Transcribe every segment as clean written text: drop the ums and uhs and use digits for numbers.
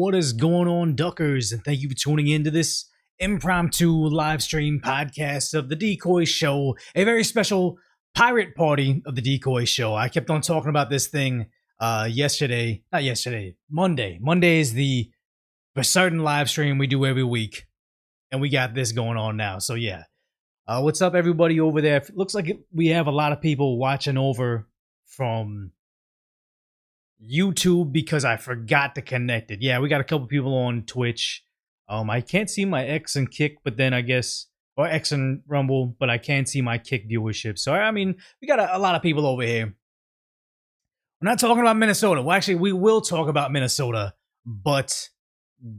What is going on, Duckers? And thank you for tuning in to this impromptu live stream podcast of the Decoy Show, a very special pirate party of the Decoy Show. I kept on talking about this thing Monday. Monday is the for certain live stream we do every week, and we got this going on now. So yeah, what's up, everybody over there? It looks like we have a lot of people watching over from YouTube because I forgot to connect it. Yeah, we got a couple people on Twitch. I can't see my X and Kick, but then I guess, or X and Rumble, but I can't see my Kick viewership. So I mean, we got a lot of people over here. We're not talking about Minnesota. Well, actually, we will talk about Minnesota, but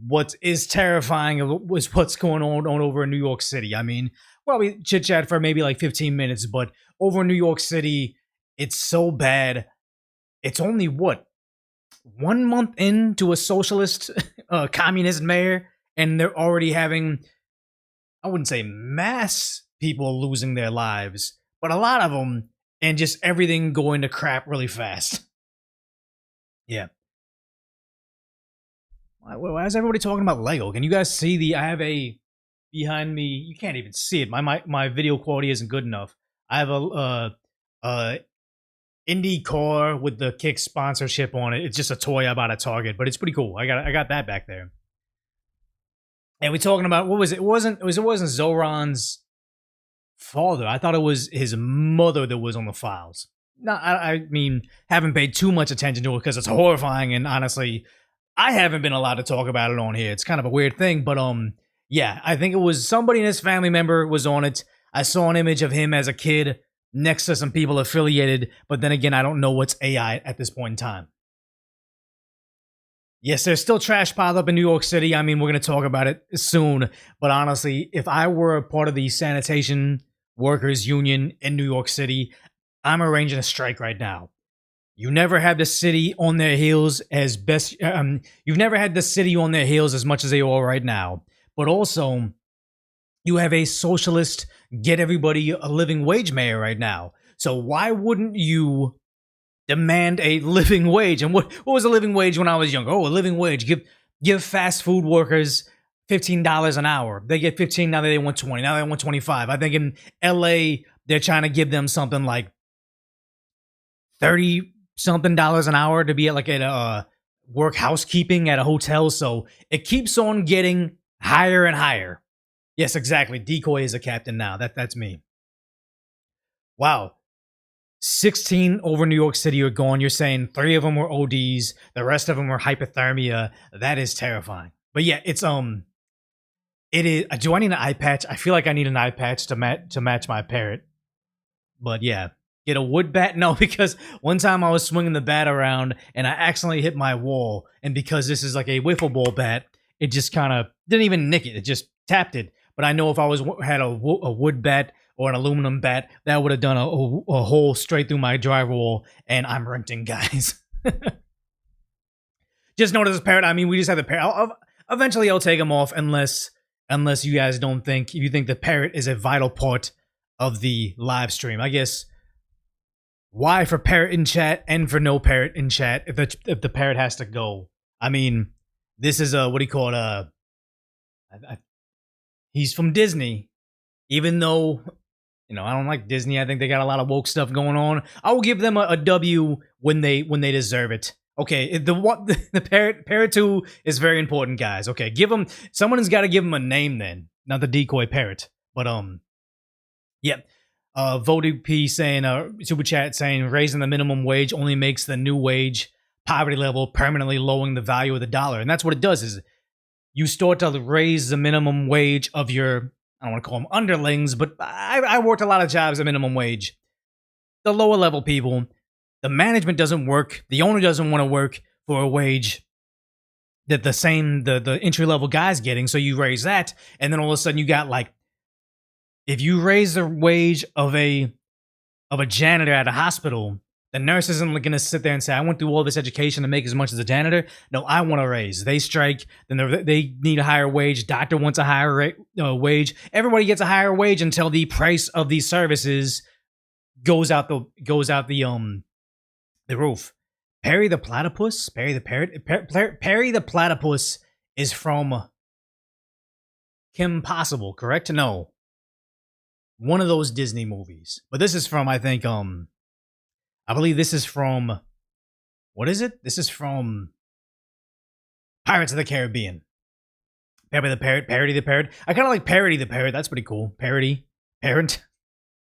what is terrifying was what's going on over in New York City. I mean, well, we chit chat for maybe like 15 minutes, but over in New York City, it's so bad. It's only what, 1 month into a socialist communist mayor, and they're already having, I wouldn't say mass people losing their lives, but a lot of them, and just everything going to crap really fast. Yeah. Why is everybody talking about Lego? Can you guys see I have a, behind me, you can't even see it. My video quality isn't good enough. I have a indie car with the Kick sponsorship on it. It's just a toy I bought at Target, but it's pretty cool. I got that back there. And we're talking about, what was it? It wasn't Zoran's father. I thought it was his mother that was on the files. No, I mean, haven't paid too much attention to it because it's horrifying, and honestly, I haven't been allowed to talk about it on here. It's kind of a weird thing, but yeah, I think it was somebody in his family member was on it. I saw an image of him as a kid next to some people affiliated, but then again, I don't know what's AI at this point in time. Yes, there's still trash piled up in New York City. I mean, we're going to talk about it soon, but honestly, if I were a part of the sanitation workers union in New York City, I'm arranging a strike right now. You never had the city on their heels as best. You've never had the city on their heels as much as they are right now. But also, you have a socialist, get everybody a living wage mayor right now. So why wouldn't you demand a living wage? And what was a living wage when I was younger? Oh, a living wage. Give fast food workers $15 an hour. They get 15, now they want 20. Now they want 25. I think in LA, they're trying to give them something like 30 something dollars an hour to be at work housekeeping at a hotel. So it keeps on getting higher and higher. Yes, exactly. Decoy is a captain now. That's me. Wow. 16 over New York City are gone. You're saying 3 of them were ODs. The rest of them were hypothermia. That is terrifying. But yeah, it is. Do I need an eye patch? I feel like I need an eye patch to match my parrot. But yeah. Get a wood bat? No, because one time I was swinging the bat around and I accidentally hit my wall. And because this is like a wiffle ball bat, it just kind of didn't even nick it. It just tapped it. But I know if I had a wood bat or an aluminum bat, that would have done a hole straight through my drywall. And I'm renting, guys. Just notice this parrot. I mean, we just have the parrot. Eventually, I'll take him off unless you guys don't think, if you think the parrot is a vital part of the live stream. I guess. Why for parrot in chat and for no parrot in chat if the parrot has to go? I mean, this is what do you call it? He's from Disney, even though I don't like Disney. I think they got a lot of woke stuff going on. I will give them a W when they deserve it. Okay, the parrot 2 is very important, guys. Okay, someone's got to give him a name then, not the decoy parrot. But yep. Voted P saying, super chat saying, raising the minimum wage only makes the new wage poverty level permanently lowering the value of the dollar. And that's what it does, is you start to raise the minimum wage of your, I don't want to call them underlings, but I worked a lot of jobs at minimum wage. The lower level people, the management doesn't work. The owner doesn't want to work for a wage that the entry level guy's getting. So you raise that. And then all of a sudden you got like, if you raise the wage of a janitor at a hospital, the nurse isn't going to sit there and say, I went through all this education to make as much as a janitor. No, I want a raise. They strike, then they need a higher wage. Doctor wants a higher wage. Everybody gets a higher wage until the price of these services goes out the roof. Perry the Platypus? Perry the Parrot? Perry the Platypus is from Kim Possible, correct? No. One of those Disney movies. But this is from, I think, I believe this is from, what is it? This is from Pirates of the Caribbean. Perry the Parrot, Parody the Parrot. I kind of like Parody the Parrot. That's pretty cool. Parody, Parent,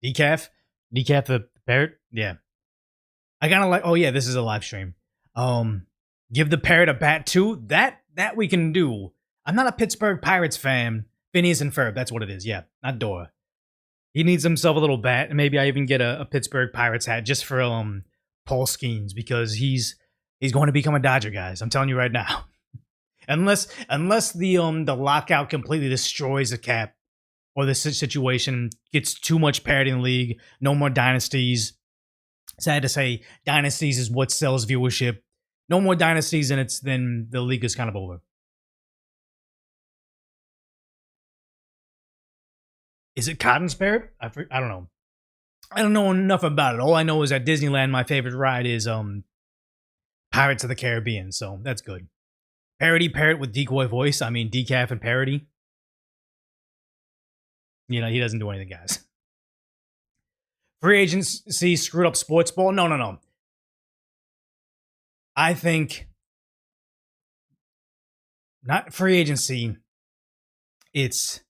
Decaf the Parrot. Yeah. I kind of like, oh yeah, this is a live stream. Give the parrot a bat too. That we can do. I'm not a Pittsburgh Pirates fan. Phineas and Ferb, that's what it is. Yeah, not Dora. He needs himself a little bat, and maybe I even get a Pittsburgh Pirates hat just for Paul Skeens, because he's going to become a Dodger, guys. I'm telling you right now. unless the lockout completely destroys the cap, or the situation gets too much parity in the league, no more dynasties. Sad to say, dynasties is what sells viewership. No more dynasties, and then the league is kind of over. Is it Cotton's Parrot? I don't know. I don't know enough about it. All I know is at Disneyland, my favorite ride is Pirates of the Caribbean, so that's good. Parody Parrot with decoy voice. I mean, decaf and parody. You know, he doesn't do anything, guys. Free agency screwed up sports ball? No. I think not free agency. It's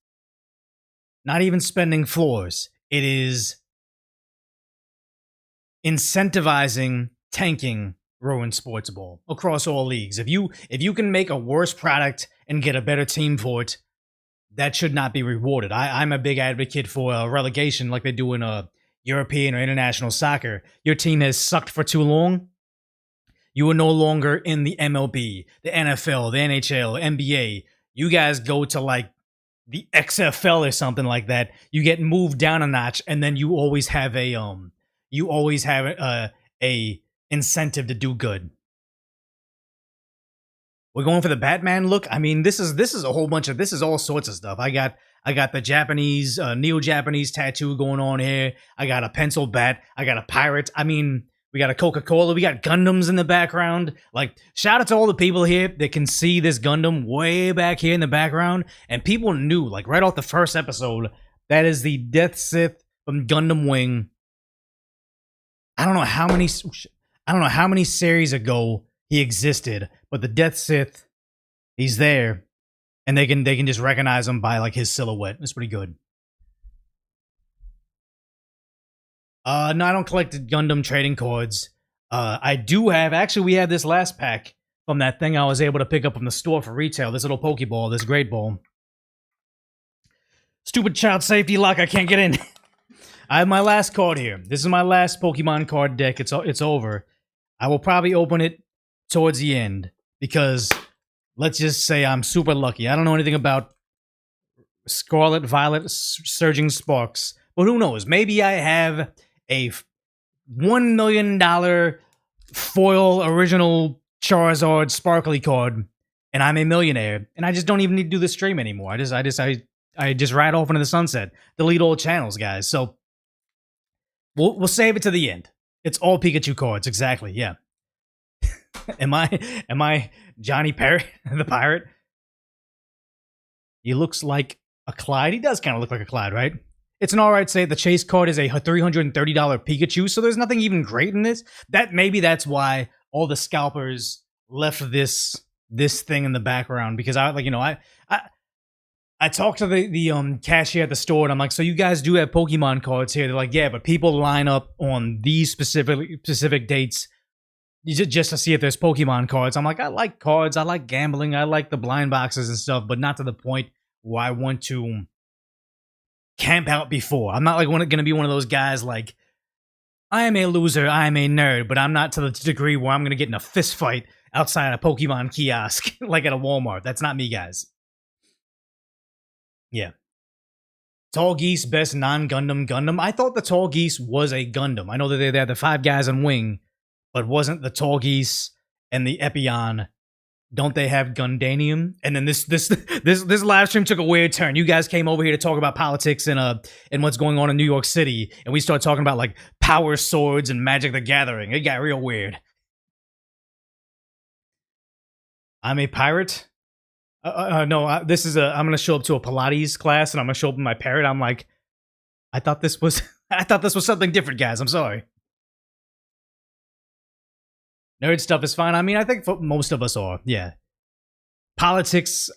not even spending floors. It is incentivizing tanking ruin sports ball across all leagues. If you can make a worse product and get a better team for it, that should not be rewarded. I'm a big advocate for relegation like they do in European or international soccer. Your team has sucked for too long. You are no longer in the MLB, the NFL, the NHL, NBA. You guys go to like the XFL or something like that. You get moved down a notch, and then you always have a incentive to do good. We're going for the Batman look. I mean, this is a whole bunch of, this is all sorts of stuff. I got the Japanese, neo-Japanese tattoo going on here. I got a pencil bat. I got a pirate. I mean, we got a Coca-Cola. We got Gundams in the background. Like, shout out to all the people here that can see this Gundam way back here in the background. And people knew, like, right off the first episode, that is the Death Sith from Gundam Wing. I don't know how many series ago he existed, but the Death Sith, he's there, and they can just recognize him by like his silhouette. It's pretty good. No, I don't collect Gundam trading cards. I do have, actually, we have this last pack from that thing I was able to pick up from the store for retail. This little Pokeball, this Great Ball. Stupid child safety lock, I can't get in. I have my last card here. This is my last Pokemon card deck. It's over. I will probably open it towards the end, because let's just say I'm super lucky. I don't know anything about Scarlet, Violet, Surging Sparks, but who knows? Maybe I have a $1 million foil original Charizard sparkly card, and I'm a millionaire, and I just don't even need to do the stream anymore. I just ride off into the sunset, delete all channels, guys. So we'll save it to the end. It's all Pikachu cards, exactly. Yeah. Am I Johnny Parrot, the pirate? He looks like a Clyde. He does kind of look like a Clyde, right? It's an alright say. The chase card is a $330 Pikachu, so there's nothing even great in this. Maybe that's why all the scalpers left this thing in the background, because I talked to the cashier at the store, and I'm like, so you guys do have Pokemon cards here? They're like, yeah, but people line up on these specific dates just to see if there's Pokemon cards. I'm like, I like cards, I like gambling, I like the blind boxes and stuff, but not to the point where I want to camp out before. I'm not like going to be one of those guys like, I am a loser, I am a nerd, but I'm not to the degree where I'm going to get in a fist fight outside a Pokemon kiosk like at a Walmart. That's not me, guys. Yeah. Tall Geese, best non-Gundam Gundam. I thought the Tall Geese was a Gundam. I know that they're the 5 guys on Wing, but wasn't the Tall Geese and the Epion, don't they have Gundanium? And then this live stream took a weird turn. You guys came over here to talk about politics and what's going on in New York City, and we started talking about like power swords and Magic the Gathering. It got real weird. I'm a pirate. No, this is a. I'm gonna show up to a Pilates class, and I'm gonna show up in my parrot. I'm like, I thought this was. I thought this was something different, guys. I'm sorry. Nerd stuff is fine. I mean, I think most of us are. Yeah. Politics.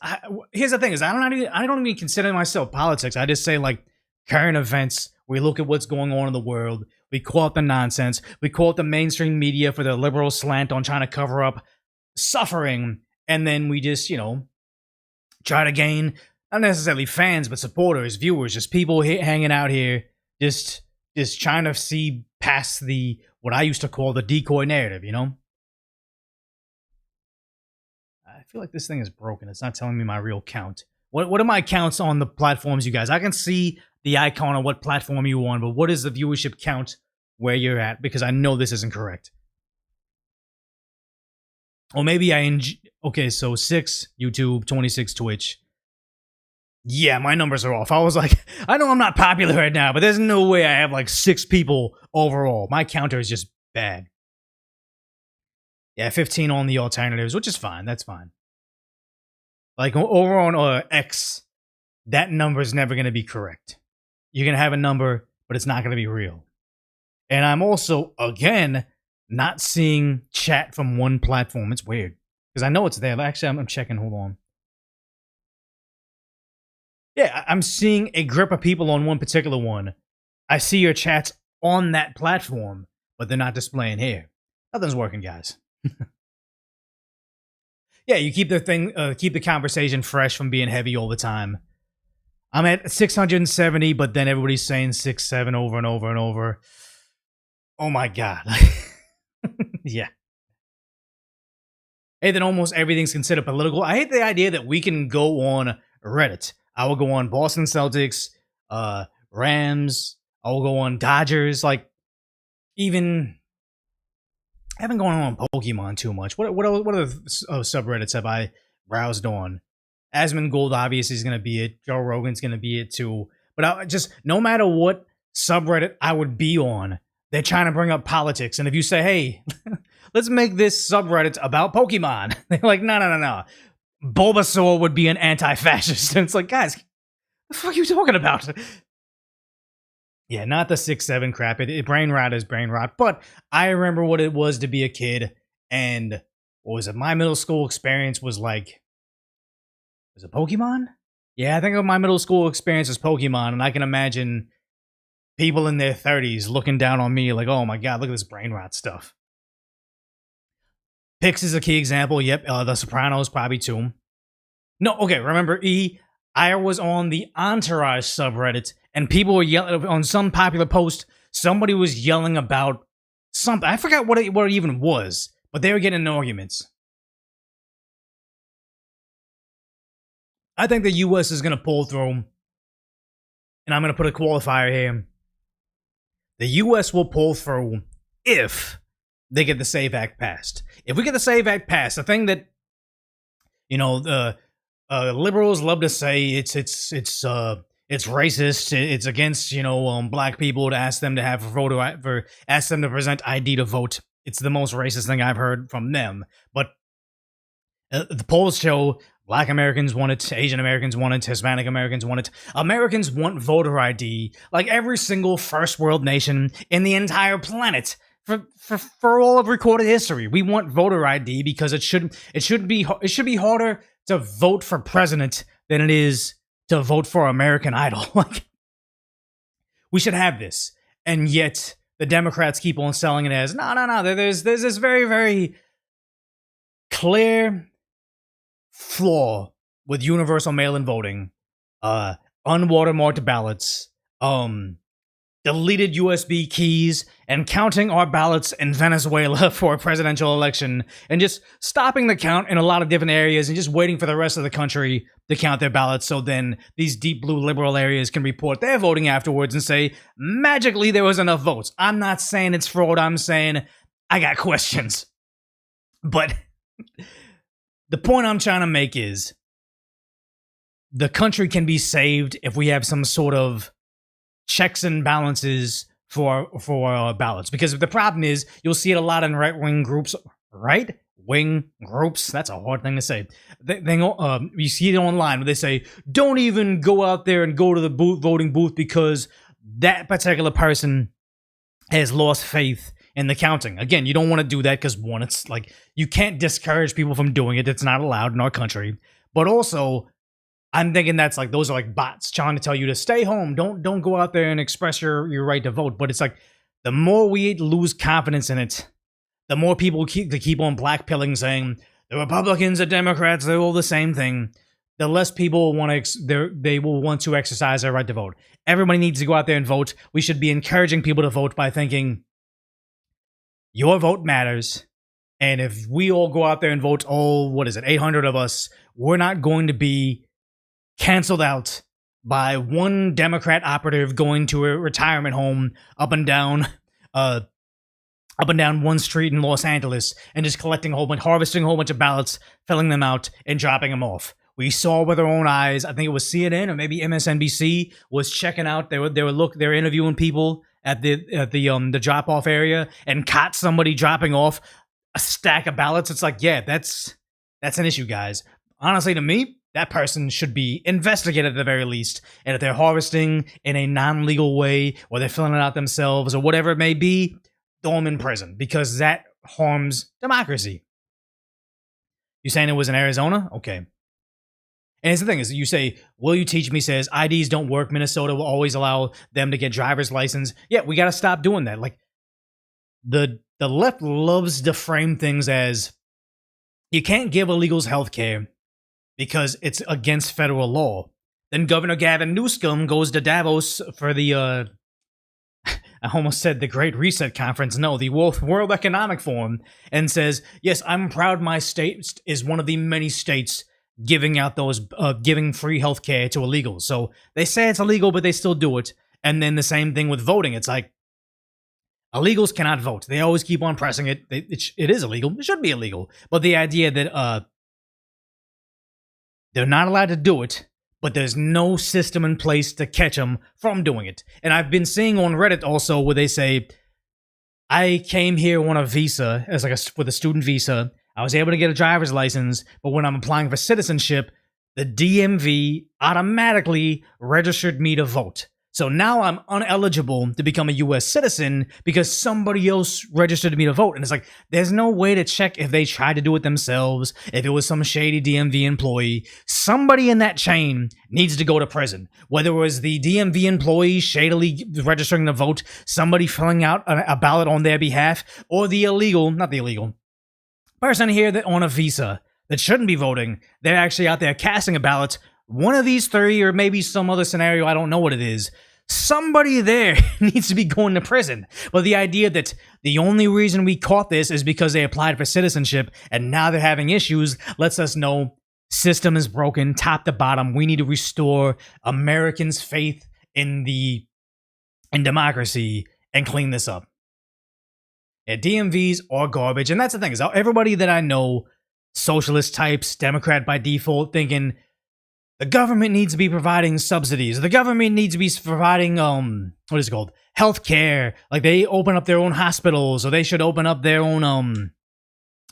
Here's the thing: is I don't even consider myself politics. I just say like current events. We look at what's going on in the world. We call it the nonsense. We call it the mainstream media for their liberal slant on trying to cover up suffering, and then we just try to gain not necessarily fans but supporters, viewers, just people hanging out here, just trying to see past the what I used to call the decoy narrative. I feel like this thing is broken. It's not telling me my real count. What are my counts on the platforms, you guys? I can see the icon on what platform you're on, but what is the viewership count where you're at? Because I know this isn't correct. Or maybe okay, so 6 YouTube, 26 Twitch. Yeah, my numbers are off. I was like, I know I'm not popular right now, but there's no way I have like 6 people overall. My counter is just bad. Yeah, 15 on the alternatives, which is fine. That's fine. Like over on X, that number is never going to be correct. You're going to have a number, but it's not going to be real. And I'm also, again, not seeing chat from one platform. It's weird. Because I know it's there. Actually, I'm checking. Hold on. Yeah, I'm seeing a grip of people on one particular one. I see your chats on that platform, but they're not displaying here. Nothing's working, guys. Yeah, you keep the conversation fresh from being heavy all the time. I'm at 670, but then everybody's saying 6-7 over and over and over. Oh my god. Yeah. Hey, then almost everything's considered political. I hate the idea that we can go on Reddit. I will go on Boston Celtics, Rams. I will go on Dodgers. Like, even I haven't gone on Pokemon too much. What other subreddits have I browsed on? Asmongold obviously is going to be it. Joe Rogan's going to be it too. But no matter what subreddit I would be on, they're trying to bring up politics. And if you say, hey, let's make this subreddit about Pokemon, they're like, no. Bulbasaur would be an anti-fascist. And it's like, guys, what the fuck are you talking about? Yeah, not the 6-7 crap. Brain rot is brain rot. But I remember what it was to be a kid. And what was it? My middle school experience was like, was it Pokemon? Yeah, I think my middle school experience was Pokemon. And I can imagine people in their 30s looking down on me like, oh my god, look at this brain rot stuff. Pix is a key example. Yep, The Sopranos probably too. No, okay, remember I was on the Entourage subreddit, and people were yelling on some popular post. Somebody was yelling about something. I forgot what it even was, but they were getting in arguments. I think the U.S. is going to pull through, and I'm going to put a qualifier here. The U.S. will pull through if they get the SAVE Act passed. If we get the SAVE Act passed, the thing that the liberals love to say it's racist. It's against black people to ask them to have ask them to present ID to vote. It's the most racist thing I've heard from them. But the polls show Black Americans want it, Asian Americans want it, Hispanic Americans want it. Americans want voter ID, like every single first world nation in the entire planet. For all of recorded history, we want voter ID because it should be harder to vote for president than it is to vote for American Idol. Like, we should have this, and yet the Democrats keep on selling it as no. There's this very, very clear flaw with universal mail-in voting, unwatermarked ballots, deleted USB keys, and counting our ballots in Venezuela for a presidential election, and just stopping the count in a lot of different areas and just waiting for the rest of the country to count their ballots so then these deep blue liberal areas can report their voting afterwards and say, magically there was enough votes. I'm not saying it's fraud. I'm saying I got questions. But the point I'm trying to make is the country can be saved if we have some sort of checks and balances for ballots. Because the problem is, you'll see it a lot in right-wing groups. Right? wing groups. That's a hard thing to say. You see it online where they say, don't even go out there and go to the voting booth because that particular person has lost faith in the counting. Again, you don't want to do that because, one, it's like you can't discourage people from doing it. It's not allowed in our country. But also, I'm thinking that's like those are like bots trying to tell you to stay home. Don't go out there and express your right to vote. But it's like the more we lose confidence in it, the more people keep on blackpilling, saying the Republicans, the Democrats, they're all the same thing. The less people they will want to exercise their right to vote. Everybody needs to go out there and vote. We should be encouraging people to vote by thinking your vote matters. And if we all go out there and vote, 800 of us, we're not going to be canceled out by one Democrat operative going to a retirement home up and down one street in Los Angeles and just collecting harvesting a whole bunch of ballots, filling them out, and dropping them off. We saw with our own eyes. I think it was CNN or maybe MSNBC was checking out. They were interviewing people at the drop off area and caught somebody dropping off a stack of ballots. It's like, yeah, that's an issue, guys. Honestly, to me, that person should be investigated at the very least. And if they're harvesting in a non-legal way, or they're filling it out themselves, or whatever it may be, throw them in prison because that harms democracy. You saying it was in Arizona? Okay. And it's the thing is, you say, will you teach me, says IDs don't work. Minnesota will always allow them to get driver's license. Yeah, we got to stop doing that. Like, the left loves to frame things as you can't give illegals health care because it's against federal law. Then Governor Gavin Newsom goes to Davos for the, I almost said the Great Reset Conference. No, the World Economic Forum, and says, yes, I'm proud my state is one of the many states giving out giving free health care to illegals. So they say it's illegal, but they still do it. And then the same thing with voting. It's like, illegals cannot vote. They always keep on pressing it. It is illegal. It should be illegal. But the idea that they're not allowed to do it, but there's no system in place to catch them from doing it. And I've been seeing on Reddit also where they say, I came here on a visa, with a student visa. I was able to get a driver's license, but when I'm applying for citizenship, the DMV automatically registered me to vote. So now I'm ineligible to become a U.S. citizen because somebody else registered me to vote. And it's like, there's no way to check if they tried to do it themselves, if it was some shady DMV employee. Somebody in that chain needs to go to prison. Whether it was the DMV employee shadily registering to vote, somebody filling out a ballot on their behalf, or not the illegal person here that on a visa that shouldn't be voting, they're actually out there casting a ballot. One of these three, or maybe some other scenario, I don't know what it is. Somebody there needs to be going to prison. But the idea that the only reason we caught this is because they applied for citizenship and now they're having issues lets us know system is broken, top to bottom. We need to restore Americans' faith in democracy and clean this up. Yeah, DMVs are garbage. And that's the thing, is everybody that I know, socialist types, Democrat by default, thinking the government needs to be providing subsidies. The government needs to be providing, what is it called? Health care. Like, they open up their own hospitals, or they should open up their own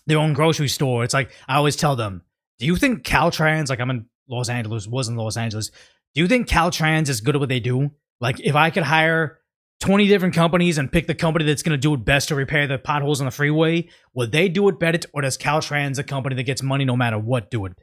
grocery store. It's like, I always tell them, do you think Caltrans, like, I'm in Los Angeles, was in Los Angeles. Do you think Caltrans is good at what they do? Like, if I could hire 20 different companies and pick the company that's going to do it best to repair the potholes on the freeway, would they do it better, or does Caltrans, a company that gets money no matter what, do it?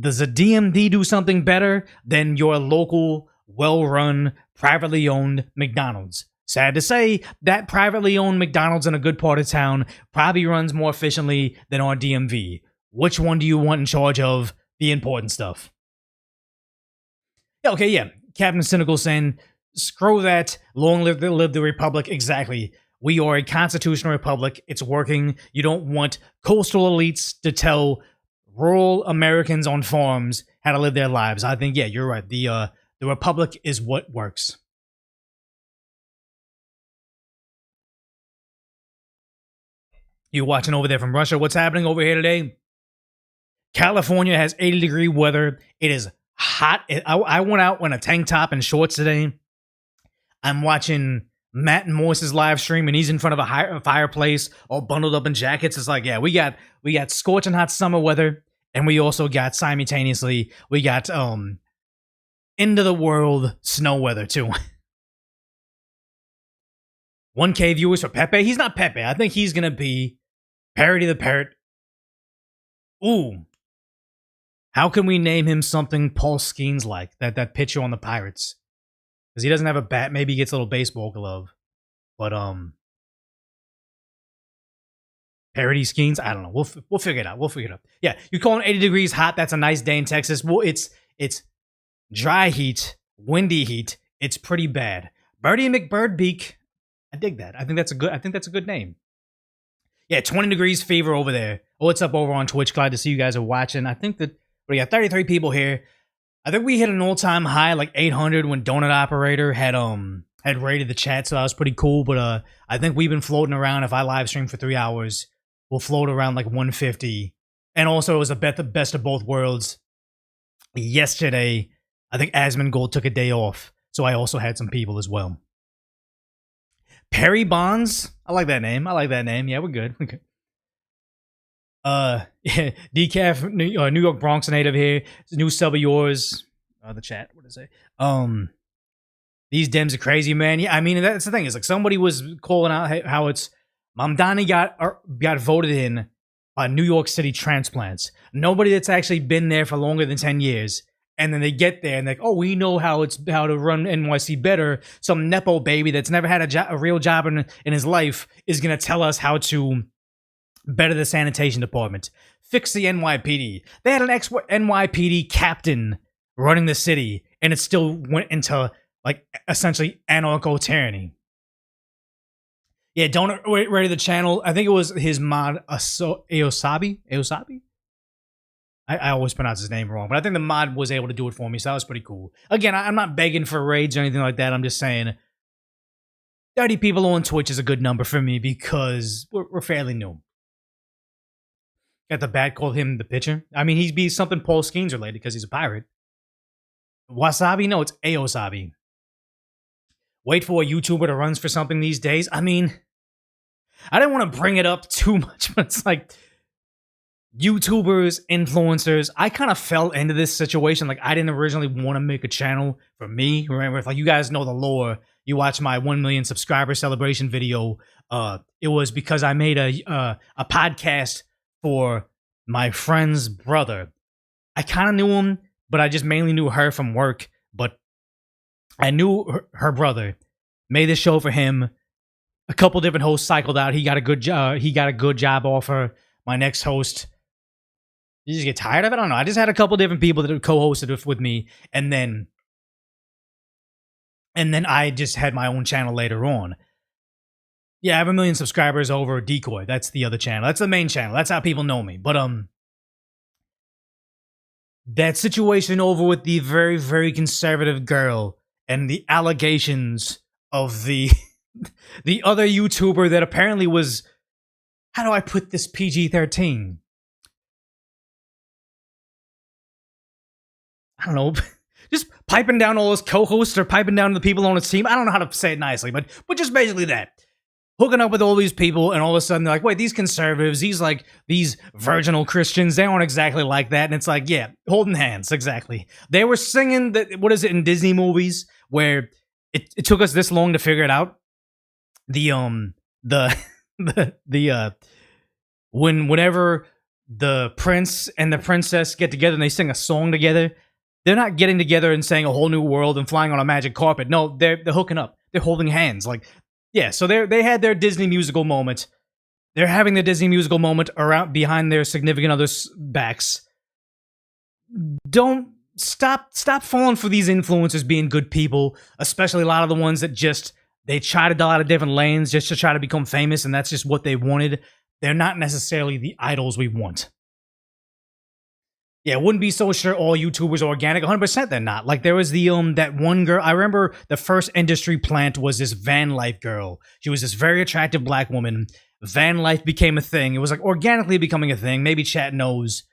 Does a DMV do something better than your local, well-run, privately owned McDonald's? Sad to say, that privately owned McDonald's in a good part of town probably runs more efficiently than our DMV. Which one do you want in charge of the important stuff? Okay, yeah. Captain Cynical saying, screw that, long live the Republic. Exactly. We are a constitutional republic. It's working. You don't want coastal elites to tell rural Americans on farms how to live their lives. I think, yeah, you're right. The Republic is what works. You watching over there from Russia? What's happening over here today? California has 80-degree weather. It is hot. I went out in a tank top and shorts today. I'm watching Matt and Morse's live stream, and he's in front of a fireplace, all bundled up in jackets. It's like, yeah, we got scorching hot summer weather, and we also got simultaneously we got end of the world snow weather too. 1K viewers for Pepe. He's not Pepe. I think he's gonna be Parody the Parrot. Ooh. How can we name him something Paul Skeens like? That pitcher on the Pirates. Because he doesn't have a bat. Maybe he gets a little baseball glove. But Parody Skeens? I don't know. We'll figure it out. We'll figure it out. Yeah, you call it 80 degrees hot. That's a nice day in Texas. Well, it's dry heat, windy heat. It's pretty bad. Birdie McBirdbeak. I dig that. I think that's a good name. Yeah, 20 degrees fever over there. Oh, what's up over on Twitch? Glad to see you guys are watching. I think that we got 33 people here. I think we hit an all-time high, like 800, when Donut Operator had rated the chat, so that was pretty cool. But I think we've been floating around. If I live stream for 3 hours, we'll float around like 150. And also, it was the best of both worlds. Yesterday, I think Asmongold took a day off, so I also had some people as well. Perry Bonds, I like that name. Yeah, we're good. Yeah, Decaf, New York Bronx native here. New sub of yours. The chat, what did it say? These Dems are crazy, man. Yeah, I mean, that's the thing. It's like somebody was calling out how it's Mamdani got voted in by New York City transplants. Nobody that's actually been there for longer than 10 years. And then they get there and they're like, oh, we know how to run NYC better. Some Nepo baby that's never had a real job in his life is going to tell us how to better the sanitation department. Fix the NYPD. They had an ex-NYPD captain running the city, and it still went into, like, essentially anarcho-tyranny. Yeah, don't ready the channel. I think it was his mod, Aosabi? Aosabi? I always pronounce his name wrong, but I think the mod was able to do it for me, so that was pretty cool. Again, I'm not begging for raids or anything like that. I'm just saying 30 people on Twitch is a good number for me because we're fairly new. Got the bat, called him the pitcher. I mean, he'd be something Paul Skeens related because he's a pirate. Wasabi? No, it's Aosabi. Wait for a YouTuber that runs for something these days. I mean, I didn't want to bring it up too much, but it's like YouTubers, influencers. I kind of fell into this situation. Like, I didn't originally want to make a channel for me. Remember, if like you guys know the lore, you watch my 1 million subscriber celebration video. It was because I made a podcast for my friend's brother. I kind of knew him, but I just mainly knew her from work. But I knew her brother. Made this show for him. A couple different hosts cycled out. He got a good job. He got a good job offer. My next host, you just get tired of it? I don't know. I just had a couple different people that co-hosted with me, and then I just had my own channel later on. Yeah, I have 1 million subscribers over Decoy. That's the other channel. That's the main channel. That's how people know me. But that situation over with the very, very conservative girl and the allegations of the the other YouTuber that apparently was, how do I put this, PG-13? I don't know. Just piping down all his co-hosts or piping down the people on his team. I don't know how to say it nicely, but just basically that. Hooking up with all these people, and all of a sudden they're like, wait, these conservatives, these virginal Christians, they aren't exactly like that. And it's like, yeah, holding hands, exactly. They were singing that, what is it in Disney movies where it took us this long to figure it out? Whenever the prince and the princess get together and they sing a song together, they're not getting together and saying a whole new world and flying on a magic carpet. No, they're hooking up. They're holding hands. Like, yeah, so they had their Disney musical moment. They're having the Disney musical moment around behind their significant others' backs. Don't stop falling for these influencers being good people, especially a lot of the ones that just, they try to dial out of different lanes just to try to become famous, and that's just what they wanted. They're not necessarily the idols we want. Yeah, wouldn't be so sure all YouTubers are organic. 100% they're not. Like, there was the that one girl. I remember the first industry plant was this van life girl. She was this very attractive black woman. Van life became a thing. It was like organically becoming a thing. Maybe chat knows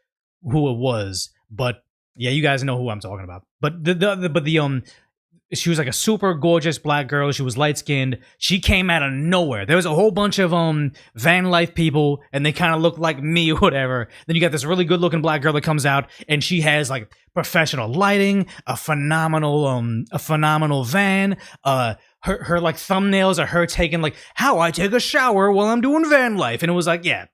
who it was, but yeah, you guys know who I'm talking about. But she was like a super gorgeous black girl. She was light skinned. She came out of nowhere. There was a whole bunch of van life people, and they kind of looked like me or whatever. Then you got this really good looking black girl that comes out, and she has like professional lighting, a phenomenal van. Her like thumbnails are her taking like how I take a shower while I'm doing van life, and it was like, yeah.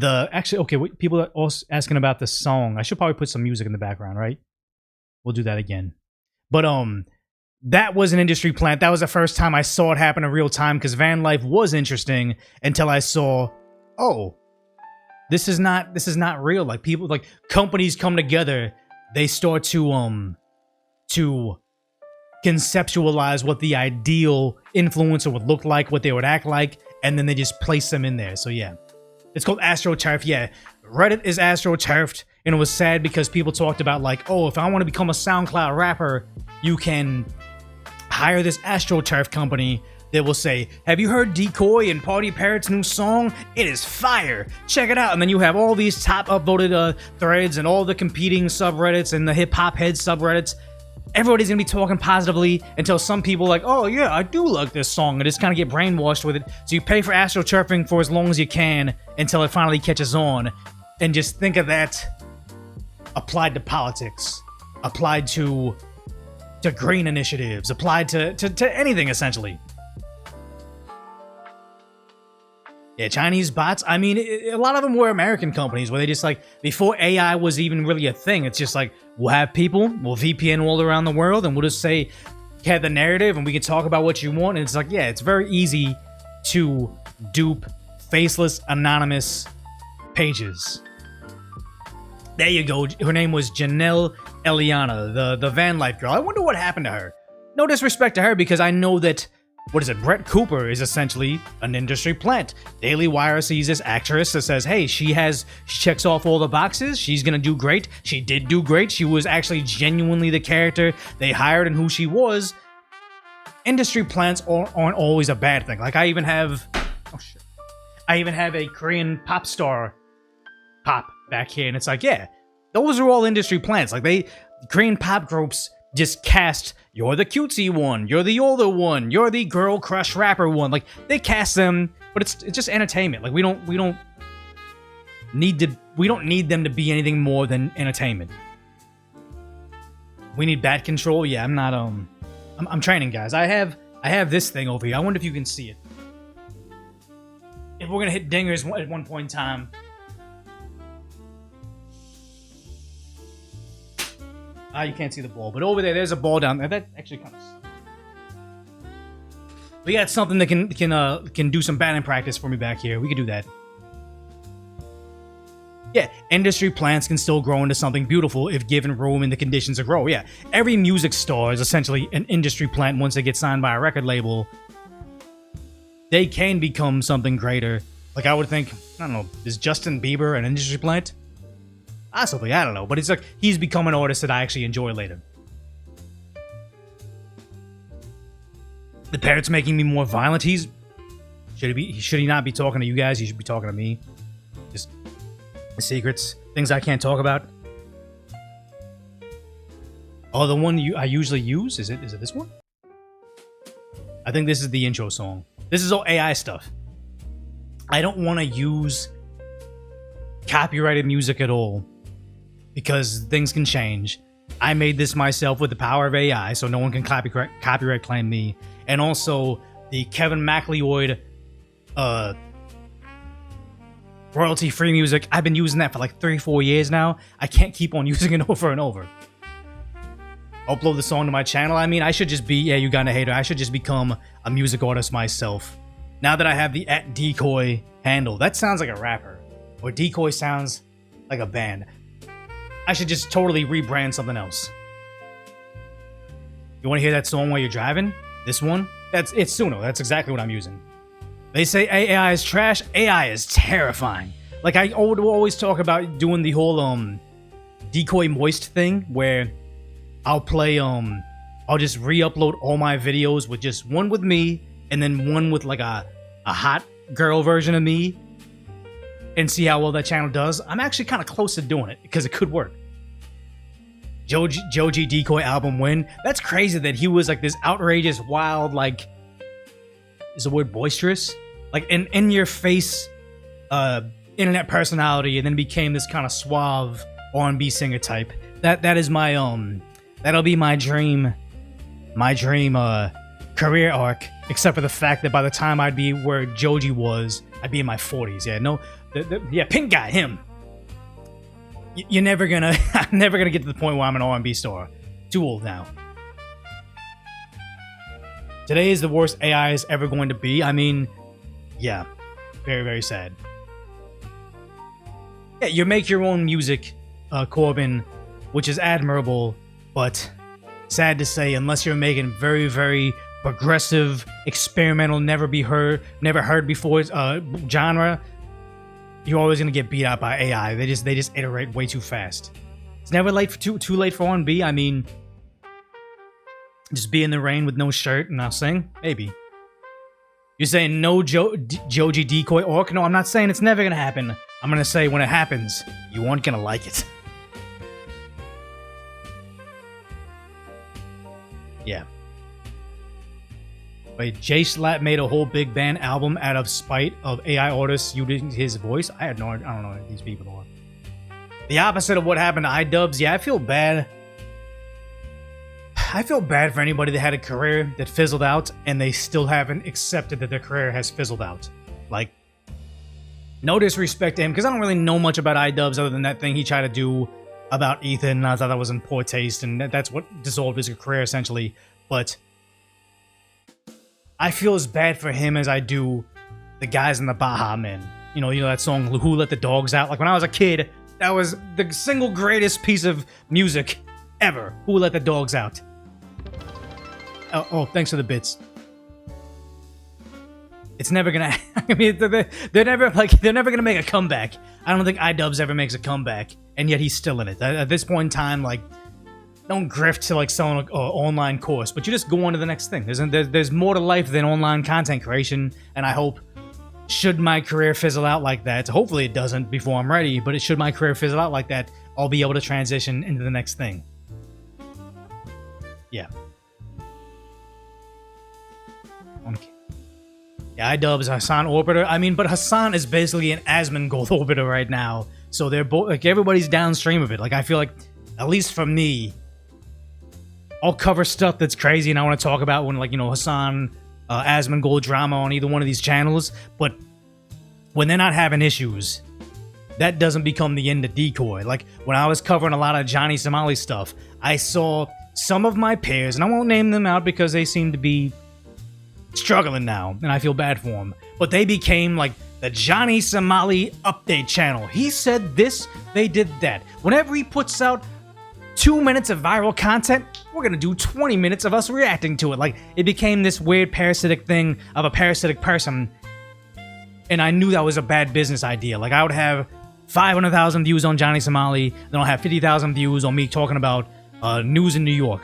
Actually, okay, people are also asking about the song. I should probably put some music in the background, right? We'll do that again. But that was an industry plant. That was the first time I saw it happen in real time, because van life was interesting until I saw, oh, this is not real. Like people, like companies come together, they start to conceptualize what the ideal influencer would look like, what they would act like, and then they just place them in there. So yeah. It's called AstroTurf. Yeah, Reddit is AstroTurfed, and it was sad because people talked about like, oh, if I want to become a SoundCloud rapper, you can hire this AstroTurf company that will say, have you heard Decoy and Party Parrot's new song? It is fire. Check it out. And then you have all these top upvoted threads and all the competing subreddits and the hip hop head subreddits. Everybody's gonna be talking positively until some people are like, oh yeah, I do like this song, and just kind of get brainwashed with it. So you pay for AstroTurfing for as long as you can until it finally catches on. And just think of that applied to politics, applied to green initiatives, applied to anything essentially. Yeah, Chinese bots. I mean, a lot of them were American companies where they just like, before AI was even really a thing, it's just like, we'll have people, we'll VPN all around the world, and we'll just say, have the narrative, and we can talk about what you want. And it's like, yeah, it's very easy to dupe faceless, anonymous pages. There you go. Her name was Janelle Eliana, the van life girl. I wonder what happened to her. No disrespect to her, because I know that, what is it, Brett Cooper is essentially an industry plant. Daily Wire sees this actress that says, hey, she checks off all the boxes, she's gonna do great. She did do great. She was actually genuinely the character they hired and who she was. Industry plants aren't always a bad thing. Like I even have a Korean pop star pop back here, and it's like, yeah, those are all industry plants. Like Korean pop groups just cast, you're the cutesy one, you're the older one, you're the girl crush rapper one. Like they cast them, but it's just entertainment. Like we don't need them to be anything more than entertainment. We need bat control. Yeah, I'm not I'm training, guys. I have this thing over here. I wonder if you can see it. If we're gonna hit dingers at one point in time. You can't see the ball, but over there's a ball down there. That actually kind of sucks. We got something that can do some batting practice for me back here. We could do that. Yeah, industry plants can still grow into something beautiful if given room and the conditions to grow. Yeah, every music star is essentially an industry plant once they get signed by a record label. They can become something greater. Like I would think, I don't know, is Justin Bieber an industry plant? Possibly, I don't know, but it's like he's become an artist that I actually enjoy later. The parrot's making me more violent. Should he not be talking to you guys? He should be talking to me. Just secrets, things I can't talk about. Oh, the one I usually use, is it this one? I think this is the intro song. This is all AI stuff. I don't want to use copyrighted music at all, because things can change. I made this myself with the power of AI, so no one can copyright claim me. And also, the Kevin MacLeod royalty-free music, I've been using that for like 3-4 years now. I can't keep on using it over and over. Upload the song to my channel. I mean, I should just be, yeah, you got a hater. I should just become a music artist myself. Now that I have the @decoy handle. That sounds like a rapper. Or Decoy sounds like a band. I should just totally rebrand something else. You want to hear that song while you're driving? This one? It's Suno. That's exactly what I'm using. They say AI is trash. AI is terrifying. Like I would always talk about doing the whole Decoy Moist thing, where I'll play I'll just re-upload all my videos with just one with me and then one with like a hot girl version of me, and see how well that channel does. I'm actually kind of close to doing it because it could work. Joji Decoy album win. That's crazy that he was like this outrageous, wild, like, is the word boisterous? Like in your face internet personality, and then became this kind of suave R&B singer type. That is my that'll be my dream career arc, except for the fact that by the time I'd be where Joji was, I'd be in my 40s. Yeah, no, yeah, pink guy, him. You're never gonna, I'm never gonna get to the point where I'm an R&B star. Too old now. Today is the worst AI is ever going to be. I mean, yeah, very, very sad. Yeah, you make your own music, Corbin, which is admirable, but sad to say, unless you're making very, very progressive, experimental, never heard before genre, you're always gonna get beat out by AI. They just iterate way too fast. It's never too late for R&B. I mean, just be in the rain with no shirt and I'll sing? Maybe. You're saying no Joji Decoy Orc? No, I'm not saying it's never gonna happen. I'm gonna say when it happens, you aren't gonna like it. Yeah. Wait, J Slap made a whole big band album out of spite of AI artists using his voice? I don't know who these people are. The opposite of what happened to iDubbbz. Yeah, I feel bad. I feel bad for anybody that had a career that fizzled out and they still haven't accepted that their career has fizzled out. Like, no disrespect to him, because I don't really know much about iDubbbz other than that thing he tried to do about Ethan, and I thought that was in poor taste, and that's what dissolved his career, essentially. But I feel as bad for him as I do the guys in the Baha Men. You know that song, Who Let the Dogs Out? Like, when I was a kid, that was the single greatest piece of music ever. Who Let the Dogs Out? Oh, thanks for the bits. It's never gonna. I mean, they're never gonna make a comeback. I don't think iDubbbz ever makes a comeback, and yet he's still in it. At this point in time, like, don't grift to like selling an online course, but you just go on to the next thing. There's more to life than online content creation, and I hope, should my career fizzle out like that, hopefully it doesn't before I'm ready, but should my career fizzle out like that, I'll be able to transition into the next thing. Yeah. Okay. Yeah, iDubbbz, Hassan Orbiter. I mean, but Hassan is basically an Asmongold Orbiter right now, so they're both, like, everybody's downstream of it. Like, I feel like, at least for me, I'll cover stuff that's crazy and I want to talk about when, like, you know, Hassan, Asmongold drama on either one of these channels, but when they're not having issues, that doesn't become the end of Decoy. Like, when I was covering a lot of Johnny Somali stuff, I saw some of my peers, and I won't name them out because they seem to be struggling now, and I feel bad for them, but they became like the Johnny Somali update channel. He said this, they did that. Whenever he puts out 2 minutes of viral content, we're gonna do 20 minutes of us reacting to it. Like, it became this weird parasitic thing of a parasitic person, and I knew that was a bad business idea. Like, I would have 500,000 views on Johnny Somali, then I'll have 50,000 views on me talking about news in New York.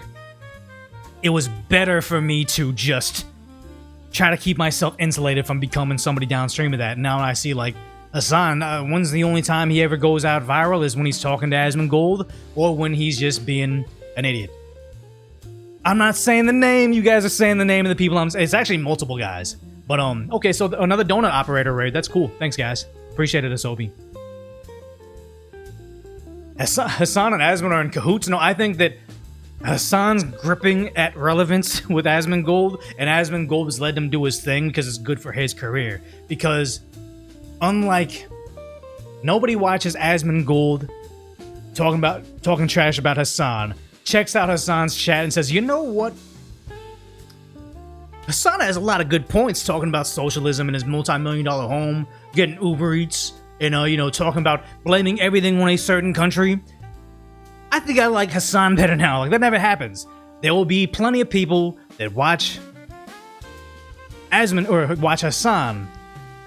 It was better for me to just try to keep myself insulated from becoming somebody downstream of that. Now I see, like, Hassan, when's the only time he ever goes out viral is when he's talking to Asmongold, or when he's just being an idiot. I'm not saying the name, you guys are saying the name of the people it's actually multiple guys. But, okay, so another donut operator raid, that's cool. Thanks, guys. Appreciate it, Asobi. Hassan and Asmon are in cahoots? No, I think that Hassan's gripping at relevance with Asmongold, and Asmongold has let him do his thing because it's good for his career. Because, unlike, nobody watches Asmongold talking trash about Hassan, checks out Hassan's chat and says, you know what? Hassan has a lot of good points talking about socialism and his multi-million-dollar home, getting Uber Eats, and, talking about blaming everything on a certain country. I think I like Hassan better now. Like, that never happens. There will be plenty of people that watch watch Hassan,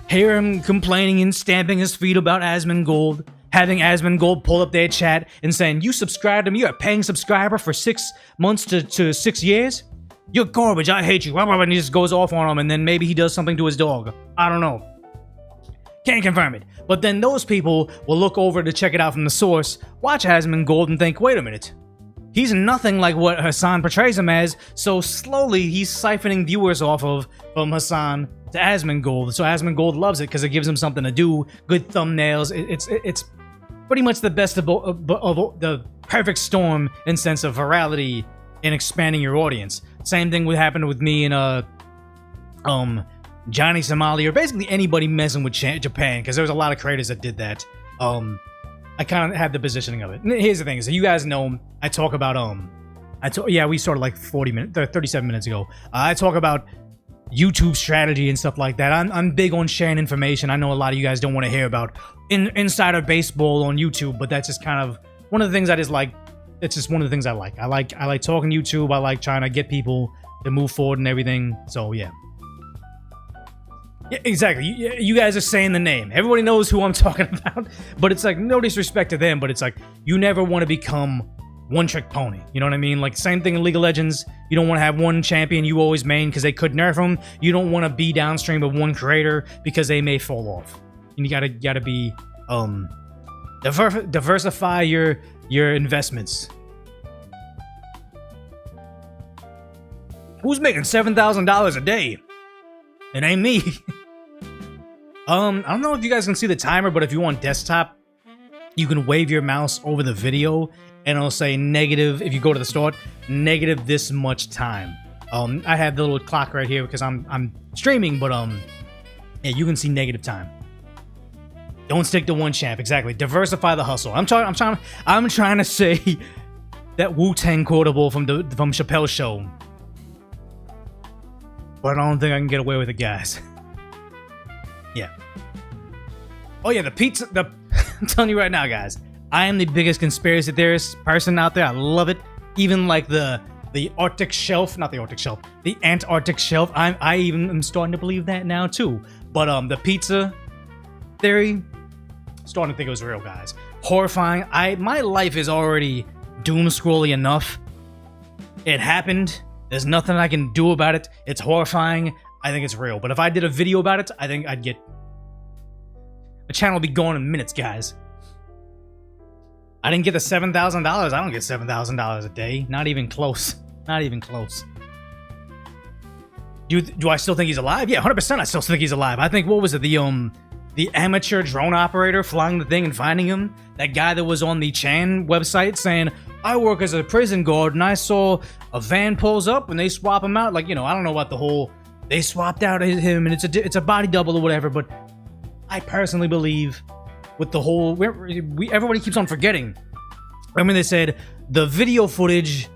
hear him complaining and stamping his feet about Asmongold, having Asmongold pull up their chat and saying, you subscribed to me, you're a paying subscriber for 6 months to 6 years? You're garbage, I hate you. And he just goes off on him, and then maybe he does something to his dog. I don't know. Can't confirm it. But then those people will look over to check it out from the source, watch Asmongold, and think, wait a minute. he's nothing like what Hassan portrays him as. So slowly he's siphoning viewers off of from Hassan to Asmongold. So Asmongold loves it because it gives him something to do. Good thumbnails. It's pretty much the best of the perfect storm in sense of virality and expanding your audience. Same thing would happen with me and Johnny Somali, or basically anybody messing with Japan, because there was a lot of creators that did that. I kind of had the positioning of it. And here's the thing: so you guys know I talk about we started like 37 minutes ago. I talk about YouTube strategy and stuff like that. I'm big on sharing information. I know a lot of you guys don't want to hear about insider baseball on YouTube, but that's just kind of one of the things I just like. It's just one of the things I like. I like talking YouTube. I like trying to get people to move forward and everything. So yeah. Yeah, exactly. You guys are saying the name. Everybody knows who I'm talking about. But it's like, no disrespect to them, but it's like, you never want to become one-trick pony. You know what I mean? Like, same thing in League of Legends. You don't want to have one champion you always main because they could nerf them. You don't want to be downstream of one creator because they may fall off. And you gotta be, diversify your investments. Who's making $7,000 a day? It ain't me. I don't know if you guys can see the timer, but if you want desktop, you can wave your mouse over the video and it'll say negative, if you go to the start, negative this much time. I have the little clock right here because I'm streaming, but yeah, you can see negative time. Don't stick to one champ, exactly. Diversify the hustle. I'm trying to say that Wu-Tang quotable from Chappelle's show. But I don't think I can get away with it, guys. Yeah. Oh yeah, the pizza. I'm telling you right now, guys. I am the biggest conspiracy theorist person out there. I love it. Even like the Arctic shelf, not the Arctic shelf, the Antarctic shelf. I even am starting to believe that now too. But the pizza theory, starting to think it was real, guys. Horrifying. My life is already doom scrolly enough. It happened. There's nothing I can do about it. It's horrifying. I think it's real. But if I did a video about it, I think I'd get... The channel would be gone in minutes, guys. I didn't get the $7,000. I don't get $7,000 a day. Not even close. Not even close. Do I still think he's alive? Yeah, 100% I still think he's alive. I think, what was it? The amateur drone operator flying the thing and finding him? That guy that was on the Chan website saying... I work as a prison guard, and I saw a van pulls up, and they swap him out. Like, you know, I don't know about the whole... They swapped out him, and it's a body double or whatever, but I personally believe with the whole... everybody keeps on forgetting. I mean, they said the video footage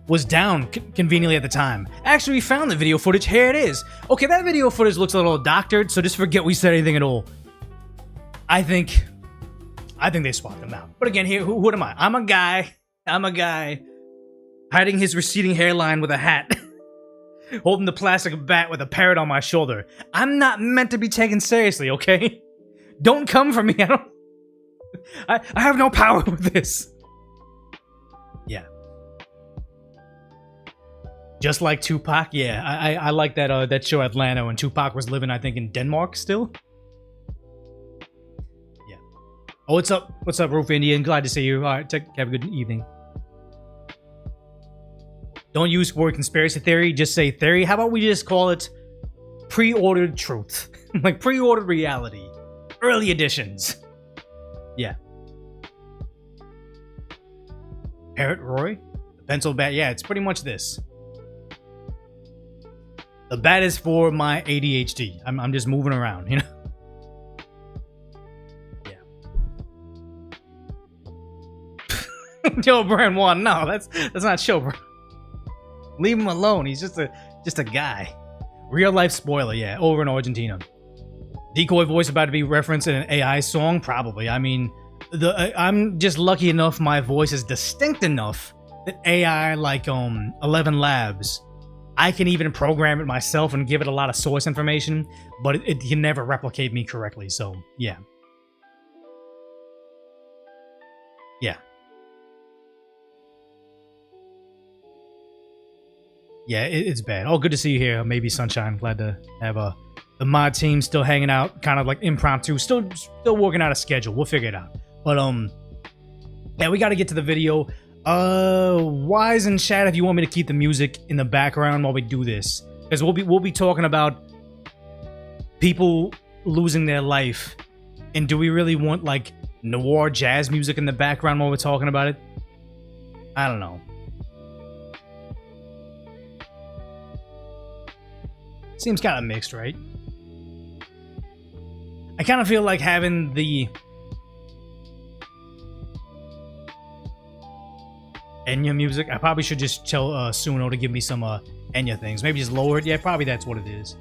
was down conveniently at the time. Actually, we found the video footage. Here it is. Okay, that video footage looks a little doctored, so just forget we said anything at all. I think they swapped him out. But again, here, who am I? I'm a guy hiding his receding hairline with a hat, holding the plastic bat with a parrot on my shoulder. I'm not meant to be taken seriously, okay? Don't come for me. I have no power with this. Yeah. Just like Tupac, yeah. I like that show Atlanta when Tupac was living, I think, in Denmark still. Yeah. Oh, what's up? What's up, Roof Indian? Glad to see you. All right, have a good evening. Don't use word conspiracy theory, just say theory. How about we just call it pre-ordered truth? Like pre-ordered reality. Early editions. Yeah. Parrot Roy? The pencil bat? Yeah, it's pretty much this. The bat is for my ADHD. I'm just moving around, you know? Yeah. Joe Brand 1. No, that's not Joe Brand. Leave him alone. He's just a guy. Real life spoiler, yeah. Over in Argentina. Decoy voice about to be referenced in an AI song? Probably. I mean, I'm just lucky enough my voice is distinct enough that AI like 11 Labs, I can even program it myself and give it a lot of source information, but it can never replicate me correctly, so yeah. Yeah. Yeah, it's bad. Oh, good to see you here. Maybe Sunshine. Glad to have the mod team still hanging out, kind of like impromptu. Still working out a schedule. We'll figure it out. But yeah, we got to get to the video. Wise in chat if you want me to keep the music in the background while we do this, because we'll be talking about people losing their life, and do we really want like noir jazz music in the background while we're talking about it? I don't know. Seems kind of mixed, right? I kind of feel like having the Enya music. I probably should just tell Suno to give me some Enya things. Maybe just lower it. Yeah, probably that's what it is.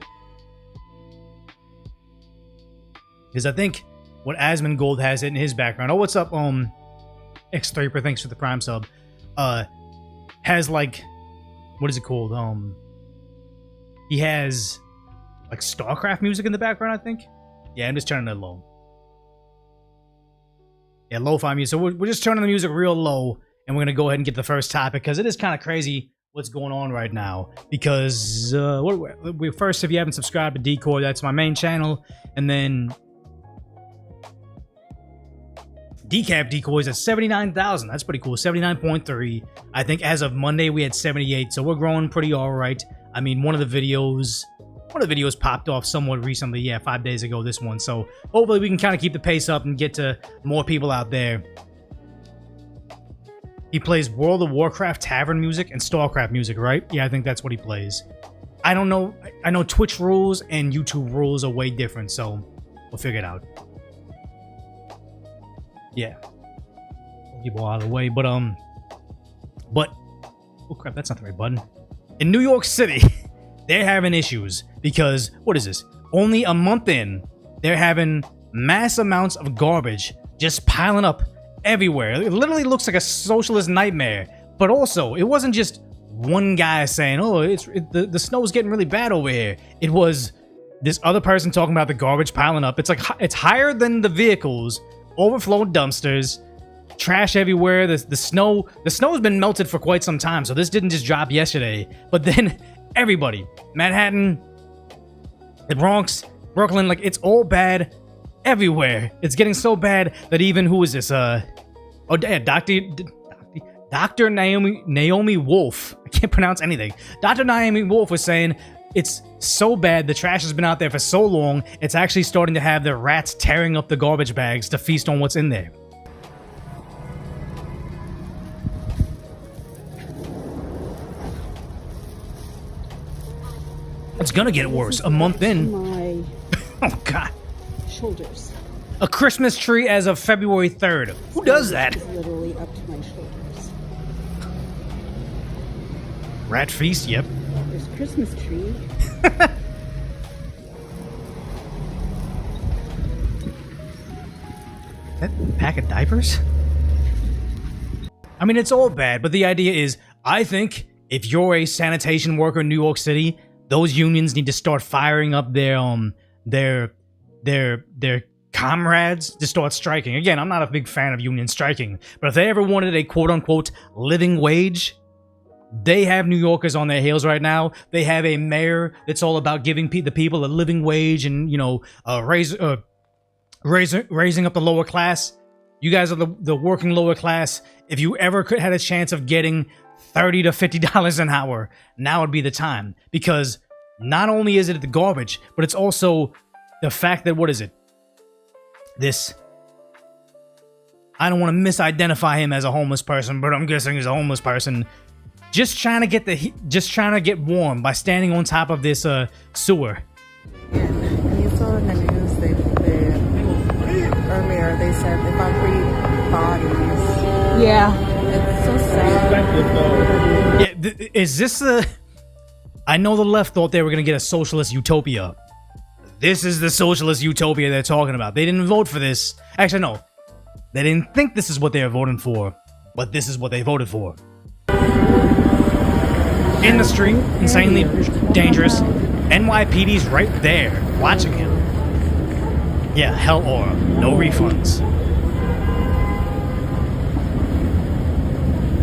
Because I think what Asmongold has in his background. Oh, what's up, X3per, thanks for the Prime sub. Has like, what is it called? He has like StarCraft music in the background, I think. Yeah, I'm just turning it low. Yeah, lo-fi music. So we're just turning the music real low, and we're gonna go ahead and get the first topic because it is kind of crazy what's going on right now. Because first, if you haven't subscribed to Decoy, that's my main channel, and then Decap Decoys at 79,000. That's pretty cool. 79.3. I think as of Monday we had 78, so we're growing pretty all right. I mean, one of the videos popped off somewhat recently. Yeah, 5 days ago, this one. So hopefully we can kind of keep the pace up and get to more people out there. He plays World of Warcraft tavern music and StarCraft music, right? Yeah, I think that's what he plays. I don't know. I know Twitch rules and YouTube rules are way different, so we'll figure it out. Yeah. Keep all out of the way, but oh crap, that's not the right button. In New York City, they're having issues because, what is this? Only a month in, they're having mass amounts of garbage just piling up everywhere. It literally looks like a socialist nightmare. But also, it wasn't just one guy saying, oh, the snow's getting really bad over here. It was this other person talking about the garbage piling up. It's like, it's higher than the vehicles, overflowed dumpsters, trash everywhere. The snow's been melted for quite some time, so this didn't just drop yesterday. But then everybody, Manhattan, the Bronx, Brooklyn, like, it's all bad everywhere. It's getting so bad that even, who is this? Dr. Naomi Wolf. I can't pronounce anything. Dr. Naomi Wolf was saying it's so bad, the trash has been out there for so long, it's actually starting to have the rats tearing up the garbage bags to feast on what's in there. It's gonna get worse. A month in. Oh god. Shoulders. A Christmas tree as of February 3rd. Who does that? Literally up to my shoulders. Rat feast. Yep. There's Christmas tree. That pack of diapers? I mean, it's all bad, but the idea is, I think if you're a sanitation worker in New York City, those unions need to start firing up their comrades to start striking. Again, I'm not a big fan of union striking, but if they ever wanted a quote-unquote living wage, they have New Yorkers on their heels right now. They have a mayor that's all about giving the people a living wage and, you know, raising up the lower class. You guys are the working lower class. If you ever had a chance of getting $30 to $50 an hour, now would be the time. Because not only is it the garbage, but it's also the fact that, what is it? This, I don't want to misidentify him as a homeless person, but I'm guessing he's a homeless person. Just trying to get warm by standing on top of this sewer. And you saw in the news earlier they said they found 3 bodies. Yeah. It's so sad. Yeah, is this the... I know the left thought they were going to get a socialist utopia. This is the socialist utopia they're talking about. They didn't vote for this. Actually, no. They didn't think this is what they were voting for, but this is what they voted for. In the street, insanely dangerous. NYPD's right there, watching him. Yeah, hell aura. No refunds.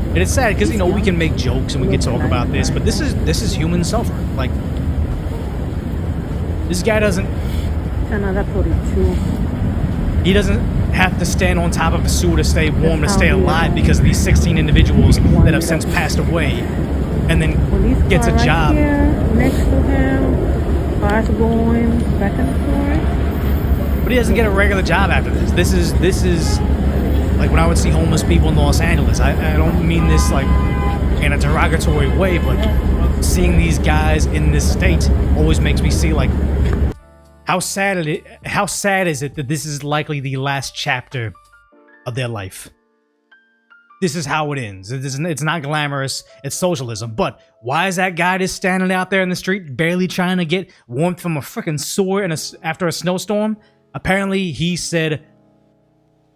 And it's sad because, you know, we can make jokes and we can talk about this, but this is human suffering. Like, this guy doesn't... Another 42. He doesn't have to stand on top of a sewer to stay warm, to stay alive because of these 16 individuals that have since passed away, and then gets a job. Right here, next to him, cars going back and forth. But he doesn't get a regular job after this. This is like when I would see homeless people in Los Angeles. I don't mean this like in a derogatory way, but seeing these guys in this state always makes me see like how sad is it that this is likely the last chapter of their life. This is how it ends. It's not glamorous. It's socialism. But why is that guy just standing out there in the street, barely trying to get warmth from a freaking sewer after a snowstorm? Apparently, he said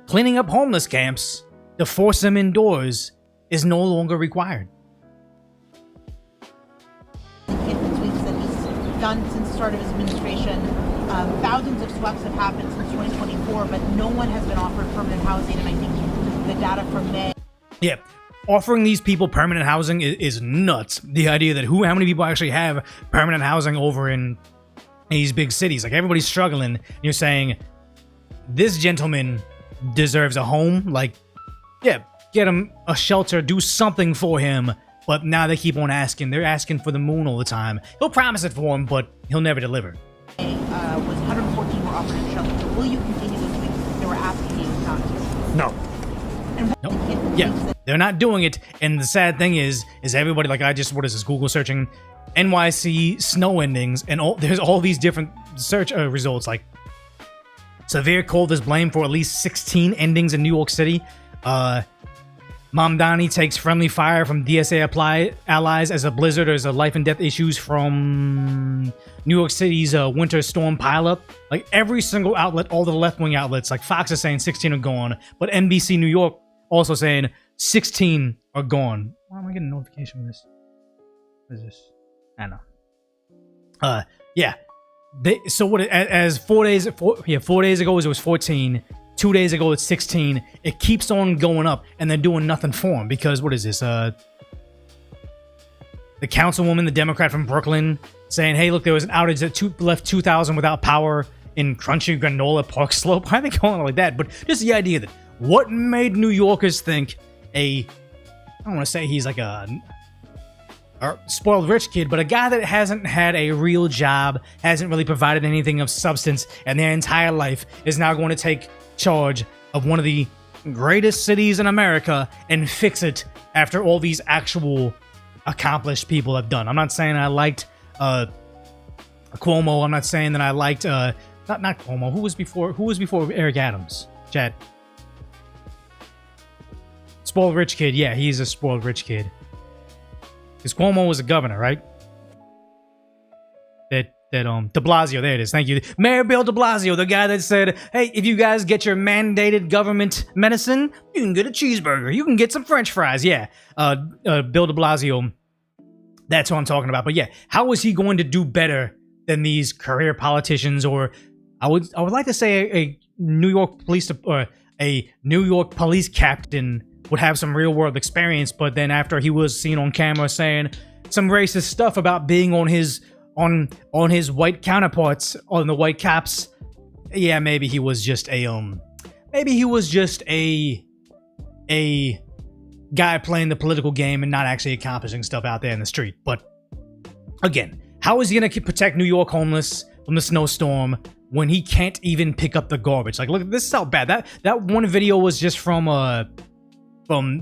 cleaning up homeless camps to force them indoors is no longer required. The tweets that he's done since the start of his administration, thousands of sweeps have happened since 2024, but no one has been offered permanent housing, and I think the data from May... Yeah, offering these people permanent housing is nuts. The idea that how many people actually have permanent housing over in these big cities? Like, everybody's struggling. You're saying, this gentleman deserves a home? Like, yeah, get him a shelter, do something for him. But now they keep on asking. They're asking for the moon all the time. He'll promise it for him, but he'll never deliver. Was 114 were offered a shelter. So will you continue this week? They were asking you not to. No. No. Yeah, they're not doing it. And the sad thing is everybody, like, what is this, Google searching NYC snow endings, and there's all these different search results, like severe cold is blamed for at least 16 endings in New York City. Mamdani takes friendly fire from DSA allies as a blizzard. There's a life and death issues from New York City's winter storm pileup. Like, every single outlet, all the left-wing outlets, like Fox is saying 16 are gone, but NBC New York also saying 16 are gone. Why am I getting a notification for this? What is this? I don't know. Yeah. So what? As 4 days ago it was 14. 2 days ago it's 16. It keeps on going up, and they're doing nothing for them because what is this? The councilwoman, the Democrat from Brooklyn, saying, "Hey, look, there was an outage that left 2,000 without power in Crunchy Granola Park Slope." Why are they calling it like that? But just the idea that what made New Yorkers think I don't want to say he's like a spoiled rich kid, but a guy that hasn't had a real job, hasn't really provided anything of substance in their entire life, is now going to take charge of one of the greatest cities in America and fix it after all these actual accomplished people have done. I'm not saying I liked Cuomo. I'm not saying that I liked not Cuomo. Who was before Eric Adams? Chad. Spoiled rich kid. Yeah, he's a spoiled rich kid. Because Cuomo was a governor, right? De Blasio, there it is. Thank you. Mayor Bill de Blasio, the guy that said, "Hey, if you guys get your mandated government medicine, you can get a cheeseburger. You can get some French fries." Yeah. Bill de Blasio. That's what I'm talking about. But yeah, how is he going to do better than these career politicians, or I would like to say a New York police or a New York police captain would have some real world experience, but then after he was seen on camera saying some racist stuff about being on his white counterparts, on the white cops, yeah, maybe he was just a guy playing the political game and not actually accomplishing stuff out there in the street. But again, how is he gonna protect New York homeless from the snowstorm when he can't even pick up the garbage? Like, look, this is how bad that one video was just from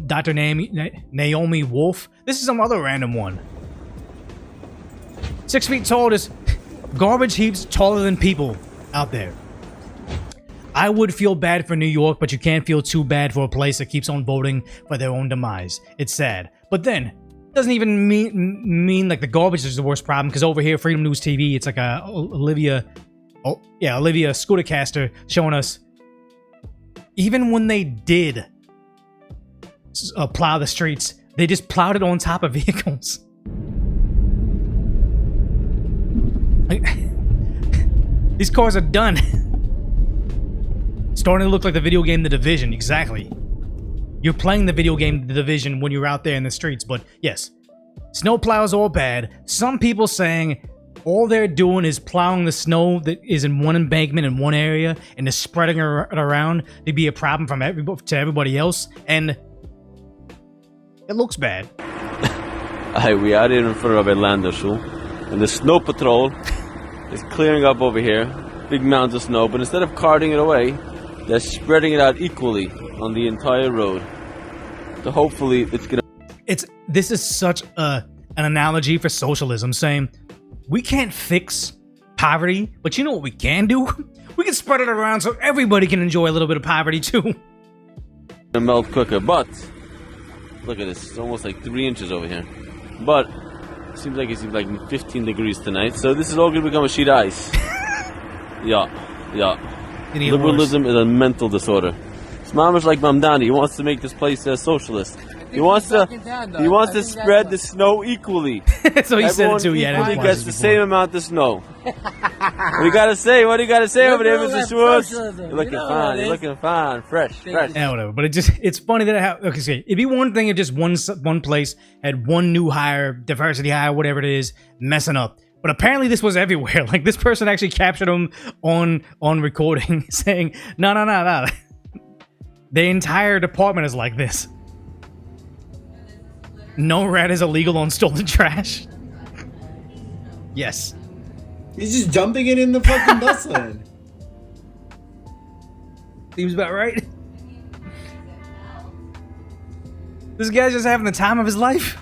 Dr. Naomi Wolf. This is some other random one. 6 feet tall, just garbage heaps taller than people out there. I would feel bad for New York, but you can't feel too bad for a place that keeps on voting for their own demise. It's sad. But then, it doesn't even mean like the garbage is the worst problem, because over here, Freedom News TV, it's like Olivia Scootercaster showing us, even when they did plow the streets, they just plowed it on top of vehicles. Like, these cars are done. Starting to look like the video game The Division. Exactly. You're playing the video game The Division when you're out there in the streets. But yes, snow plows all bad. Some people saying all they're doing is plowing the snow that is in one embankment in one area and just spreading it around to be a problem from to everybody else, and it looks bad. Hi, we are in front of Atlanta Zoo, and the snow patrol is clearing up over here. Big mounds of snow, but instead of carting it away, they're spreading it out equally on the entire road. So hopefully it's gonna... This is such an analogy for socialism, saying we can't fix poverty, but you know what we can do? We can spread it around so everybody can enjoy a little bit of poverty too. Melt quicker, but look at this. It's almost like 3 inches over here. But it seems like it's like 15 degrees tonight, so this is all gonna become a sheet of ice. Yeah. Liberalism is a mental disorder. Smamish like Mamdani. He wants to make this place socialist. He wants to spread the snow equally. So he said it too. Yeah, everyone gets the same amount of snow. What do you gotta say? What do you gotta say over there, Mr. Schwartz? You're looking fine. You're looking fine. Fresh. Yeah, whatever. But it's funny that it'd be one thing if just one place had one new hire, diversity hire, whatever it is, messing up. But apparently this was everywhere. Like, this person actually captured him on recording saying, no. The entire department is like this. No rat is illegal on stolen trash. Yes. He's just dumping it in the fucking bus lane. Seems about right. This guy's just having the time of his life.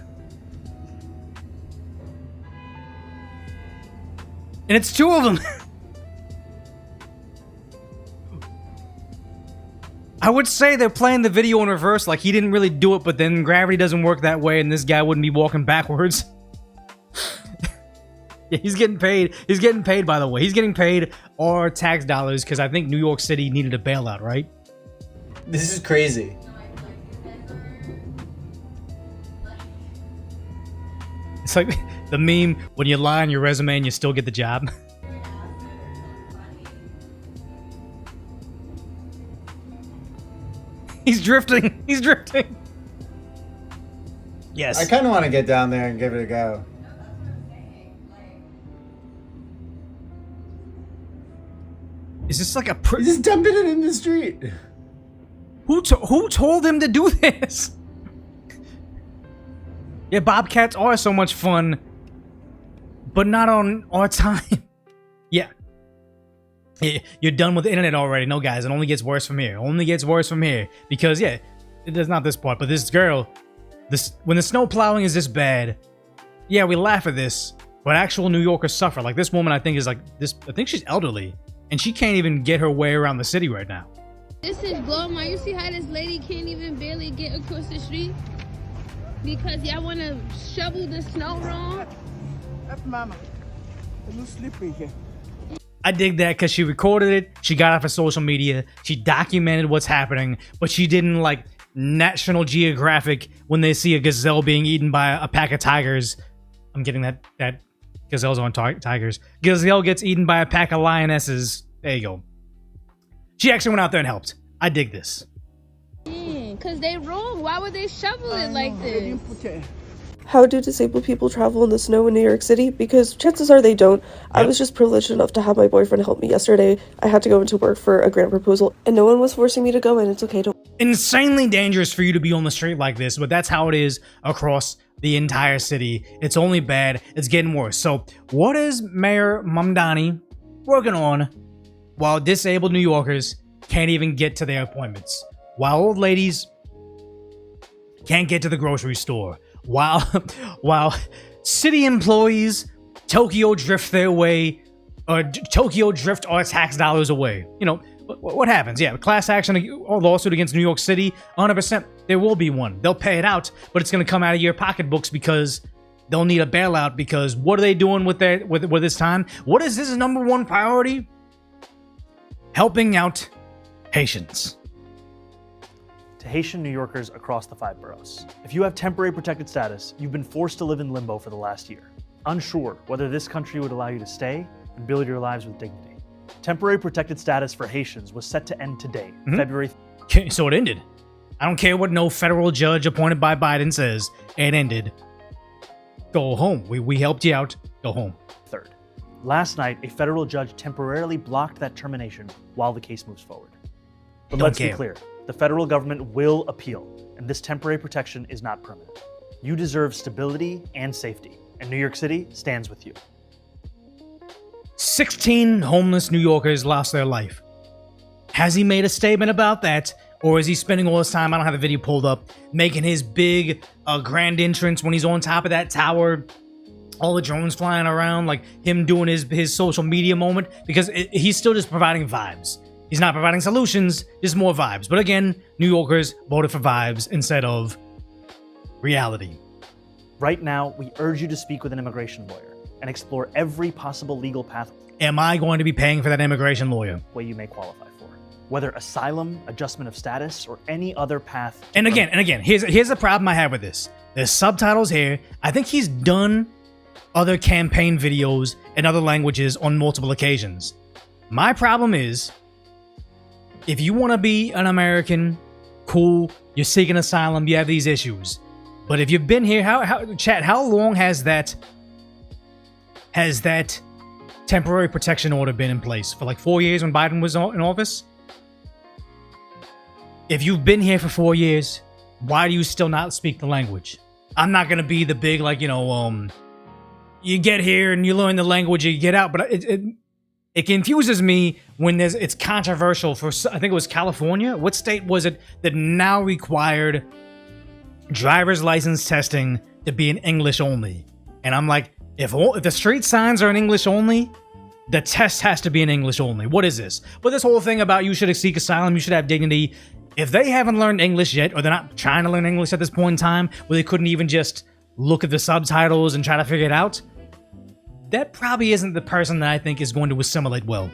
And it's two of them. I would say they're playing the video in reverse, like he didn't really do it, but then gravity doesn't work that way, and this guy wouldn't be walking backwards. Yeah, he's getting paid. He's getting paid, by the way. He's getting paid our tax dollars because I think New York City needed a bailout, right? This is crazy. It's like the meme when you lie on your resume and you still get the job. He's drifting. He's drifting. Yes. I kind of want to get down there and give it a go. Is this like a... He's just dumping it in the street. Who told him to do this? Yeah, bobcats are so much fun, but not on our time. Yeah. You're done with the internet already. No, guys, it only gets worse from here. Only gets worse from here. Because, yeah, it's not this part, but this girl, when the snow plowing is this bad, yeah, we laugh at this, but actual New Yorkers suffer. Like, this woman, I think, is like this. I think she's elderly, and she can't even get her way around the city right now. This is blowing my... You see how this lady can't even barely get across the street? Because y'all want to shovel the snow wrong? That's mama. It's a little slippery here. I dig that because she recorded it, she got off of social media, she documented what's happening, but she didn't like National Geographic when they see a gazelle being eaten by a pack of tigers. I'm getting that gazelles on tigers. Gazelle gets eaten by a pack of lionesses. There you go. She actually went out there and helped. I dig this. Because they wrong. Why would they shovel it like this? How do disabled people travel in the snow in New York City? Because chances are they don't. Yep. I was just privileged enough to have my boyfriend help me yesterday. I had to go into work for a grant proposal, and no one was forcing me to go, and it's okay to... Insanely dangerous for you to be on the street like this, but that's how it is across the entire city. It's only bad. It's getting worse. So what is Mayor Mamdani working on while disabled New Yorkers can't even get to their appointments? While old ladies can't get to the grocery store? While city employees Tokyo drift their way, or Tokyo drift our tax dollars away. You know, what happens? Yeah, class action or lawsuit against New York City, 100%, there will be one. They'll pay it out, but it's going to come out of your pocketbooks because they'll need a bailout because what are they doing with this time? What is this number one priority? Helping out Haitians. To Haitian New Yorkers across the 5 boroughs. If you have temporary protected status, you've been forced to live in limbo for the last year, unsure whether this country would allow you to stay and build your lives with dignity. Temporary protected status for Haitians was set to end today, February... Okay, so it ended. I don't care what no federal judge appointed by Biden says. It ended. Go home. We helped you out. Go home. 3rd. Last night, a federal judge temporarily blocked that termination while the case moves forward. But Don't let's be care. clear, the federal government will appeal, and this temporary protection is not permanent. You deserve stability and safety, and New York City stands with you. 16 homeless New Yorkers lost their life. Has he made a statement about that? Or is he spending all his time, I don't have the video pulled up, making his big grand entrance when he's on top of that tower, all the drones flying around, like him doing his social media moment? Because he's still just providing vibes. He's not providing solutions, just more vibes. But again, New Yorkers voted for vibes instead of reality. Right now, we urge you to speak with an immigration lawyer and explore every possible legal pathway Am I going to be paying for that immigration lawyer? you may qualify for, whether asylum, adjustment of status, or any other path. And again, here's the problem I have with this. There's subtitles here. I think he's done other campaign videos in other languages on multiple occasions. My problem is, if you want to be an American, cool, you're seeking asylum, you have these issues. But if you've been here, how long has that temporary protection order been in place? For like 4 years when Biden was in office? If you've been here for 4 years, why do you still not speak the language? I'm not going to be the big, like, you get here and you learn the language, you get out. But it confuses me when it's controversial for, I think it was California. What state was it that now required driver's license testing to be in English only? And I'm like, if the street signs are in English only, the test has to be in English only. What is this? But this whole thing about you should seek asylum, you should have dignity. If they haven't learned English yet, or they're not trying to learn English at this point in time, where they couldn't even just look at the subtitles and try to figure it out, that probably isn't the person that I think is going to assimilate well.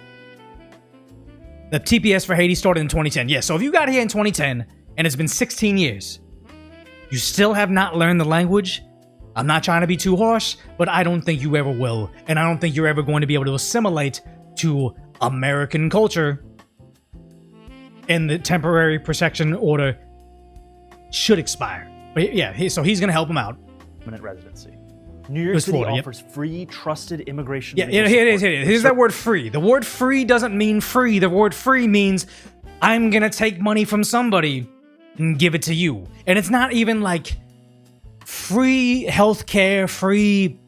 The TPS for Haiti started in 2010. Yeah, so if you got here in 2010, and it's been 16 years, you still have not learned the language, I'm not trying to be too harsh, but I don't think you ever will. And I don't think you're ever going to be able to assimilate to American culture. And the temporary protection order should expire. But yeah, so he's going to help him out. Permanent residency. New York City Florida, offers free, trusted immigration. Yeah, legal here it is. support. Here it is. Here's that word free. The word free doesn't mean free. The word free means I'm going to take money from somebody and give it to you. And it's not even like free healthcare, free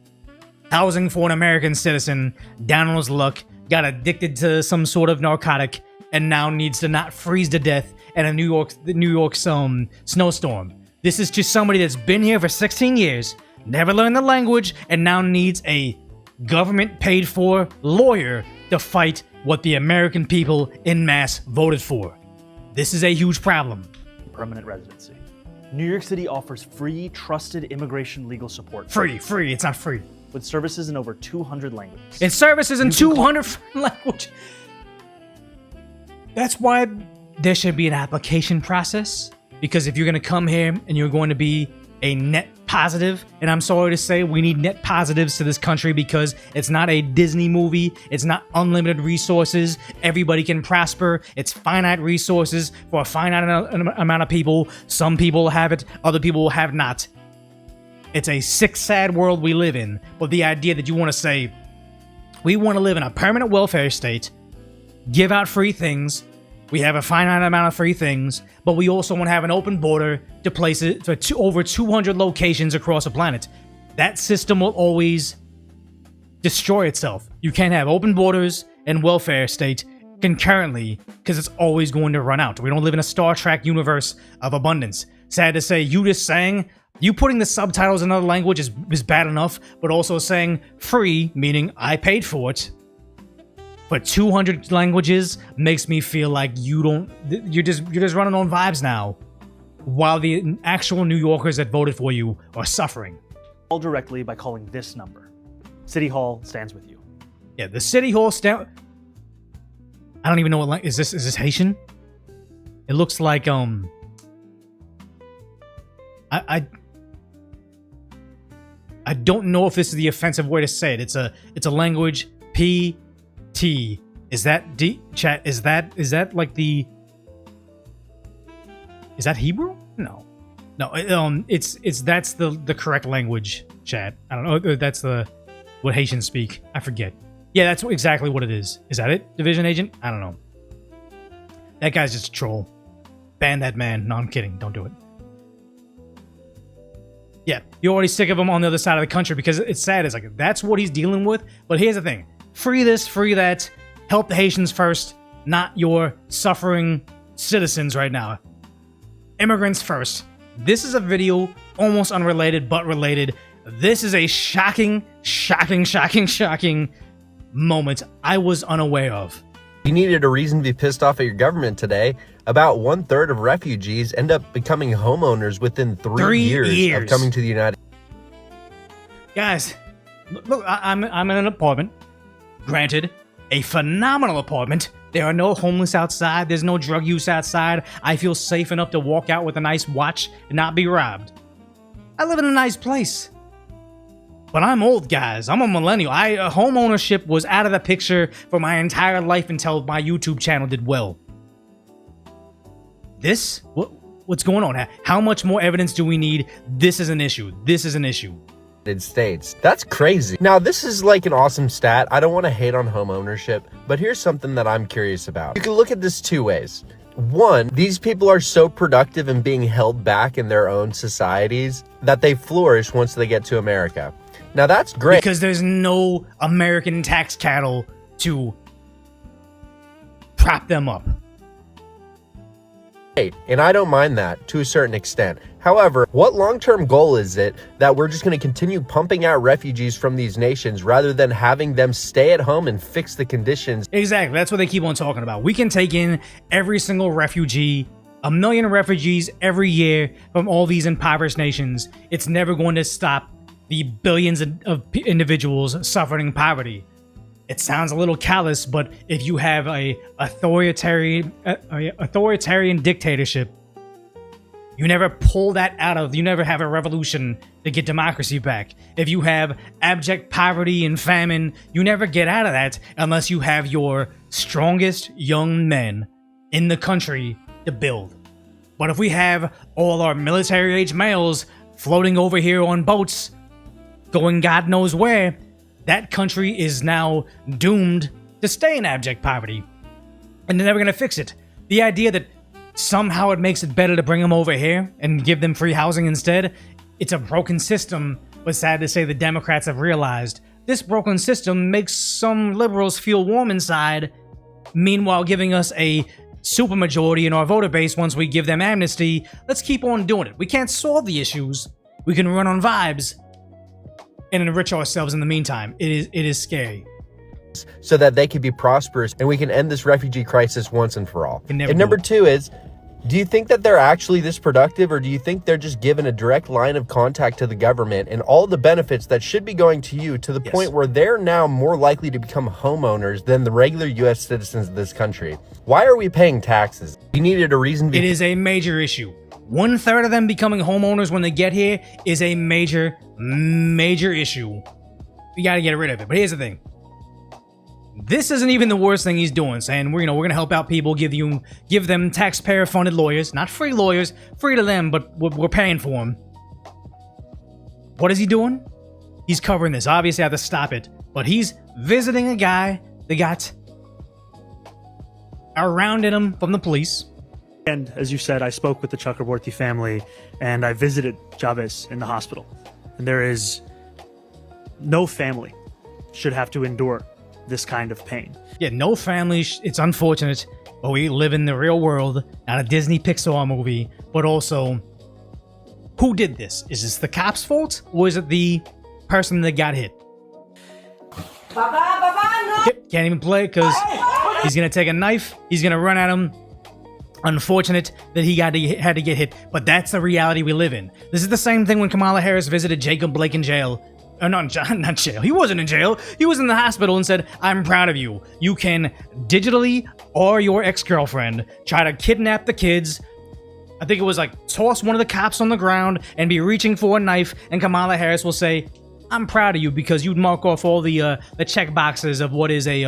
housing for an American citizen down on his luck, got addicted to some sort of narcotic, and now needs to not freeze to death in a New York snowstorm. This is just somebody that's been here for 16 years, never learned the language, and now needs a government-paid-for lawyer to fight what the American people en masse voted for. This is a huge problem. Permanent residency. New York City offers free, trusted immigration legal support. Free. It's not free. With services in over 200 languages. It's services in 200 languages. That's why there should be an application process. Because if you're going to come here and you're going to be a net positive, and I'm sorry to say, we need net positives to this country because it's not a Disney movie. It's not unlimited resources. Everybody can prosper. It's finite resources for a finite amount of people. Some people have it, other people have not. It's a sick, sad world we live in. But the idea that you want to say, we want to live in a permanent welfare state, give out free things, we have a finite amount of free things, but we also want to have an open border to places for over 200 locations across the planet. That system will always destroy itself. You can't have open borders and welfare state concurrently because it's always going to run out. We don't live in a Star Trek universe of abundance. Sad to say, you putting the subtitles in another language is bad enough, but also saying free, meaning I paid for it, for 200 languages makes me feel like you're just running on vibes now, while the actual New Yorkers that voted for you are suffering. Call directly by calling this number. City Hall stands with you. Yeah, the City Hall stand. I don't even know what language is this. Is this Haitian? It looks like I don't know if this is the offensive way to say it. It's a language. T. Is that D chat? Is that like the? Is that Hebrew? No. It's that's the correct language, chat. I don't know. That's what Haitians speak. I forget. Yeah, that's exactly what it is. Is that it, Division Agent? I don't know. That guy's just a troll. Ban that man. No, I'm kidding. Don't do it. Yeah, you're already sick of him on the other side of the country because it's sad. It's like, that's what he's dealing with. But here's the thing. Free this, free that. Help the Haitians first, not your suffering citizens right now. Immigrants first. This is a video almost unrelated, but related. This is a shocking moment I was unaware of. You needed a reason to be pissed off at your government today. About 1/3 of refugees end up becoming homeowners within 3 years of coming to the United States. Guys, look, I'm in an apartment. Granted, a phenomenal apartment. There are no homeless outside. There's no drug use outside. I feel safe enough to walk out with a nice watch and not be robbed. I live in a nice place. But I'm old, guys. I'm a millennial. Home ownership was out of the picture for my entire life until my YouTube channel did well. This? What's going on? How much more evidence do we need? This is an issue. This is an issue. States. That's crazy. Now, this is like an awesome stat. I don't want to hate on home ownership, but here's something that I'm curious about. You can look at this two ways. One, these people are so productive and being held back in their own societies that they flourish once they get to America. Now, that's great. Because there's no American tax cattle to prop them up. And I don't mind that to a certain extent. However, what long-term goal is it that we're just going to continue pumping out refugees from these nations rather than having them stay at home and fix the conditions? Exactly. That's what they keep on talking about. We can take in every single refugee, 1 million refugees every year from all these impoverished nations. It's never going to stop the billions of individuals suffering poverty. It sounds a little callous, but if you have a authoritarian dictatorship, you never pull that out of, you never have a revolution to get democracy back. If you have abject poverty and famine, you never get out of that unless you have your strongest young men in the country to build. But if we have all our military-age males floating over here on boats, going God knows where, that country is now doomed to stay in abject poverty. And they're never going to fix it. The idea that somehow it makes it better to bring them over here and give them free housing instead, it's a broken system, but sad to say the Democrats have realized this broken system makes some liberals feel warm inside, meanwhile giving us a supermajority in our voter base once we give them amnesty. Let's keep on doing it. We can't solve the issues. We can run on vibes and enrich ourselves in the meantime. It is scary. So that they can be prosperous and we can end this refugee crisis once and for all. And number two is, do you think that they're actually this productive, or do you think they're just given a direct line of contact to the government and all the benefits that should be going to you to the point where they're now more likely to become homeowners than the regular U.S. citizens of this country? Why are we paying taxes? You needed a reason. It is a major issue. 1/3 of them becoming homeowners when they get here is a major issue. We got to get rid of it. But here's the thing. This isn't even the worst thing he's doing, saying we're going to help out people, give them taxpayer-funded lawyers, not free lawyers, free to them, but we're paying for them. What is he doing? He's covering this. Obviously, I have to stop it, but he's visiting a guy that got around him from the police. And as you said, I spoke with the Chakraborty family, and I visited Chavez in the hospital. And there is no family should have to endure this kind of pain. Yeah, no family. It's unfortunate, but we live in the real world, not a Disney Pixar movie. But also, who did this? Is this the cop's fault, or is it the person that got hit? Can't even play because he's gonna take a knife. He's gonna run at him. Unfortunate that he had to get hit, but that's the reality we live in. This is the same thing when Kamala Harris visited Jacob Blake in jail. Not jail. He wasn't in jail. He was in the hospital and said, "I'm proud of you. You can digitally or your ex-girlfriend try to kidnap the kids." I think it was like toss one of the cops on the ground and be reaching for a knife, and Kamala Harris will say, "I'm proud of you because you'd mark off all the check boxes of what is a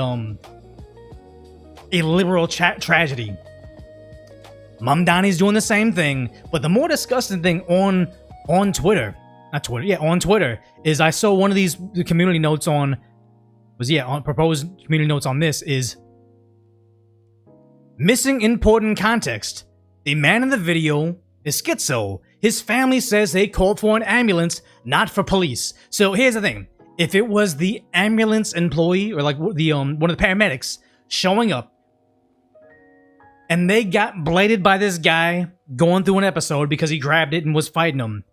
liberal tragedy." Mamdani's doing the same thing, but the more disgusting thing on Twitter, on Twitter, is I saw one of these community notes on was, yeah, on proposed community notes on this is missing important context. The man in the video is schizo. His family says they called for an ambulance, not for police. So here's the thing. If it was the ambulance employee or like the one of the paramedics showing up and they got bladed by this guy going through an episode because he grabbed it and was fighting him,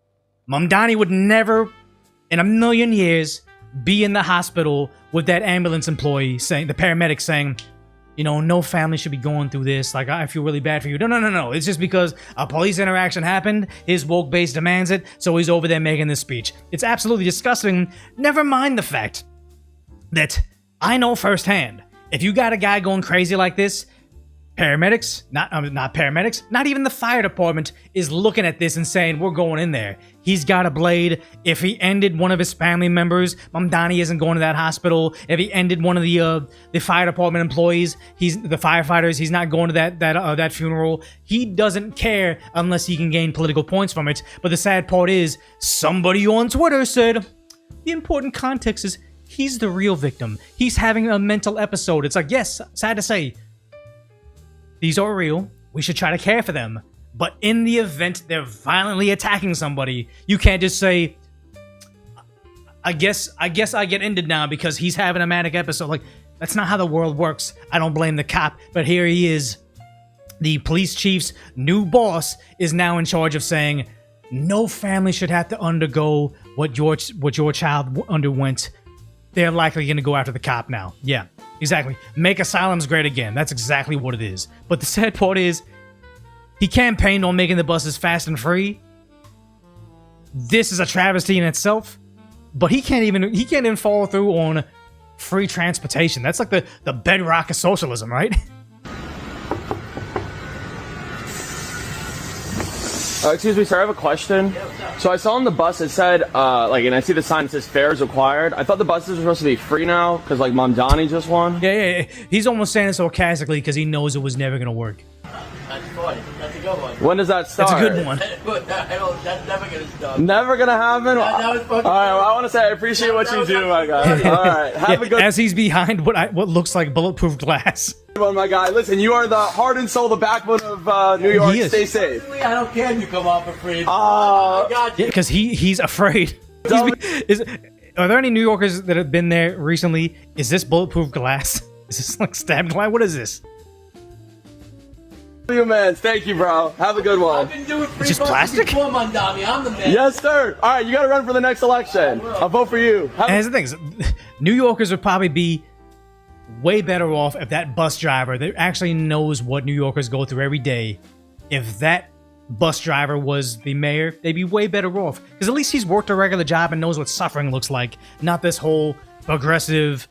Mamdani would never in a million years be in the hospital with that ambulance employee saying, the paramedic saying, you know, no family should be going through this. Like, I feel really bad for you. No. It's just because a police interaction happened. His woke base demands it. So he's over there making this speech. It's absolutely disgusting. Never mind the fact that I know firsthand, if you got a guy going crazy like this, paramedics, not paramedics, not even the fire department is looking at this and saying, we're going in there. He's got a blade. If he ended one of his family members, Mamdani isn't going to that hospital. If he ended one of the fire department employees, the firefighters, he's not going to that funeral. He doesn't care unless he can gain political points from it. But the sad part is, somebody on Twitter said, the important context is he's the real victim. He's having a mental episode. It's like, yes, sad to say, these are real. We should try to care for them. But in the event they're violently attacking somebody, you can't just say, I guess I get ended now because he's having a manic episode. Like, that's not how the world works. I don't blame the cop, but here he is. The police chief's new boss is now in charge of saying, no family should have to undergo what your child underwent. They're likely going to go after the cop now. Yeah. Exactly. Make asylums great again. That's exactly what it is. But the sad part is, he campaigned on making the buses fast and free. This is a travesty in itself. But he can't even follow through on free transportation. That's like the bedrock of socialism, right? Excuse me, sir, I have a question. So I saw on the bus it said, and I see the sign that says fares required. I thought the buses were supposed to be free now because, like, Mamdani just won. Yeah. He's almost saying it sarcastically because he knows it was never going to work. That's funny. That's a good one. When does that start? That's a good one. That's never going to stop. Never going to happen? All right, well, I want to say I appreciate what you do, my guy. All right, have a good... As he's behind what looks like bulletproof glass. One, my guy. Listen, you are the heart and soul, the backbone of New York. Stay safe. I don't care if you come off for free. Because he's afraid. Are there any New Yorkers that have been there recently? Is this bulletproof glass? Is this like stabbed glass? What is this? You man, thank you, bro. Have a good one. I've been doing free it's just plastic. Before, Mamdani. I'm the man. Yes, sir. All right, you got to run for the next election. I'll vote for you. And here's the thing: New Yorkers would probably be way better off if that bus driver that actually knows what New Yorkers go through every day, if that bus driver was the mayor, they'd be way better off. Because at least he's worked a regular job and knows what suffering looks like. Not this whole aggressive,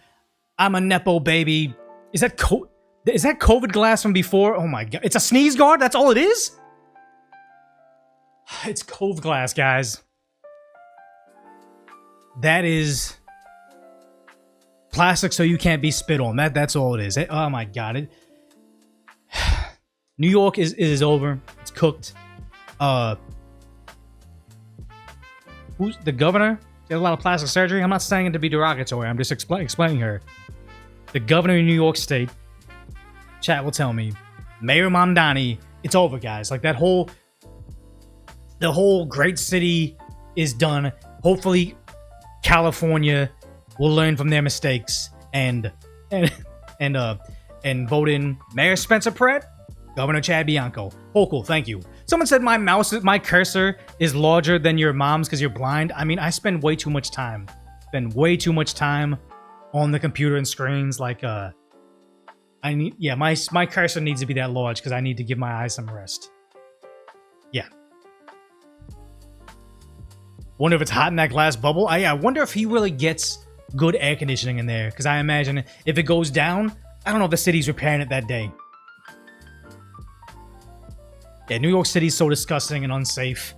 I'm a Nepo baby. Is that COVID glass from before? Oh my god. It's a sneeze guard? That's all it is? It's COVID glass, guys. That is... plastic so you can't be spit on. That's all it is. Oh my god. New York is over. It's cooked. Who's the governor? She had a lot of plastic surgery. I'm not saying it to be derogatory. I'm just explaining her. The governor of New York State. Chat will tell me. Mayor Mamdani. It's over, guys. Like the whole great city is done. Hopefully, California will learn from their mistakes and vote in Mayor Spencer Pratt, Governor Chad Bianco. Oh, cool. Thank you. Someone said my cursor is larger than your mom's because you're blind. I mean, I spend way too much time. On the computer and screens. Like, my cursor needs to be that large because I need to give my eyes some rest. Yeah. Wonder if it's hot in that glass bubble. I wonder if he really gets good air conditioning in there, because I imagine if it goes down, I don't know if the city's repairing it that day. Yeah, New York City's so disgusting and unsafe,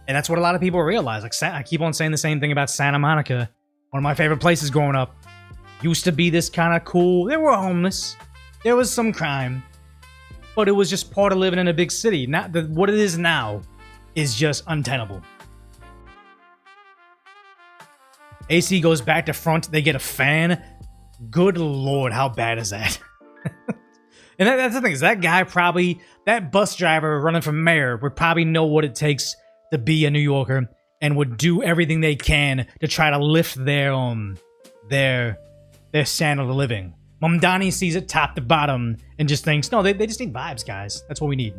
and that's what a lot of people realize. Like, I keep on saying the same thing about Santa Monica, one of my favorite places growing up. Used to be this kind of cool. There were homeless, there was some crime, but it was just part of living in a big city. What it is now is just untenable. AC goes back to front. They get a fan. Good Lord, how bad is that? And that's the thing, is that guy probably, that bus driver running for mayor would probably know what it takes to be a New Yorker and would do everything they can to try to lift their standard of living. Mamdani sees it top to bottom and just thinks, no, they just need vibes, guys. That's what we need.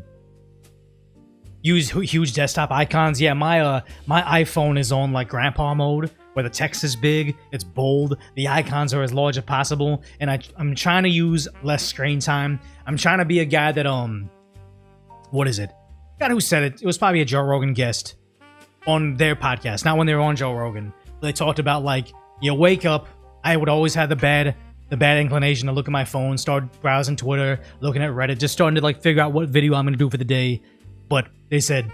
Use huge desktop icons. Yeah, my iPhone is on like grandpa mode, where the text is big, it's bold, the icons are as large as possible, and I'm trying to use less screen time. I'm trying to be a guy that what is it? God, who said it? It was probably a Joe Rogan guest on their podcast, not when they were on Joe Rogan. They talked about like, you wake up. I would always have the bad inclination to look at my phone, start browsing Twitter, looking at Reddit, just starting to like figure out what video I'm gonna do for the day. But they said,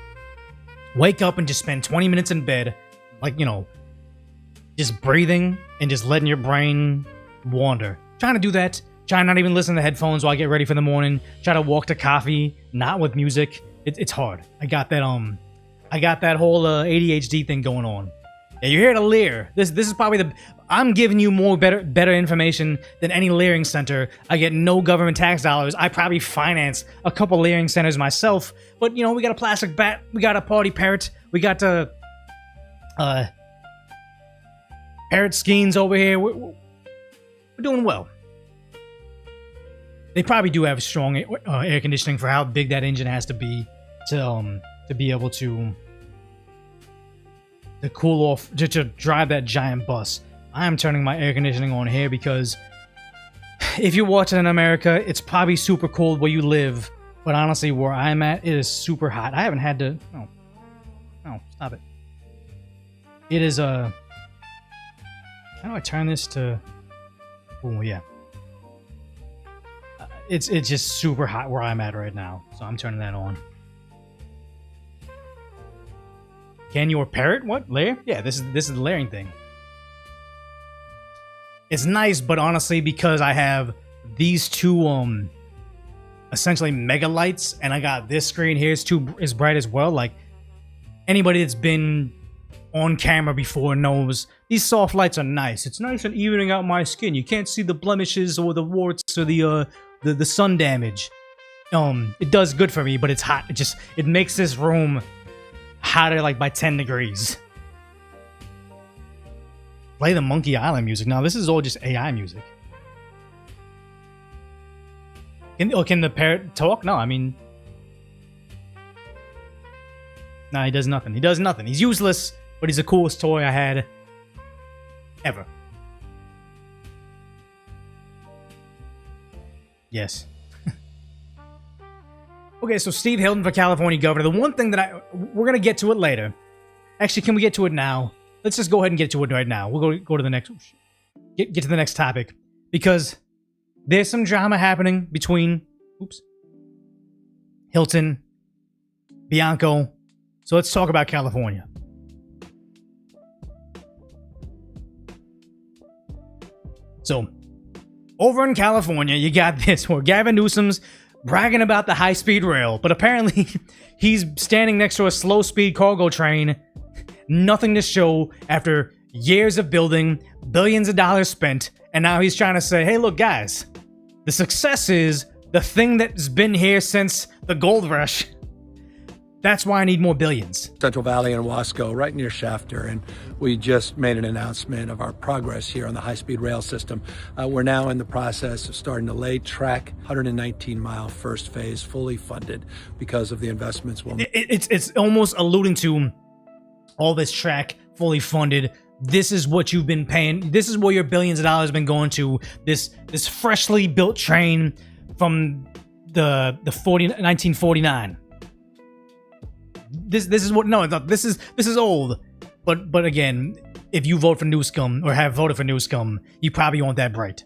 wake up and just spend 20 minutes in bed, like, you know, just breathing and just letting your brain wander. Trying to do that. Try not even listen to headphones while I get ready for the morning. Try to walk to coffee, not with music. It's hard. I got that whole ADHD thing going on. Yeah, you're here to leer. This is probably I'm giving you more better information than any leering center. I get no government tax dollars. I probably finance a couple leering centers myself. But you know, we got a plastic bat, we got a party parrot, we got parrot skeins over here. We're doing well. They probably do have strong air conditioning for how big that engine has to be be able to cool off, to drive that giant bus. I am turning my air conditioning on here because if you're watching in America, it's probably super cold where you live, but honestly, where I'm at, it is super hot. I haven't had to... No, stop it. It is how do I turn this to... Oh, yeah. It's just super hot where I'm at right now, so I'm turning that on. Can your parrot? What? Layer? Yeah, this is the layering thing. It's nice, but honestly, because I have these two essentially mega lights, and I got this screen here is bright as well. Like anybody that's been on camera before knows these soft lights are nice. It's nice and evening out my skin. You can't see the blemishes or the warts or the sun damage. It does good for me, but it's hot. It makes this room hotter like by 10 degrees. Play the Monkey Island music. Now this is all just AI music. Can the parrot talk? No, I mean... Nah, he does nothing. He does nothing. He's useless, but he's the coolest toy I had ever. Yes. Okay, so Steve Hilton for California governor. The one thing that we're going to get to it later. Actually, can we get to it now? Let's just go ahead and get to it right now. We'll go to the next... Get to the next topic. Because there's some drama happening between... Hilton, Bianco. So let's talk about California. So, over in California, you got this where Gavin Newsom's bragging about the high-speed rail, but apparently he's standing next to a slow-speed cargo train. Nothing to show after years of building, billions of dollars spent, and now he's trying to say, hey, look, guys, the success is the thing that's been here since the gold rush. That's why I need more billions. Central Valley and Wasco, right near Shafter, and we just made an announcement of our progress here on the high-speed rail system. We're now in the process of starting to lay track, 119-mile first phase, fully funded because of the investments we'll make. It's almost alluding to all this track, fully funded. This is what you've been paying. This is where your billions of dollars have been going to. This freshly built train from the 1949. This is what this is old, but again, if you vote for Newscomb or have voted for Newscomb, you probably want that bright.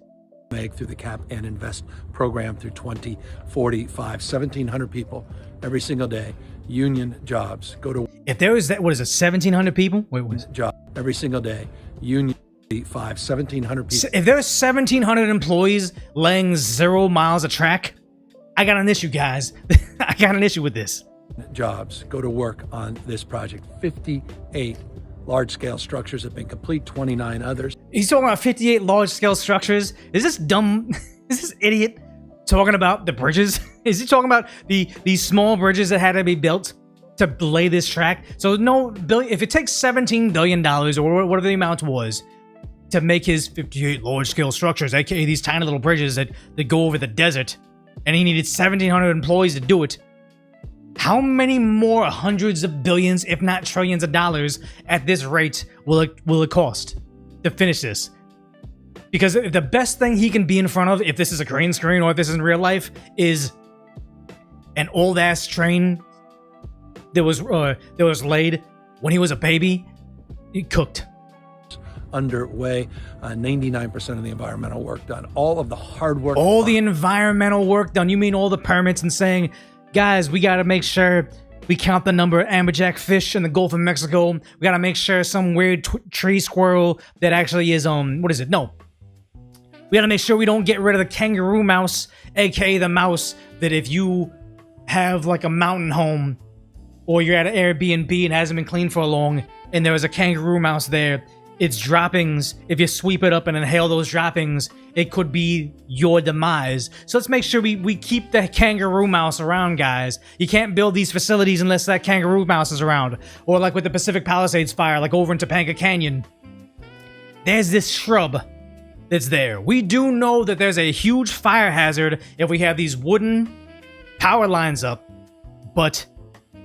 Make through the Cap and Invest program through 2045, 1,700 people every single day, union jobs. Go to if there is that, what is it, 1,700 people? Wait, what is it? Job every single day, union 1,700 people. If there's 1,700 employees laying 0 miles of track, I got an issue, guys. I got an issue with this. Jobs go to work on this project. 58 large-scale structures have been complete, 29 others. He's talking about 58 large-scale structures. Is this dumb? Is this idiot talking about the bridges? Is he talking about the small bridges that had to be built to lay this track? So no, if it takes $17 billion or whatever the amount was to make his 58 large-scale structures, aka these tiny little bridges that go over the desert, and he needed 1,700 employees to do it, how many more hundreds of billions, if not trillions of dollars at this rate will it cost to finish this? Because the best thing he can be in front of, if this is a green screen or if this is in real life, is an old-ass train that was laid when he was a baby. It cooked. Underway, 99% of the environmental work done. All of the hard work. All the environmental work done. You mean all the permits and saying, guys, we got to make sure we count the number of amberjack fish in the Gulf of Mexico. We got to make sure some weird tree squirrel that actually is, what is it? No. We got to make sure we don't get rid of the kangaroo mouse, aka the mouse that if you have like a mountain home or you're at an Airbnb and hasn't been cleaned for long and there was a kangaroo mouse there, its droppings, if you sweep it up and inhale those droppings, it could be your demise. So let's make sure we keep the kangaroo mouse around, guys. You can't build these facilities unless that kangaroo mouse is around. Or like with the Pacific Palisades fire, like over in Topanga Canyon. There's this shrub that's there. We do know that there's a huge fire hazard if we have these wooden power lines up. But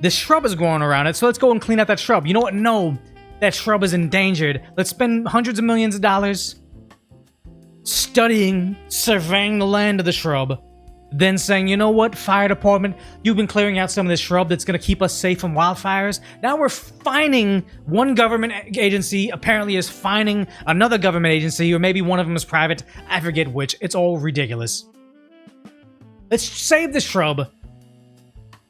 the shrub is growing around it, so let's go and clean out that shrub. You know what? No. That shrub is endangered. Let's spend hundreds of millions of dollars studying, surveying the land of the shrub, then saying, you know what, fire department, you've been clearing out some of this shrub that's going to keep us safe from wildfires. Now we're fining one government agency, apparently is fining another government agency, or maybe one of them is private. I forget which. It's all ridiculous. Let's save the shrub.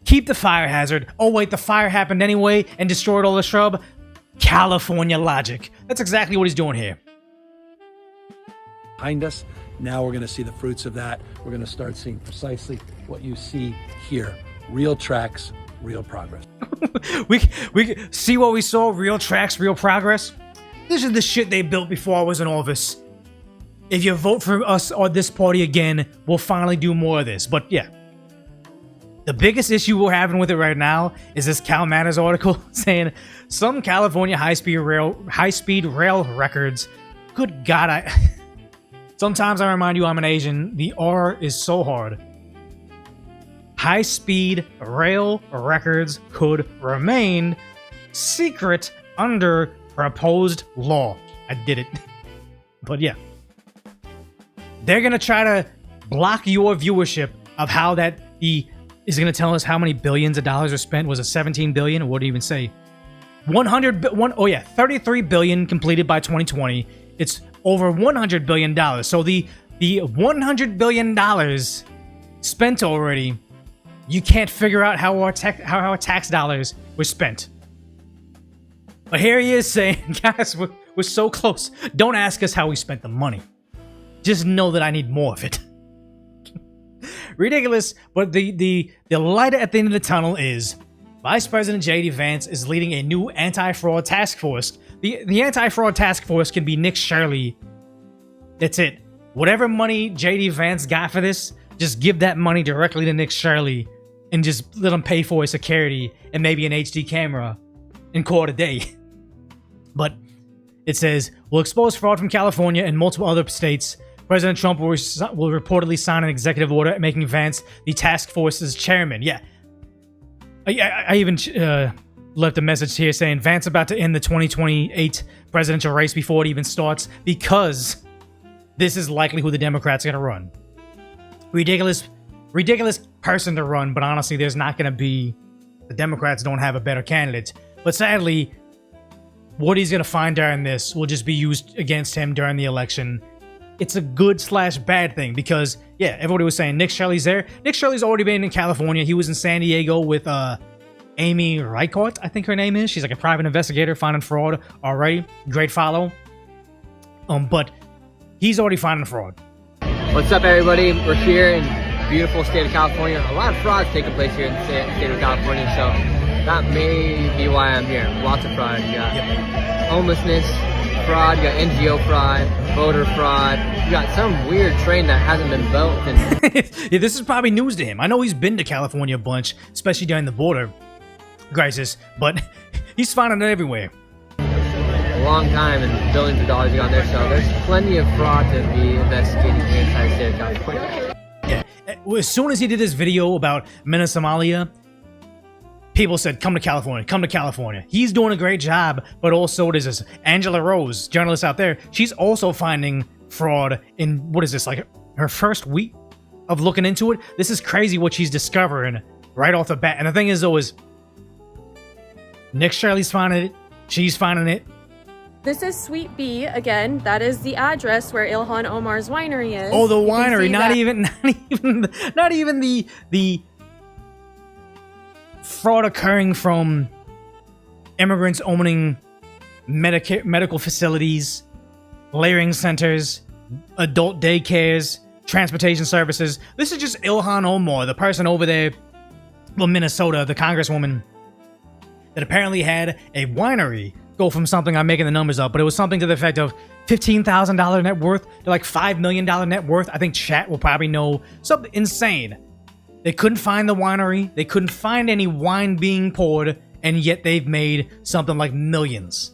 Keep the fire hazard. Oh wait, the fire happened anyway and destroyed all the shrub. California logic. That's exactly what he's doing here. Behind us, now we're going to see the fruits of that. We're going to start seeing precisely what you see here. Real tracks, real progress. we see what we saw, real tracks, real progress. This is the shit they built before I was in office. If you vote for us or this party again, we'll finally do more of this. But yeah. The biggest issue we're having with it right now is this Cal Matters article saying some California high-speed rail records. Good God, sometimes I remind you I'm an Asian. The R is so hard. High-speed rail records could remain secret under proposed law. I did it. But yeah. They're going to try to block your viewership of how is going to tell us how many billions of dollars are spent. Was it 17 billion? Or what did he even say? 33 billion completed by 2020. It's over 100 billion dollars. So the 100 billion dollars spent already, you can't figure out how our tax dollars were spent. But here he is saying, guys, we're so close. Don't ask us how we spent the money. Just know that I need more of it. Ridiculous, but the light at the end of the tunnel is Vice President J.D. Vance is leading a new anti-fraud task force. The anti-fraud task force can be Nick Shirley. That's it. Whatever money J.D. Vance got for this, just give that money directly to Nick Shirley and just let him pay for his security and maybe an HD camera and call it a day. But it says, we'll expose fraud from California and multiple other states. President Trump will reportedly sign an executive order making Vance the task force's chairman. Yeah. I even left a message here saying Vance about to end the 2028 presidential race before it even starts because this is likely who the Democrats are going to run. Ridiculous person to run, but honestly, there's not going to be... The Democrats don't have a better candidate. But sadly, what he's going to find during this will just be used against him during the election. It's a good/bad thing because, yeah, everybody was saying Nick Shirley's there. Nick Shirley's already been in California. He was in San Diego with Amy Reichert, I think her name is. She's like a private investigator finding fraud already. Great follow. But he's already finding fraud. What's up, everybody? We're here in beautiful state of California. A lot of frauds taking place here in the state of California, so that may be why I'm here. Lots of fraud. You got homelessness fraud, you got NGO fraud, voter fraud. You got some weird train that hasn't been built. And yeah, this is probably news to him. I know he's been to California a bunch, especially during the border crisis, but he's finding it everywhere. A long time and billions of dollars gone there, so there's plenty of fraud to be investigating here inside the state of California. Yeah, as soon as he did this video about men of Somalia, people said, come to California, come to California. He's doing a great job, but also there's this Angela Rose, journalist out there. She's also finding fraud in, what is this, like her first week of looking into it? This is crazy what she's discovering right off the bat. And the thing is, though, is Nick Shirley's finding it, she's finding it. This is Suite B. Again, that is the address where Ilhan Omar's winery is. Oh, the winery, not even the fraud occurring from immigrants owning medical facilities, layering centers, adult daycares, transportation services. This is just Ilhan Omar, the person over there, well, Minnesota, the congresswoman, that apparently had a winery go from something, I'm making the numbers up, but it was something to the effect of $15,000 net worth to like $5 million net worth. I think chat will probably know something insane. They couldn't find the winery, they couldn't find any wine being poured, and yet they've made something like millions.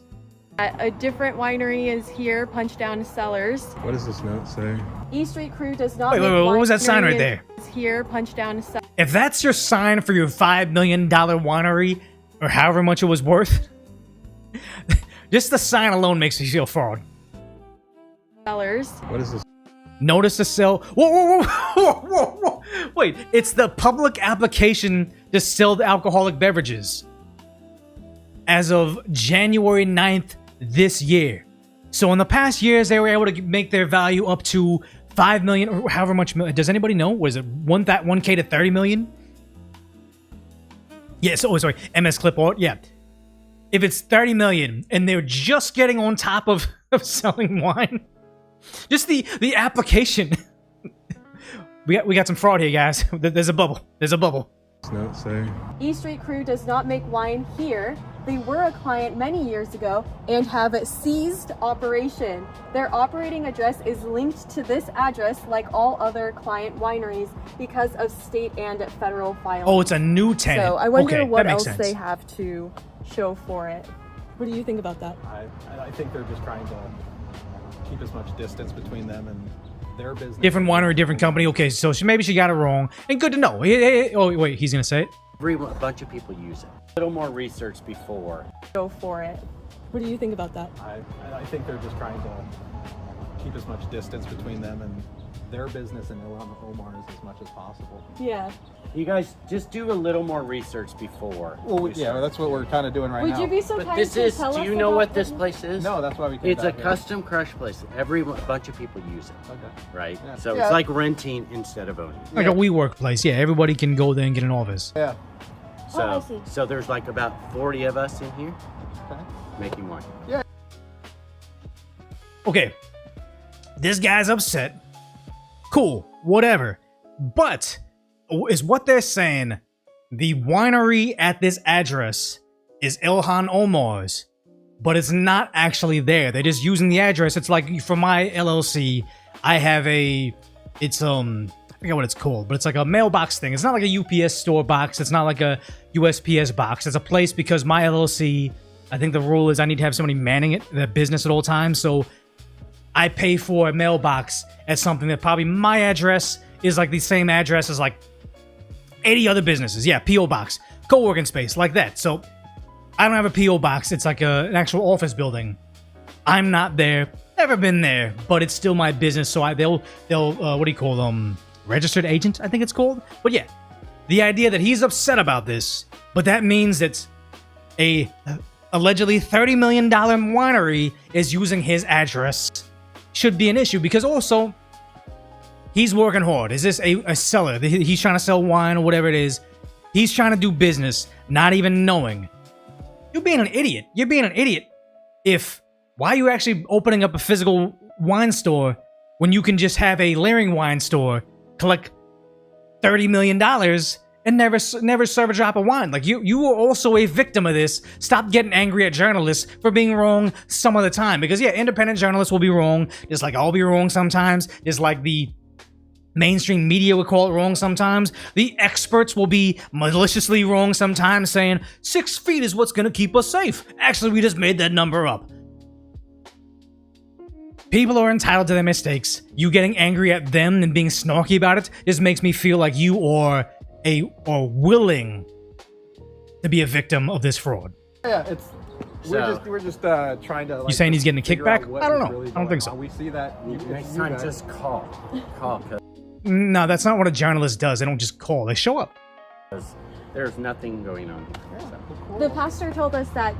A different winery is here, Punchdown Cellars. What does this note say? E Street Crew does not wait, what was that sign right there? Is here, Punchdown Cellars. If that's your sign for your $5 million winery, or however much it was worth, just the sign alone makes me feel fraud. Cellars. What is this? Notice to sell. Whoa. Wait, it's the public application to sell the alcoholic beverages as of January 9th this year. So in the past years, they were able to make their value up to 5 million or however much. Does anybody know? Was it 1K to 30 million? Yes. Oh, sorry. MS Clip Art. Yeah. If it's 30 million and they're just getting on top of selling wine, just the application. we got some fraud here, guys. There's a bubble. There's a bubble. Note say. E Street Crew does not make wine here. They were a client many years ago and have ceased operation. Their operating address is linked to this address like all other client wineries because of state and federal filings. Oh, it's a new tenant. So I wonder okay, what else sense. they have to show for it. What do you think about that? I think they're just trying to keep as much distance between them and their business. Different winery, different company. Okay, so maybe she got it wrong. And good to know. Oh, wait, he's going to say it? A bunch of people use it. A little more research before. Go for it. What do you think about that? I think they're just trying to keep as much distance between them and their business and Ilhan Omar's as much as possible. Yeah. You guys just do a little more research before. Well, yeah, that's what we're kind of doing right now. Would you be so But kind this to is, tell us do you know about what this the- place is? No, that's why we came It's a down here. custom crush place. Bunch of people use it. Okay. Right? Yeah. So Yeah. it's like renting instead of owning. Like a WeWork place. Yeah, everybody can go there and get an office. Yeah. So there's like about 40 of us in here making wine. Yeah. Okay. This guy's upset. Cool. Whatever. But is what they're saying the winery at this address is Ilhan Omar's, but it's not actually there. They're just using the address. It's like for my LLC, I have I forget what it's called, but it's like a mailbox thing. It's not like a UPS store box. It's not like a USPS box. It's a place because my LLC, I think the rule is I need to have somebody manning it, the business at all times. So I pay for a mailbox at something that probably my address is like the same address as like 80 other businesses. Yeah, P.O. box, co-working space, like that. So I don't have a P.O. box. It's like an actual office building. I'm not there, never been there, but it's still my business. So they'll what do you call them? Registered agent, I think it's called. But yeah, the idea that he's upset about this, but that means that a allegedly $30 million winery is using his address should be an issue, because also he's working hard. Is this a seller? He's trying to sell wine or whatever it is. He's trying to do business, not even knowing. You're being an idiot. You're being an idiot. Why are you actually opening up a physical wine store when you can just have a layering wine store, collect $30 million, and never serve a drop of wine. Like you were also a victim of this. Stop getting angry at journalists for being wrong some of the time, because yeah, independent journalists will be wrong, just like I'll be wrong sometimes, just like the mainstream media would call it wrong sometimes. The experts will be maliciously wrong sometimes, saying 6 feet is what's gonna keep us safe. Actually, we just made that number up. People are entitled to their mistakes. You getting angry at them and being snarky about it just makes me feel like you are willing to be a victim of this fraud. Yeah, we're just trying to. Like, you saying he's getting a kickback? I don't know. Really I don't think so. We see that. Next time, just call. No, that's not what a journalist does. They don't just call. They show up. There's nothing going on here. So. The pastor told us that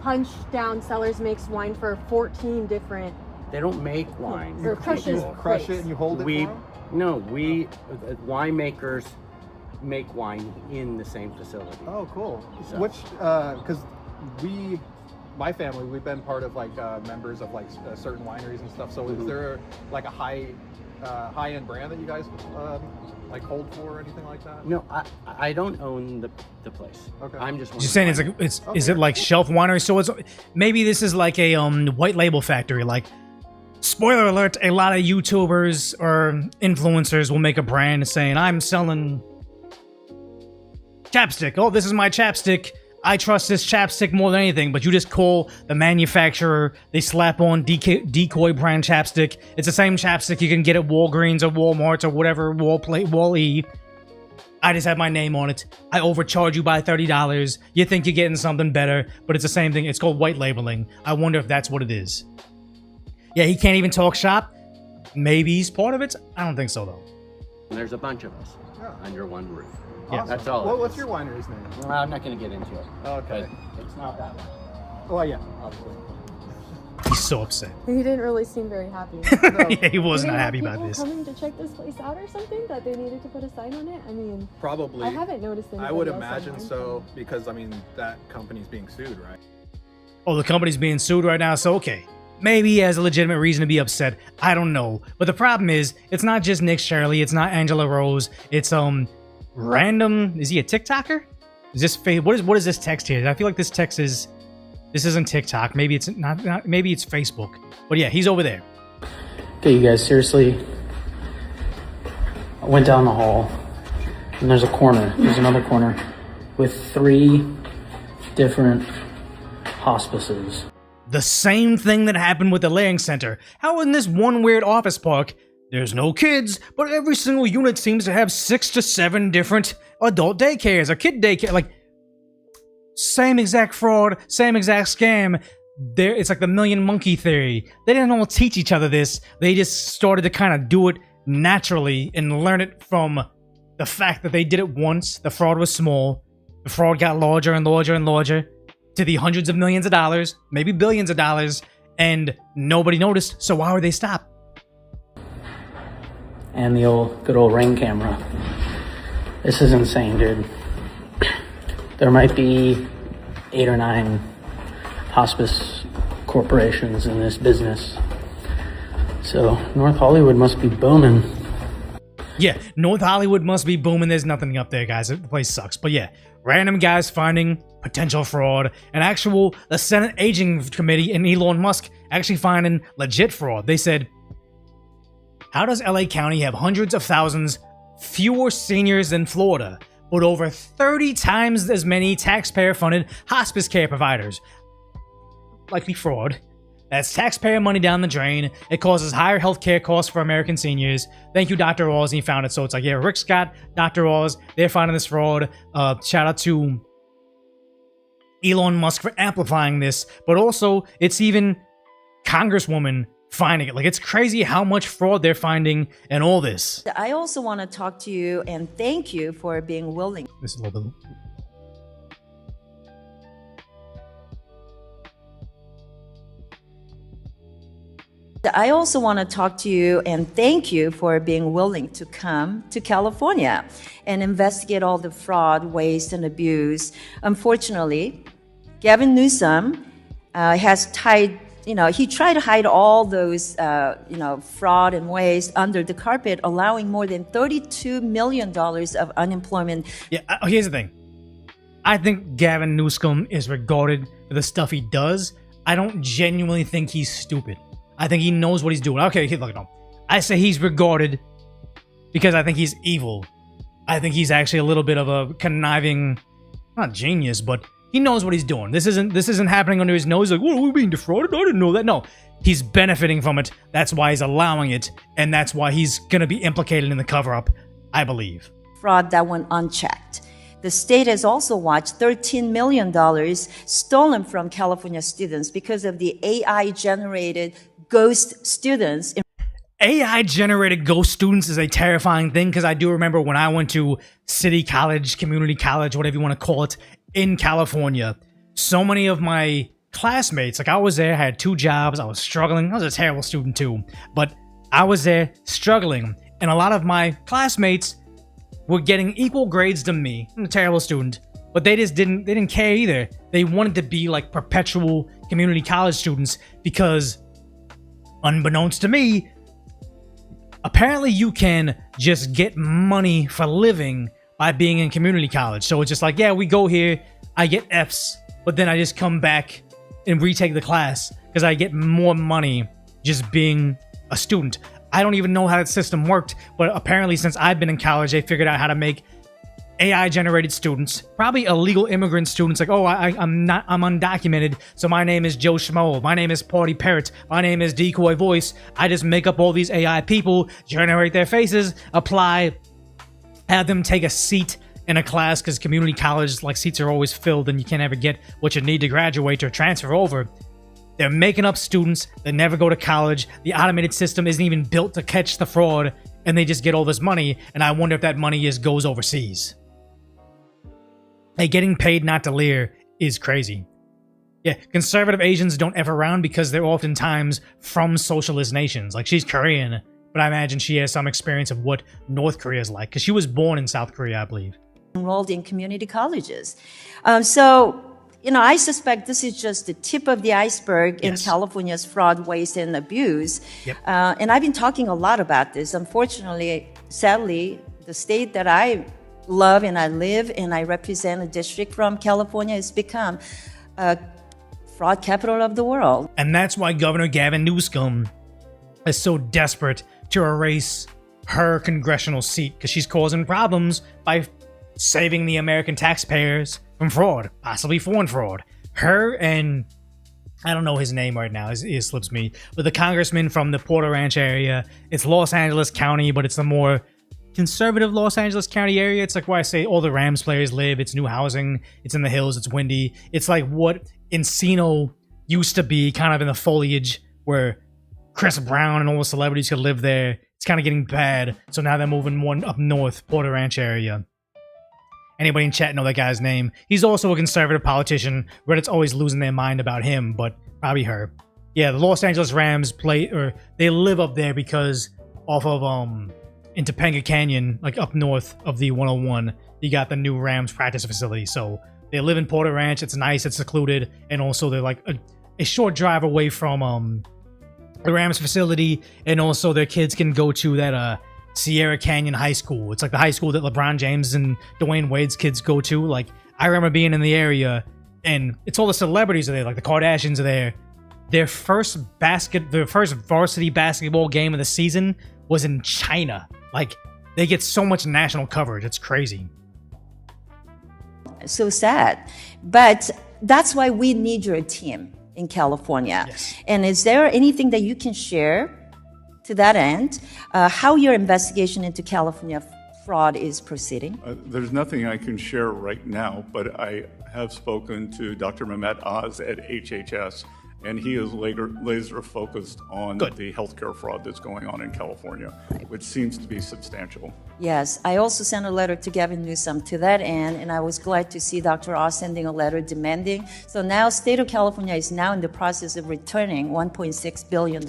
Punch Down Cellars makes wine for 14 different. They don't make wine. Or crushes. Crush it and you hold it. Winemakers make wine in the same facility. Oh, cool. So. Which, because my family, we've been part of like members of like certain wineries and stuff. So is there like a high-end brand that you guys like hold for or anything like that? No, I don't own the place. Okay. I'm just. You're saying is it like shelf winery? So it's maybe this is like a white label factory. Like, spoiler alert: a lot of YouTubers or influencers will make a brand saying, "I'm selling chapstick. Oh, this is my chapstick. I trust this chapstick more than anything," but you just call the manufacturer, they slap on decoy brand chapstick. It's the same chapstick you can get at Walgreens or Walmart or whatever, Wall-E. I just have my name on it. I overcharge you by $30. You think you're getting something better, but it's the same thing. It's called white labeling. I wonder if that's what it is. Yeah, he can't even talk shop. Maybe he's part of it. I don't think so, though. There's a bunch of us under one roof. Awesome. That's all. What's your winery's name? Well, I'm not going to get into it. Okay. But it's not that one. Oh, yeah, obviously. He's so upset. He didn't really seem very happy. Yeah, he was not happy about this. Coming to check this place out or something, that they needed to put a sign on it? I mean, probably. I haven't noticed anything. I would imagine so, because I mean that company's being sued, right? Oh, the company's being sued right now, so okay. Maybe he has a legitimate reason to be upset. I don't know. But the problem is, it's not just Nick Shirley, it's not Angela Rose, it's random. Is he a TikToker? Is this what is this text here? I feel like this isn't TikTok. Maybe it's not maybe it's Facebook. But yeah, he's over there. Okay, you guys, seriously. I went down the hall and there's another corner with 3 different hospices. The same thing that happened with the Laying Center. How in this one weird office park, there's no kids, but every single unit seems to have 6 to 7 different adult daycares or kid daycare. Like, same exact fraud, same exact scam. It's like the million monkey theory. They didn't all teach each other this. They just started to kind of do it naturally and learn it from the fact that they did it once. The fraud was small. The fraud got larger and larger and larger to the hundreds of millions of dollars, maybe billions of dollars, and nobody noticed. So why would they stop? And the good old Ring camera. This is insane, dude. There might be 8 or 9 hospice corporations in this business. So North Hollywood must be booming. Yeah, North Hollywood must be booming. There's nothing up there, guys. The place sucks. But yeah, random guys finding potential fraud. The Senate Aging Committee and Elon Musk actually finding legit fraud. They said, how does LA County have hundreds of thousands fewer seniors than Florida, but over 30 times as many taxpayer-funded hospice care providers? Likely fraud. That's taxpayer money down the drain. It causes higher healthcare costs for American seniors. Thank you, Dr. Oz, and he found it. So it's like, yeah, Rick Scott, Dr. Oz, they're finding this fraud. Shout out to Elon Musk for amplifying this, but also it's even Congresswoman finding it. Like, it's crazy how much fraud they're finding and all this. I also want to talk to you and thank you for being willing. This is a little bit. I also want to talk to you and thank you for being willing to come to California and investigate all the fraud, waste, and abuse. Unfortunately, Gavin Newsom has tied he tried to hide all those, fraud and waste under the carpet, allowing more than $32 million of unemployment. Yeah, here's the thing. I think Gavin Newsom is regarded for the stuff he does. I don't genuinely think he's stupid. I think he knows what he's doing. Okay, look, no. I say he's regarded because I think he's evil. I think he's actually a little bit of a conniving, not genius, but he knows what he's doing. This isn't happening under his nose. Like, what, are we being defrauded? I didn't know that. No, he's benefiting from it. That's why he's allowing it, and that's why he's gonna be implicated in the cover-up, I believe. Fraud that went unchecked. The state has also watched $13 million stolen from California students because of the AI-generated ghost students. AI-generated ghost students is a terrifying thing, because I do remember when I went to city college, community college, whatever you want to call it, in California, so many of my classmates, like I was there, I had 2 jobs, I was struggling, I was a terrible student too, but I was there struggling, and a lot of my classmates were getting equal grades to me. I'm a terrible student, but they didn't care either. They wanted to be like perpetual community college students because, unbeknownst to me, apparently you can just get money for living by being in community college. So it's just like, yeah, we go here, I get Fs, but then I just come back and retake the class because I get more money just being a student. I don't even know how that system worked, but apparently since I've been in college, they figured out how to make AI-generated students, probably illegal immigrant students, like, oh, I'm undocumented, so my name is Joe Schmo, my name is Party Parrot, my name is Decoy Voice. I just make up all these AI people, generate their faces, apply, have them take a seat in a class, because community college, like, seats are always filled and you can't ever get what you need to graduate or transfer over. They're making up students that never go to college. The automated system isn't even built to catch the fraud, and they just get all this money, and I wonder if that money goes overseas. Hey, getting paid not to leer is crazy. Yeah, conservative Asians don't F around because they're oftentimes from socialist nations. Like, she's Korean, but I imagine she has some experience of what North Korea is like, because she was born in South Korea, I believe. Enrolled in community colleges. I suspect this is just the tip of the iceberg in California's fraud, waste, and abuse. Yep. And I've been talking a lot about this. Unfortunately, sadly, the state that I love and I live and I represent a district from, California, has become a fraud capital of the world. And that's why Governor Gavin Newsom is so desperate to erase her congressional seat, because she's causing problems by saving the American taxpayers from fraud, possibly foreign fraud. Her and, I don't know his name right now, it slips me, but the congressman from the Porter Ranch area, it's Los Angeles County, but it's the more conservative Los Angeles County area. It's like where I say all the Rams players live. It's new housing, it's in the hills, it's windy. It's like what Encino used to be, kind of in the foliage, where Chris Brown and all the celebrities could live there. It's kind of getting bad, so now they're moving one up north, Porter Ranch area. Anybody in chat know that guy's name? He's also a conservative politician. Reddit's always losing their mind about him, but probably her. Yeah, the Los Angeles Rams they live up there because off of in Topanga Canyon, like up north of the 101, you got the new Rams practice facility. So they live in Porter Ranch. It's nice, it's secluded, and also they're like a short drive away from the Rams facility, and also their kids can go to that Sierra Canyon High School. It's like the high school that LeBron James and Dwayne Wade's kids go to. Like, I remember being in the area, and it's all the celebrities are there, like the Kardashians are there. Their first varsity basketball game of the season was in China. Like, they get so much national coverage. It's crazy. So sad. But that's why we need your team in California. Yes. And is there anything that you can share to that end, how your investigation into California fraud is proceeding? There's nothing I can share right now, but I have spoken to Dr. Mehmet Oz at HHS, and he is laser focused on the healthcare fraud that's going on in California, which seems to be substantial. Yes, I also sent a letter to Gavin Newsom to that end, and I was glad to see Dr. Oz sending a letter demanding. So now state of California is now in the process of returning $1.6 billion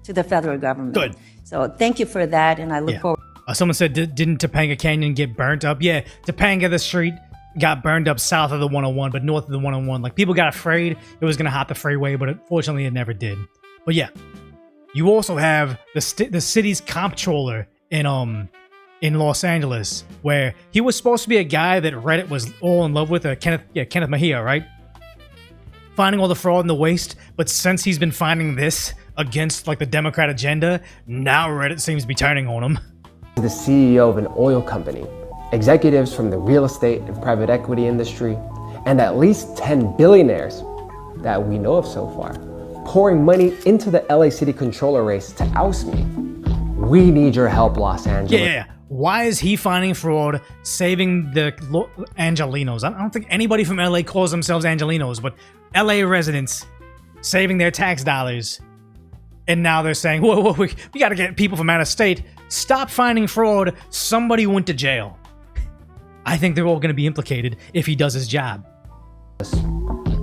to the federal government. Good. So thank you for that, and I look forward. Someone said, didn't Topanga Canyon get burnt up? Yeah, Topanga, the street got burned up south of the 101, but north of the 101. Like, people got afraid it was going to hop the freeway, but unfortunately it never did. But yeah, you also have the city's comptroller in Los Angeles, where he was supposed to be a guy that Reddit was all in love with, Kenneth Mejia, right? Finding all the fraud and the waste, but since he's been finding this against like the Democrat agenda, now Reddit seems to be turning on him. The CEO of an oil company, executives from the real estate and private equity industry, and at least 10 billionaires that we know of so far, pouring money into the LA City Controller race to oust me. We need your help, Los Angeles. Yeah. Why is he finding fraud, saving the Angelinos? I don't think anybody from LA calls themselves Angelinos, but LA residents saving their tax dollars. And now they're saying, whoa, we got to get people from out of state. Stop finding fraud. Somebody went to jail. I think they're all going to be implicated if he does his job.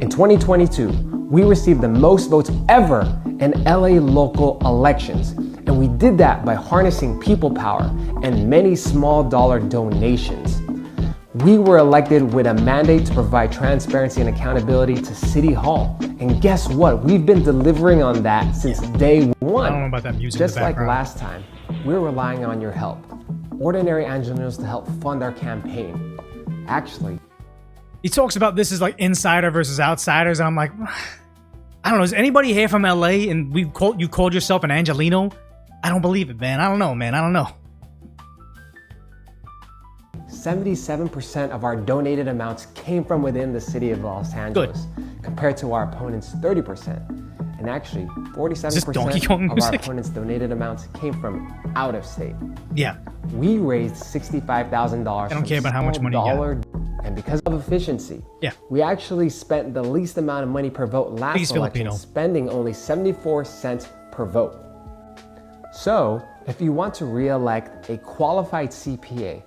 In 2022, we received the most votes ever in LA local elections. And we did that by harnessing people power and many small dollar donations. We were elected with a mandate to provide transparency and accountability to City Hall. And guess what? We've been delivering on that since day one. I don't know about that music. Just like last time, we're relying on your help. Ordinary Angelinos to help fund our campaign. Actually, he talks about this as like insider versus outsiders. And I'm like, I don't know. Is anybody here from LA and you called yourself an Angelino? I don't believe it, man. I don't know, man. I don't know. 77% of our donated amounts came from within the city of Los Angeles, compared to our opponents' 30%. And actually, 47% of our opponents' donated amounts came from out of state. Yeah. We raised $65,000. I don't care about how much money you got. And because of efficiency, yeah, we actually spent the least amount of money per vote last election, spending only 74 cents per vote. So, if you want to re-elect a qualified CPA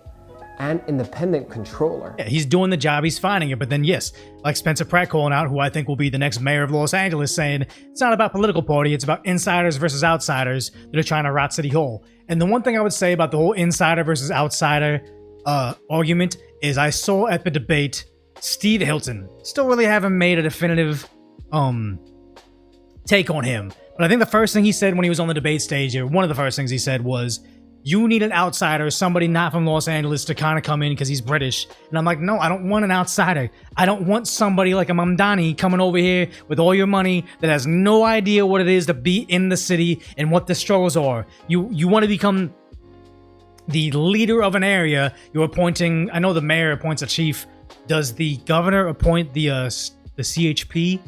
and independent controller. Yeah, he's doing the job, he's finding it, but then yes, like Spencer Pratt calling out, who I think will be the next mayor of Los Angeles, saying it's not about political party, it's about insiders versus outsiders that are trying to rot City Hall. And the one thing I would say about the whole insider versus outsider argument is I saw at the debate, Steve Hilton still really haven't made a definitive take on him. But I think the first thing he said when he was on the debate stage, or one of the first things he said was, you need an outsider, somebody not from Los Angeles to kind of come in because he's British. And I'm like, no, I don't want an outsider. I don't want somebody like a Mamdani coming over here with all your money that has no idea what it is to be in the city and what the struggles are. You want to become the leader of an area. You're appointing, I know the mayor appoints a chief. Does the governor appoint the CHP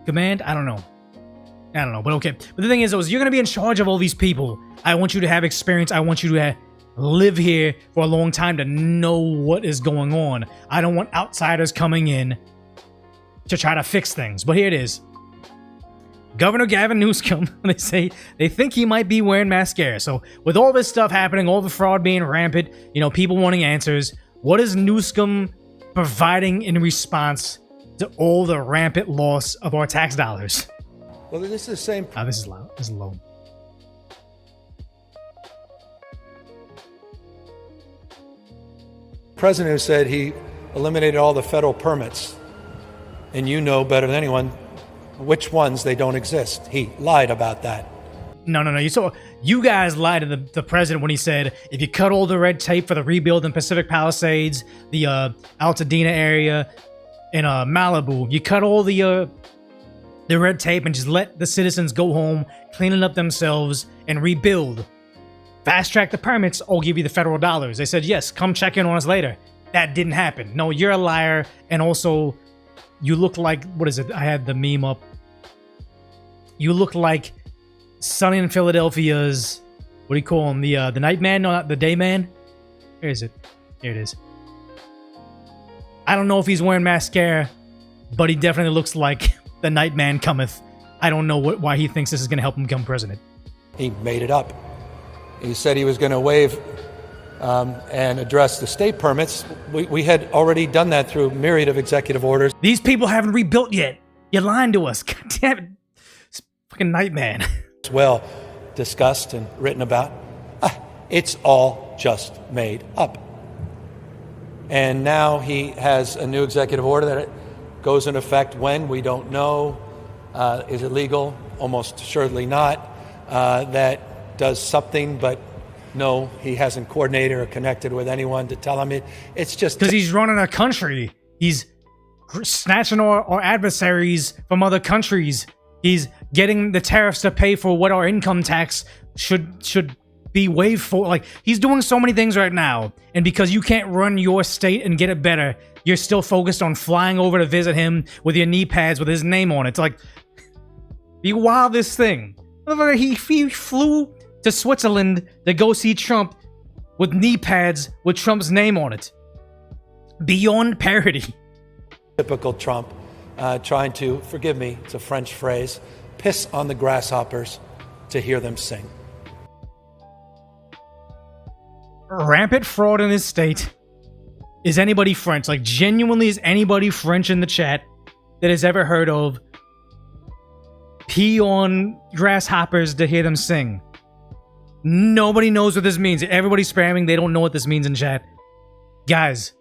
command? I don't know, but okay. But the thing is, you're going to be in charge of all these people. I want you to have experience. I want you to live here for a long time to know what is going on. I don't want outsiders coming in to try to fix things. But here it is. Governor Gavin Newsom, they think he might be wearing mascara. So with all this stuff happening, all the fraud being rampant, people wanting answers, what is Newsom providing in response to all the rampant loss of our tax dollars? Well, this is the same. Oh, this is loud. This is low. President who said he eliminated all the federal permits, and you know better than anyone which ones they don't exist. He lied about that. No. You guys lied to the president when he said if you cut all the red tape for the rebuild in Pacific Palisades, the Altadena area, in Malibu, you cut all the red tape and just let the citizens go home, clean it up themselves, and rebuild. Fast track the permits, I'll give you the federal dollars. They said, yes, come check in on us later. That didn't happen. No, you're a liar, and also, you look like, what is it? I had the meme up. You look like Sunny in Philadelphia's, what do you call him? The night man? No, not the day man? Where is it? Here it is. I don't know if he's wearing mascara, but he definitely looks like the night man cometh. I don't know why he thinks this is going to help him become president. He made it up. He said he was going to waive and address the state permits. We had already done that through a myriad of executive orders. These people haven't rebuilt yet. You're lying to us. God damn it. It's fucking night man. It's well discussed and written about. It's all just made up. And now he has a new executive order that it goes into effect when, we don't know. Is it legal? Almost assuredly not. That does something, but no, he hasn't coordinated or connected with anyone to tell him it. It's just because he's running a country. He's snatching our adversaries from other countries. He's getting the tariffs to pay for what our income tax should be waived for. Like, he's doing so many things right now, and because you can't run your state and get it better, you're still focused on flying over to visit him with your knee pads with his name on it. It's like, the wildest thing. He flew to Switzerland to go see Trump with knee pads with Trump's name on it. Beyond parody. Typical Trump, trying to, forgive me, it's a French phrase, piss on the grasshoppers to hear them sing. Rampant fraud in his state. Is anybody French? Like, genuinely, is anybody French in the chat that has ever heard of pee on grasshoppers to hear them sing? Nobody knows what this means. Everybody's spamming. They don't know what this means in chat. Guys,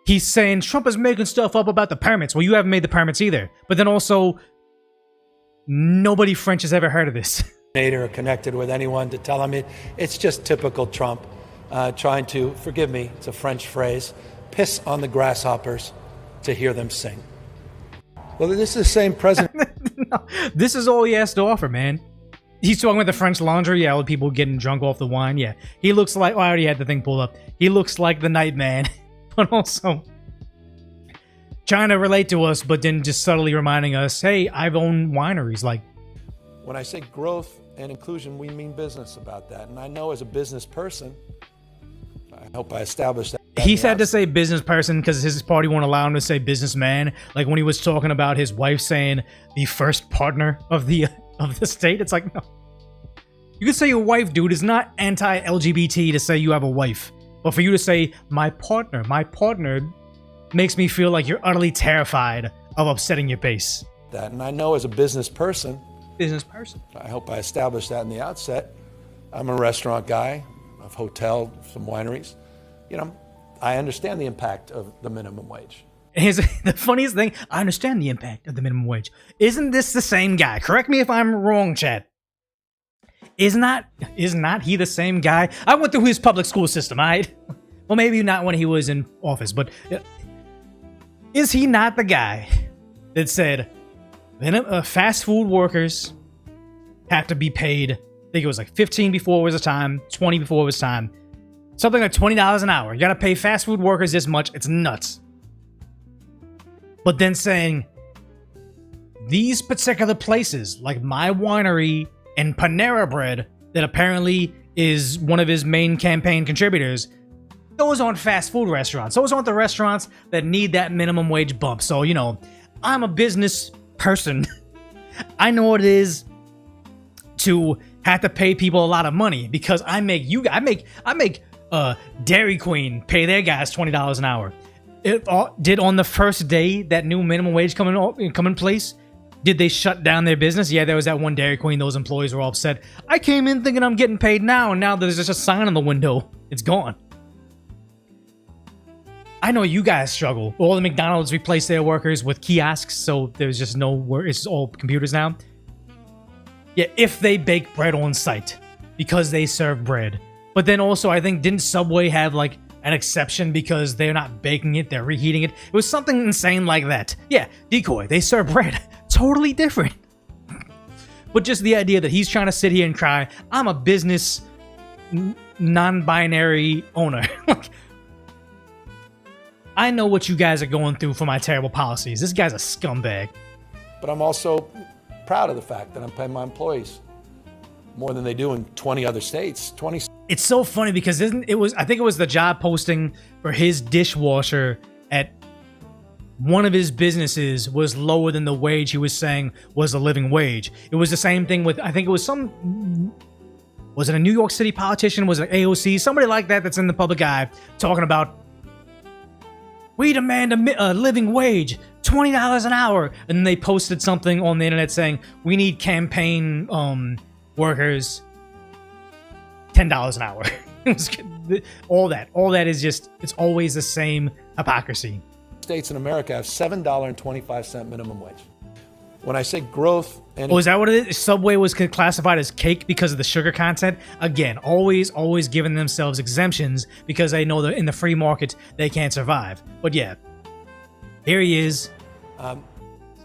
he's saying Trump is making stuff up about the permits. Well, you haven't made the permits either. But then also, nobody French has ever heard of this. Or connected with anyone to tell him it. It's just typical Trump, trying to, forgive me, it's a French phrase, piss on the grasshoppers to hear them sing. Well, this is the same president. No, this is all he has to offer, man. He's talking about the French Laundry, yeah, with people getting drunk off the wine, yeah. He looks like, I already had the thing pulled up. He looks like the night man, but also trying to relate to us, but then just subtly reminding us, hey, I've owned wineries, like. When I say growth and inclusion, we mean business about that. And I know as a business person, I hope I established that. He had to say business person because his party won't allow him to say businessman. Like when he was talking about his wife saying the first partner of the state. It's like, no. You can say your wife, dude. It's not anti-LGBT to say you have a wife. But for you to say my partner makes me feel like you're utterly terrified of upsetting your base. That, and I know as a business person, I hope I established that in the outset. I'm a restaurant guy. I've hoteled some wineries. You know, I understand the impact of the minimum wage. Here's the funniest thing. I understand the impact of the minimum wage. Isn't this the same guy? Correct me if I'm wrong, Chad. Is not he the same guy? I went through his public school system, alright? Well, maybe not when he was in office, but is he not the guy that said fast food workers have to be paid, I think it was like 15 before it was a time, 20 before it was time, something like $20 an hour. You gotta pay fast food workers this much. It's nuts. But then saying these particular places, like my winery and Panera Bread, that apparently is one of his main campaign contributors, those aren't fast food restaurants. Those aren't the restaurants that need that minimum wage bump. So, you know, I'm a business person. I know what it is to have to pay people a lot of money because I make Dairy Queen pay their guys $20 an hour. Did on the first day that new minimum wage come in place, did they shut down their business? Yeah, there was that one Dairy Queen. Those employees were all upset. I came in thinking I'm getting paid now, and now there's just a sign on the window. It's gone. I know you guys struggle. All the McDonald's replaced their workers with kiosks, so there's just no work. It's all computers now. Yeah, if they bake bread on site because they serve bread. But then also, I think, didn't Subway have like an exception because they're not baking it, they're reheating it? It was something insane like that. Yeah, Decoy, they serve bread. Totally different. But just the idea that he's trying to sit here and cry, I'm a business non-binary owner. I know what you guys are going through for my terrible policies. This guy's a scumbag. But I'm also proud of the fact that I'm paying my employees more than they do in 20 other states. It's so funny because I think it was the job posting for his dishwasher at one of his businesses was lower than the wage he was saying was a living wage. It was the same thing with, I think it was was it a New York City politician? Was it AOC? Somebody like that that's in the public eye talking about, we demand a living wage, $20 an hour. And then they posted something on the internet saying, we need campaign workers, $10 an hour. all that is just, it's always the same hypocrisy. States in America have $7.25 minimum wage. When I say growth and... Oh, is that what it is? Subway was classified as cake because of the sugar content? Again, always giving themselves exemptions because they know that in the free market they can't survive. But yeah, here he is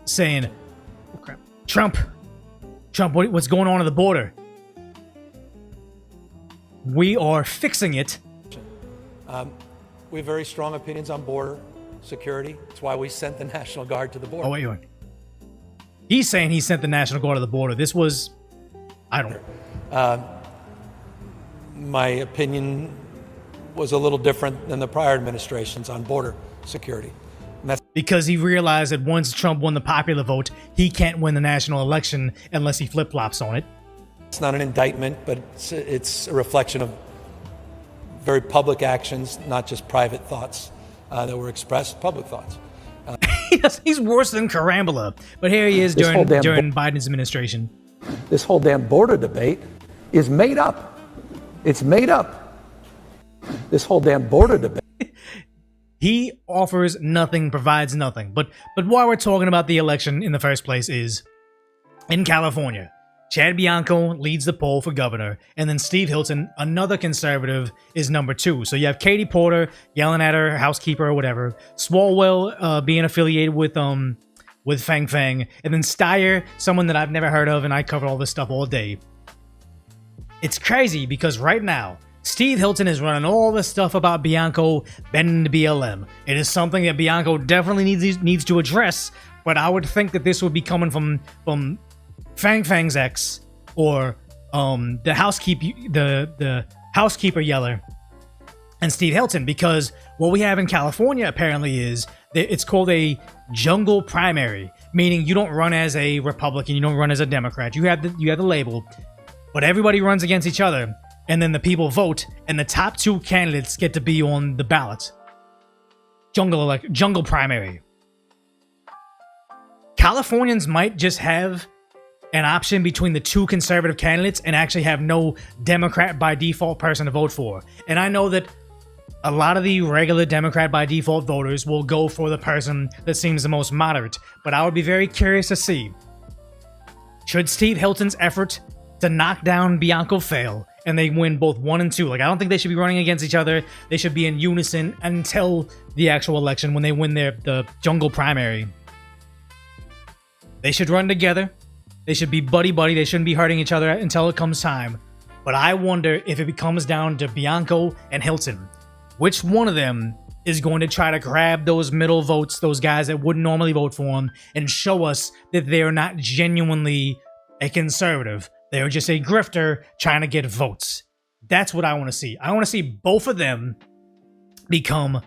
saying, oh, crap. Trump, what's going on at the border? We are fixing it. We have very strong opinions on border security. That's why we sent the National Guard to the border. Oh, wait. He's saying he sent the National Guard to the border. This was, I don't know. My opinion was a little different than the prior administrations on border security. And that's because he realized that once Trump won the popular vote, he can't win the national election unless he flip-flops on it. It's not an indictment, but it's a reflection of very public actions, not just private thoughts that were expressed, public thoughts. He's worse than Carambola. But here he is during Biden's administration. This whole damn border debate is made up. It's made up. This whole damn border debate. He offers nothing, provides nothing. But why we're talking about the election in the first place is in California. Chad Bianco leads the poll for governor, and then Steve Hilton, another conservative, is number 2. So you have Katie Porter yelling at her housekeeper or whatever, Swalwell being affiliated with Fang Fang, and then Steyer, someone that I've never heard of, and I cover all this stuff all day. It's crazy because right now, Steve Hilton is running all this stuff about Bianco bending the BLM. It is something that Bianco definitely needs to address, but I would think that this would be coming from Fang Fang's ex, or the housekeeper yeller, and Steve Hilton, because what we have in California apparently is it's called a jungle primary, meaning you don't run as a Republican, you don't run as a Democrat. You have the label, but everybody runs against each other, and then the people vote, and the top 2 candidates get to be on the ballot. Jungle primary. Californians might just have an option between the 2 conservative candidates and actually have no Democrat by default person to vote for. And I know that a lot of the regular Democrat by default voters will go for the person that seems the most moderate, but I would be very curious to see, should Steve Hilton's effort to knock down Bianco fail and they win both 1 and 2, like, I don't think they should be running against each other. They should be in unison until the actual election when they win the jungle primary. They should run together. They should be buddy-buddy. They shouldn't be hurting each other until it comes time. But I wonder if it comes down to Bianco and Hilton, which one of them is going to try to grab those middle votes, those guys that wouldn't normally vote for him, and show us that they're not genuinely a conservative. They're just a grifter trying to get votes. That's what I want to see. I want to see both of them become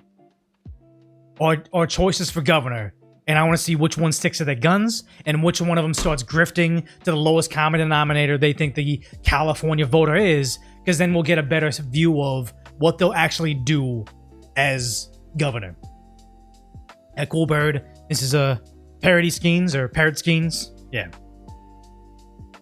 our choices for governor. And I want to see which one sticks to their guns and which one of them starts grifting to the lowest common denominator they think the California voter is, because then we'll get a better view of what they'll actually do as governor. Cool Bird, this is a parody schemes or parrot schemes. Yeah.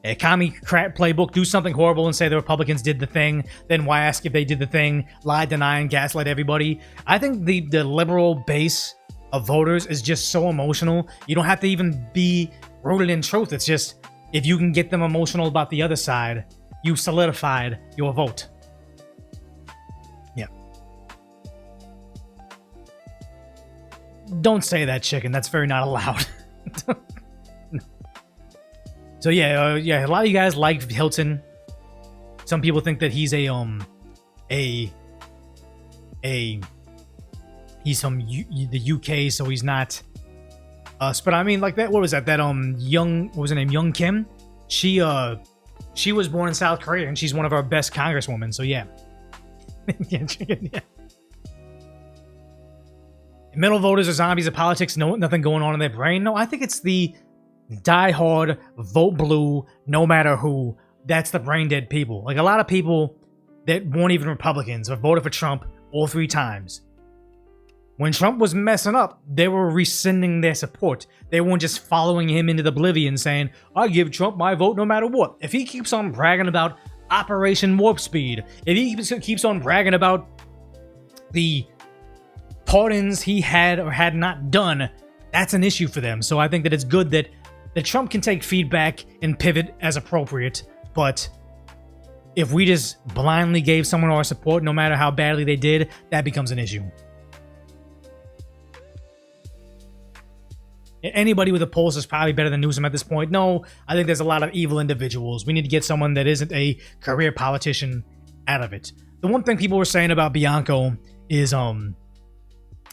A commie crap playbook, do something horrible and say the Republicans did the thing, then why ask if they did the thing, lie, deny, and gaslight everybody. I think the liberal base of voters is just so emotional. You don't have to even be rooted in truth. It's just, if you can get them emotional about the other side, you solidified your vote. Yeah. Don't say that, chicken. That's very not allowed. So yeah, a lot of you guys like Hilton. Some people think that he's he's from the UK, so he's not us. But I mean, like that. What was that? That what was her name? Young Kim. She was born in South Korea, and she's one of our best congresswomen. So yeah. Yeah. Middle voters are zombies of politics. No, nothing going on in their brain. No, I think it's the die-hard, vote blue, no matter who. That's the brain-dead people. Like a lot of people that weren't even Republicans have voted for Trump all 3 times. When Trump was messing up, they were rescinding their support. They weren't just following him into the oblivion saying, I give Trump my vote no matter what. If he keeps on bragging about Operation Warp Speed. If he keeps on bragging about the pardons he had or had not done, that's an issue for them. So I think that it's good that Trump can take feedback and pivot as appropriate, but if we just blindly gave someone our support, no matter how badly they did, that becomes an issue. Anybody with a pulse is probably better than Newsom at this point. No, I think there's a lot of evil individuals. We need to get someone that isn't a career politician out of it. The one thing people were saying about Bianco is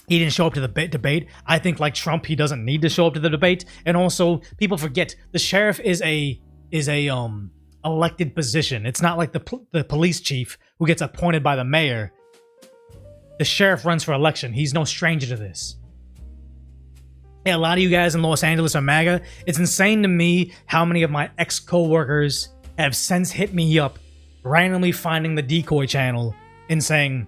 he didn't show up to the debate. I think, like Trump, he doesn't need to show up to the debate. And also, people forget the sheriff is a elected position. It's not like the police chief who gets appointed by the mayor. The sheriff runs for election. He's no stranger to this. Yeah, a lot of you guys in Los Angeles are MAGA. It's insane to me how many of my ex-coworkers have since hit me up, randomly finding the decoy channel and saying,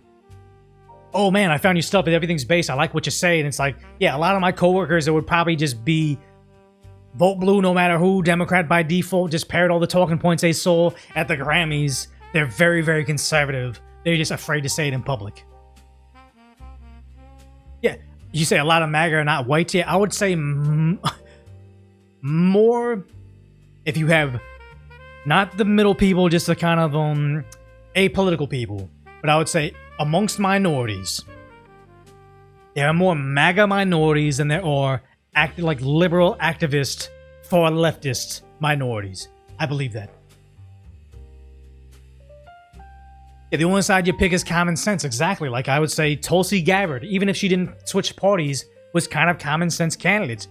"Oh man, I found your stuff, everything's based. I like what you say." And it's like, yeah, a lot of my coworkers that would probably just be vote blue no matter who, Democrat by default, just parrot all the talking points they saw at the Grammys. They're very, very conservative. They're just afraid to say it in public. Yeah, you say a lot of MAGA are not white. Yeah, I would say more if you have not the middle people, just the kind of apolitical people. But I would say amongst minorities, there are more MAGA minorities than there are acting like liberal activist far leftist minorities. I believe that. Yeah, the only side you pick is common sense. Exactly. Like I would say Tulsi Gabbard, even if she didn't switch parties, was kind of common sense candidate.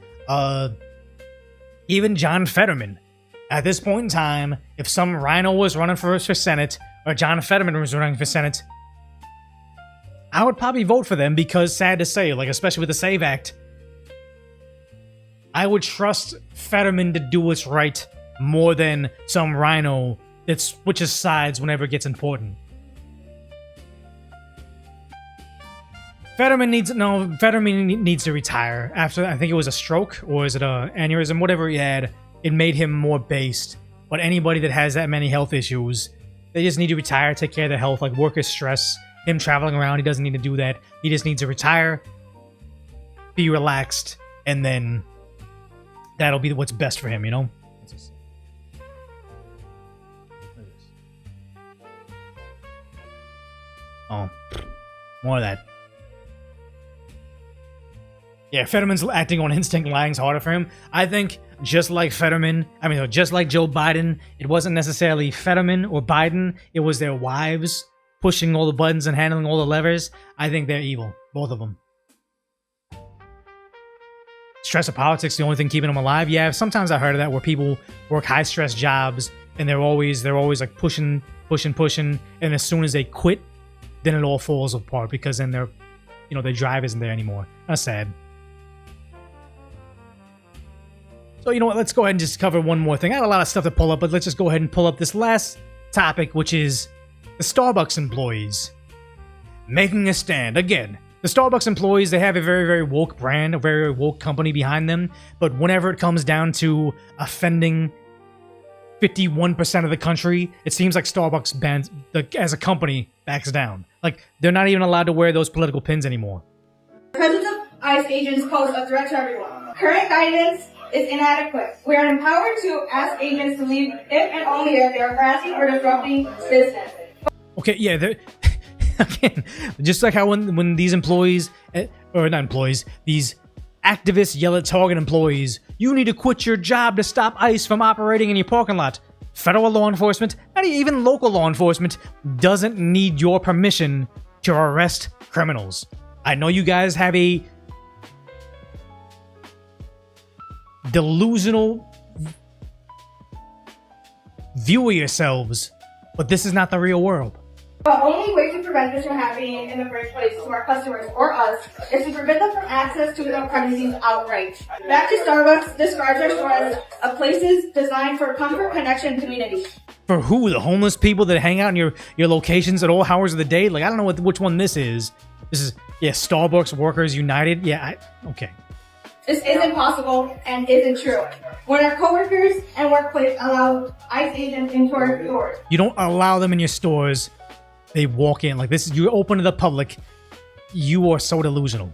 Even John Fetterman. At this point in time, if some rhino was running for Senate or John Fetterman was running for Senate, I would probably vote for them because, sad to say, like especially with the SAVE Act, I would trust Fetterman to do what's right more than some rhino that switches sides whenever it gets important. Fetterman needs to retire after, I think it was a stroke, or is it a aneurysm, whatever he had. It made him more based. But anybody that has that many health issues, they just need to retire, take care of their health, like work is stress. Him traveling around, he doesn't need to do that. He just needs to retire, be relaxed, and then that'll be what's best for him, you know? Oh, more of that. Yeah, Fetterman's acting on instinct, lying's harder for him. I think just like Fetterman, just like Joe Biden, it wasn't necessarily Fetterman or Biden, it was their wives pushing all the buttons and handling all the levers. I think they're evil, both of them. Stress of politics, the only thing keeping them alive. Yeah, sometimes I heard of that where people work high stress jobs and they're always like pushing, and as soon as they quit, then it all falls apart because then their drive isn't there anymore. That's sad. So you know what? Let's go ahead and just cover one more thing. I had a lot of stuff to pull up, but let's just go ahead and pull up this last topic, which is the Starbucks employees making a stand. Again, the Starbucks employees, they have a very, very woke brand, a very, very woke company behind them. But whenever it comes down to offending 51% of the country, it seems like Starbucks as a company backs down. Like, they're not even allowed to wear those political pins anymore. The presence of ICE agents pose a threat to everyone. Current guidance is inadequate. We are empowered to ask agents to leave if and only if they are harassing or disrupting business. Okay, yeah, again, just like how when these employees, or not employees, these activists yell at Target employees, "You need to quit your job to stop ICE from operating in your parking lot." Federal law enforcement, not even local law enforcement, doesn't need your permission to arrest criminals. I know you guys have a delusional view of yourselves, but this is not the real world. The only way to prevent this from happening in the first place to our customers or us is to prevent them from access to the premises outright. Back to Starbucks describes our store as a places designed for comfort, connection, community. For who? The homeless people that hang out in your locations at all hours of the day? Like, I don't know which one this is. This is, yeah, Starbucks Workers United. Yeah, okay. This isn't possible and isn't true. When our coworkers and workplace allow ICE agents into our stores, You don't allow them in your stores. They walk in like this. You open to the public. You are so delusional.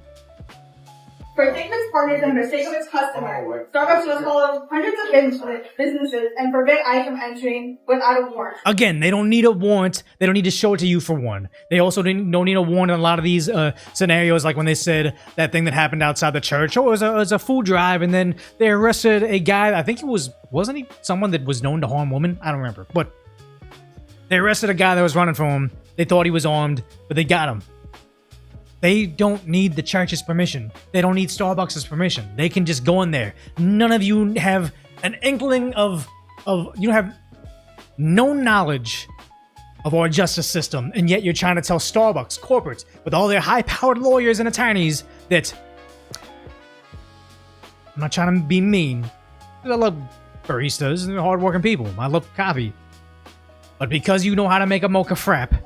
for its partners and the sake of its customers, Starbucks will follow hundreds of businesses and forbid ICE from entering without a warrant. Again, they don't need a warrant. They don't need to show it to you for one. They also don't need a warrant in a lot of these scenarios, like when they said that thing that happened outside the church. Oh, it was a food drive, and then they arrested a guy. I think he wasn't he someone that was known to harm women? I don't remember. But they arrested a guy that was running from him. They thought he was armed, but they got him. They don't need the church's permission. They don't need Starbucks' permission. They can just go in there. None of you have an inkling of you have no knowledge of our justice system, and yet you're trying to tell Starbucks, corporates, with all their high-powered lawyers and attorneys that... I'm not trying to be mean. I love baristas and hard-working people. I love coffee. But because you know how to make a mocha frap,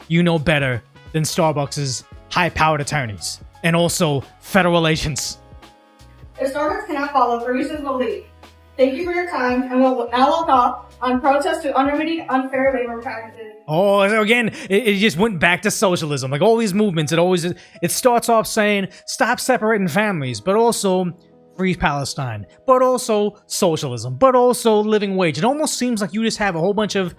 you know better than Starbucks' high-powered attorneys, and also federal agents. If Starbucks cannot follow, baristas will leave. Thank you for your time, and we'll now walk off on protest to unremitting unfair labor practices. Oh, again, it just went back to socialism. Like all these movements, it starts off saying, stop separating families, but also free Palestine, but also socialism, but also living wage. It almost seems like you just have a whole bunch of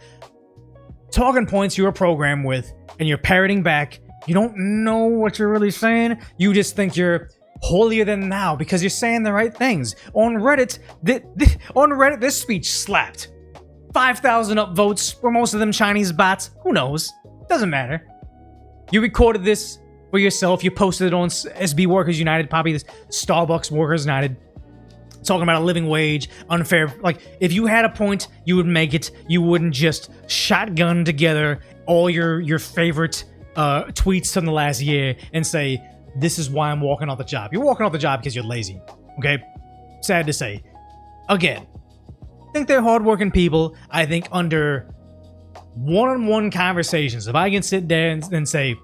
talking points you're programmed with, and you're parroting back. You don't know what you're really saying. You just think you're holier than thou because you're saying the right things. On Reddit, this speech slapped. 5,000 upvotes. Were most of them Chinese bots? Who knows? Doesn't matter. You recorded this for yourself. You posted it on SB Workers United, probably this Starbucks Workers United, talking about a living wage, unfair. Like, if you had a point, you would make it. You wouldn't just shotgun together all your favorite tweets from the last year and say, this is why I'm walking off the job. You're walking off the job because you're lazy. Okay? Sad to say. Again, I think they're hardworking people. I think under one-on-one conversations, if I can sit there and say,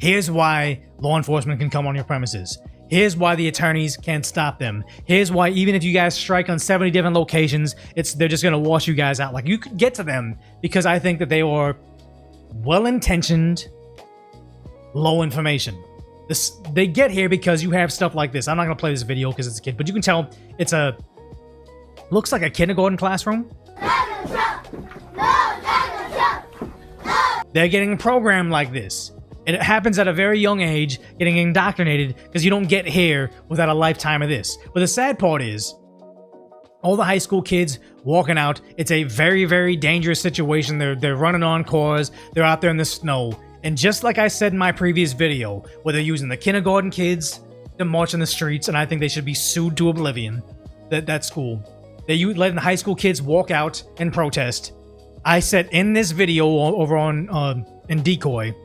here's why law enforcement can come on your premises. Here's why the attorneys can't stop them. Here's why even if you guys strike on 70 different locations, they're just going to wash you guys out. Like, you could get to them because I think that they are well-intentioned, low information. They get here because you have stuff like this. I'm not going to play this video because it's a kid, but you can tell it's looks like a kindergarten classroom. They're getting programmed like this. It happens at a very young age, getting indoctrinated because you don't get here without a lifetime of this. But the sad part is, all the high school kids walking out, it's a very, very dangerous situation. They're running on cars. They're out there in the snow. And just like I said in my previous video, where they're using the kindergarten kids to march in the streets, and I think they should be sued to oblivion, that school. They're letting the high school kids walk out and protest. I said in this video over on in Decoy,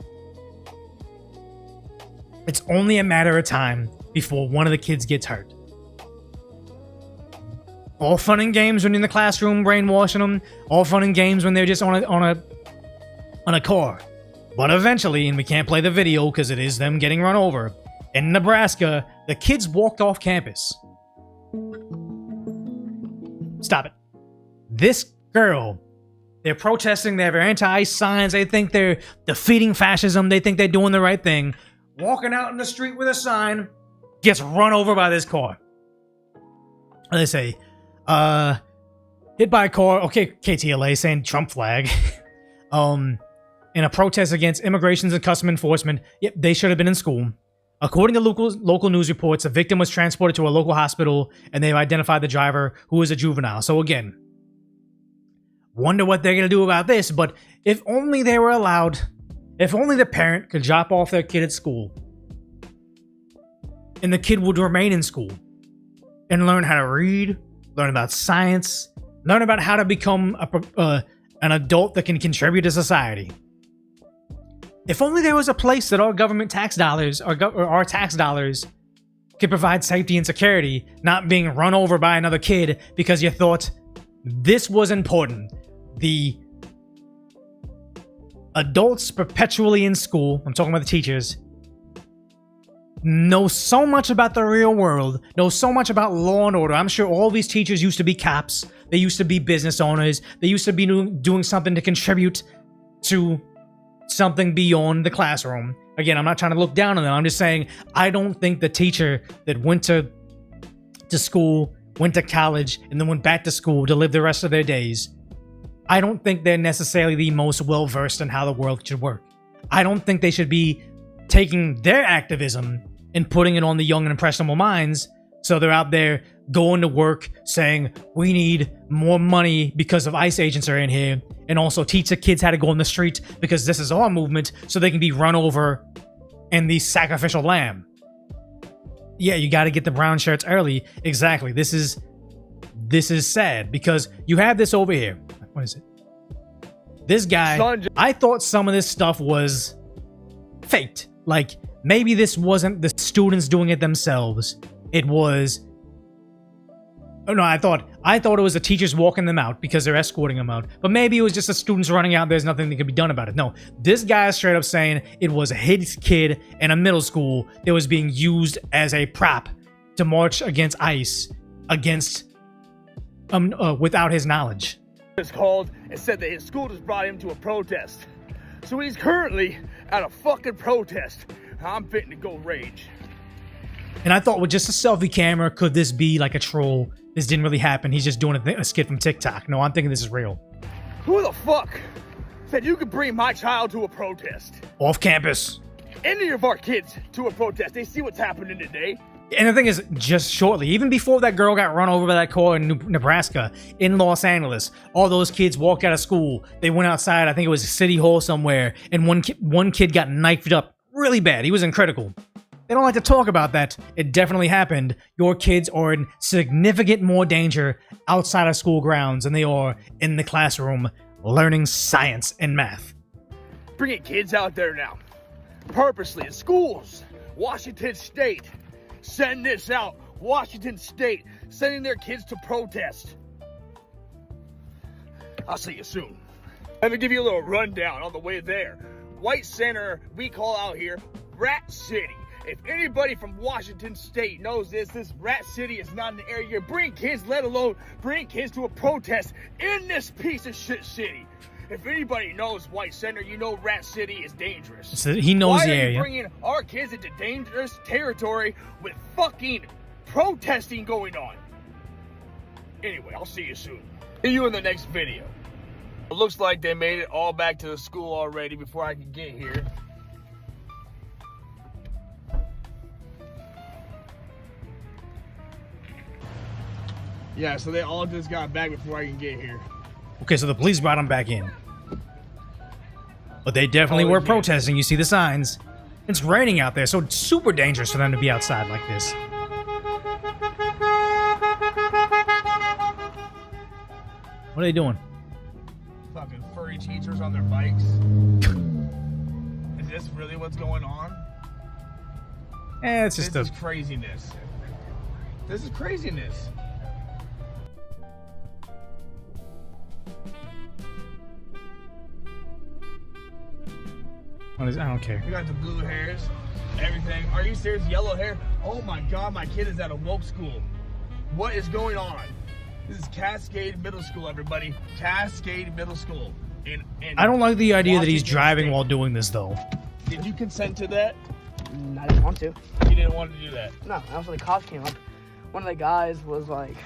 it's only a matter of time before one of the kids gets hurt. All fun and games when you're in the classroom brainwashing them. All fun and games when they're just on a car. But eventually, and we can't play the video because it is them getting run over, in Nebraska, the kids walked off campus. Stop it. This girl, they're protesting, they have their anti-ICE signs, they think they're defeating fascism, they think they're doing the right thing. Walking out in the street with a sign, gets run over by this car. And they say, hit by a car, okay, KTLA saying Trump flag. In a protest against Immigrations and Custom Enforcement. Yep, they should have been in school. According to local news reports, the victim was transported to a local hospital, and they've identified the driver, who is a juvenile. So again, wonder what they're going to do about this, but if only they were allowed, if only the parent could drop off their kid at school, and the kid would remain in school, and learn how to read, learn about science, learn about how to become an adult that can contribute to society. If only there was a place that our government tax dollars, our tax dollars, could provide safety and security, not being run over by another kid because you thought this was important. The adults perpetually in school, I'm talking about the teachers, know so much about the real world, know so much about law and order. I'm sure all these teachers used to be cops. They used to be business owners. They used to be doing something to contribute to something beyond the classroom. Again, I'm not trying to look down on them. I'm just saying I don't think the teacher that went to school, went to college, and then went back to school to live the rest of their days, I don't think they're necessarily the most well-versed in how the world should work. I don't think they should be taking their activism and putting it on the young and impressionable minds, so they're out there going to work saying, we need more money because of ICE agents are in here, and also teach the kids how to go in the street because this is our movement, so they can be run over in the sacrificial lamb. Yeah, you got to get the brown shirts early. Exactly. This is sad because you have this over here. What is it? This guy, I thought some of this stuff was faked. Like, maybe this wasn't the students doing it themselves. It was... Oh no, I thought it was the teachers walking them out because they're escorting them out. But maybe it was just the students running out. There's nothing that could be done about it. No, this guy is straight up saying it was his kid in a middle school that was being used as a prop to march against ICE, without his knowledge. It's called and said that his school just brought him to a protest. So he's currently at a fucking protest. I'm fitting to go rage. And I thought with just a selfie camera, could this be like a troll? This didn't really happen. He's just doing a skit from TikTok. No, I'm thinking this is real. Who the fuck said you could bring my child to a protest? Off campus. Any of our kids to a protest. They see what's happening today. And the thing is, just shortly, even before that girl got run over by that car in Nebraska, in Los Angeles, all those kids walked out of school. They went outside, I think it was City Hall somewhere, and one kid got knifed up really bad. He was in critical. They don't like to talk about that. It definitely happened. Your kids are in significant more danger outside of school grounds than they are in the classroom learning science and math. Bringing kids out there now. Purposely in schools. Washington State. Send this out. Washington State. Sending their kids to protest. I'll see you soon. Let me give you a little rundown on the way there. White Center, we call out here Rat City. If anybody from Washington State knows this Rat City is not an area. Bring kids, let alone bring kids to a protest in this piece of shit city. If anybody knows White Center, you know Rat City is dangerous. So he knows the area. Why are you bringing our kids into dangerous territory with fucking protesting going on? Anyway, I'll see you soon. See you in the next video. It looks like they made it all back to the school already before I could get here. Yeah, so they all just got back before I can get here. Okay, so the police brought them back in. But they definitely were protesting. You see the signs. It's raining out there, so it's super dangerous for them to be outside like this. What are they doing? Fucking furry teachers on their bikes. Is this really what's going on? It's just This is craziness. This is craziness. What is, I don't care. You got the blue hairs, everything. Are you serious? Yellow hair? Oh my god, my kid is at a woke school. What is going on? This is Cascade Middle School, everybody. Cascade Middle School. In I don't like the idea that he's Washington driving State. while doing this, though. Did you consent to that? I didn't want to. You didn't want to do that? No, after the cops came up, one of the guys was like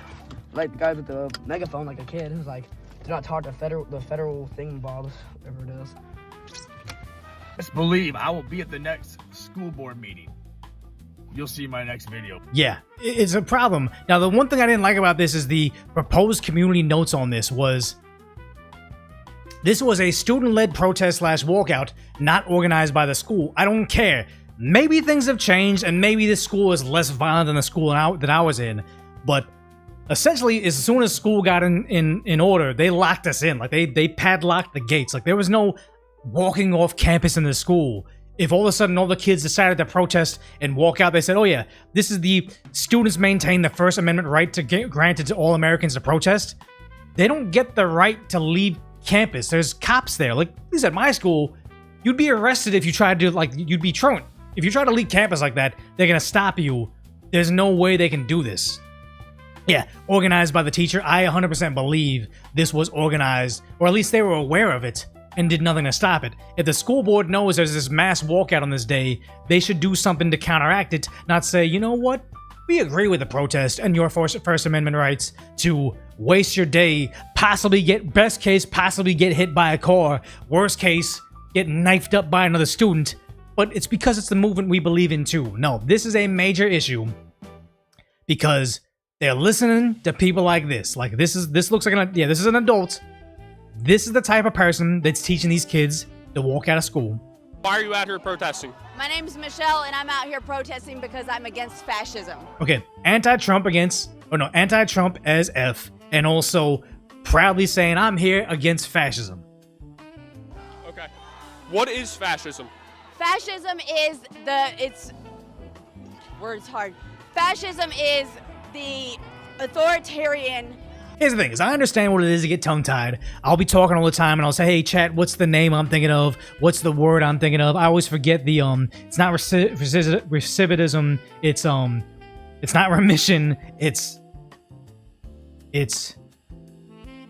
the guy with the megaphone, like a kid, who's like, do not talk to the federal thingamabobs, whatever it is. Best believe I will be at the next school board meeting. You'll see my next video. Yeah, it's a problem. Now, the one thing I didn't like about this is the proposed community notes on this was... This was a student-led protest / walkout, not organized by the school. I don't care. Maybe things have changed, and maybe this school is less violent than the school that I was in. But essentially, as soon as school got in order, they locked us in. Like, they padlocked the gates. Like, there was no walking off campus in the school. If all of a sudden all the kids decided to protest and walk out, they said, oh yeah, this is the students maintain the First Amendment right to get granted to all Americans to protest. They don't get the right to leave campus. There's cops there. Like, at least at my school, you'd be arrested if you tried to, like, you'd be thrown if you try to leak campus like that, they're gonna stop you. There's no way they can do this. Yeah, organized by the teacher. I 100% believe this was organized, or at least they were aware of it and did nothing to stop it. If the school board knows there's this mass walkout on this day, they should do something to counteract it, not say, you know what? We agree with the protest and your First Amendment rights to waste your day, possibly get, best case, possibly get hit by a car, worst case, get knifed up by another student, but it's because it's the movement we believe in too. No, this is a major issue because they're listening to people like this. Like this looks like this is an adult. This is the type of person that's teaching these kids to walk out of school. Why are you out here protesting? My name's Michelle, and I'm out here protesting because I'm against fascism. Okay, anti-Trump as F, and also proudly saying I'm here against fascism. Okay. What is fascism? Fascism is words hard. Fascism is the authoritarian. Here's the thing, is I understand what it is to get tongue-tied. I'll be talking all the time and I'll say, hey chat, what's the name I'm thinking of? What's the word I'm thinking of? I always forget the it's not recidivism, it's not remission, it's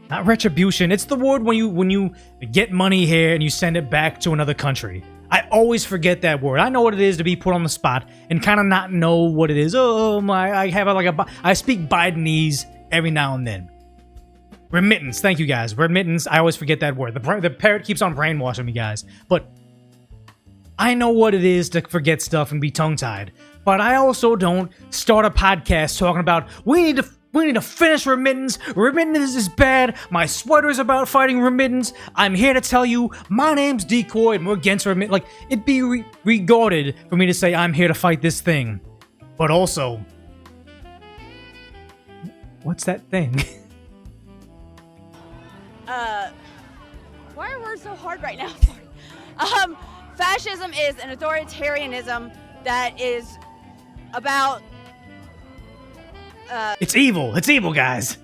not retribution. It's the word when you get money here and you send it back to another country. I always forget that word. I know what it is to be put on the spot and kind of not know what it is. Oh my, I speak Bidenese every now and then. Remittance, thank you guys. Remittance, I always forget that word. The parrot keeps on brainwashing me, guys. But I know what it is to forget stuff and be tongue-tied. But I also don't start a podcast talking about, we need to finish remittance. Remittance is bad. My sweater is about fighting remittance. I'm here to tell you, my name's Decoy and we're against remittance. Like, it'd be regarded for me to say I'm here to fight this thing. But also, what's that thing? Why are words so hard right now? Fascism is an authoritarianism that is about it's evil. It's evil, guys.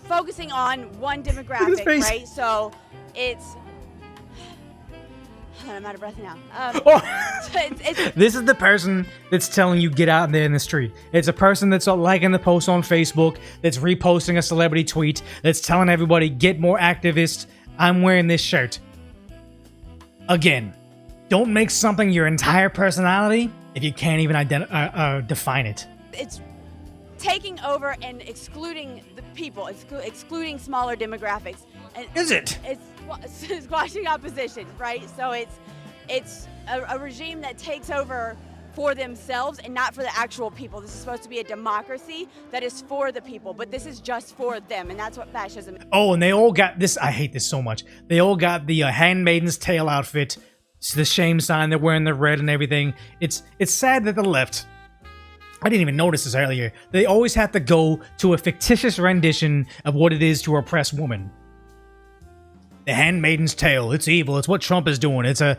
Focusing on one demographic, right? So it's. I'm out of breath now. This is the person that's telling you get out there in the street. It's a person that's liking the post on Facebook, that's reposting a celebrity tweet, that's telling everybody get more activists. I'm wearing this shirt. Again, don't make something your entire personality if you can't even define it. It's taking over and excluding the people, excluding smaller demographics. And is it? It's squashing opposition, right? So it's a regime that takes over for themselves and not for the actual people. This is supposed to be a democracy that is for the people, but this is just for them, and that's what fascism is. Oh, and they all got this. I hate this so much. They all got the Handmaiden's Tale outfit. It's the shame sign. They're wearing the red and everything. It's sad that the left, I didn't even notice this earlier, they always have to go to a fictitious rendition of what it is to oppress women. The Handmaiden's Tale. It's evil. It's what Trump is doing. It's a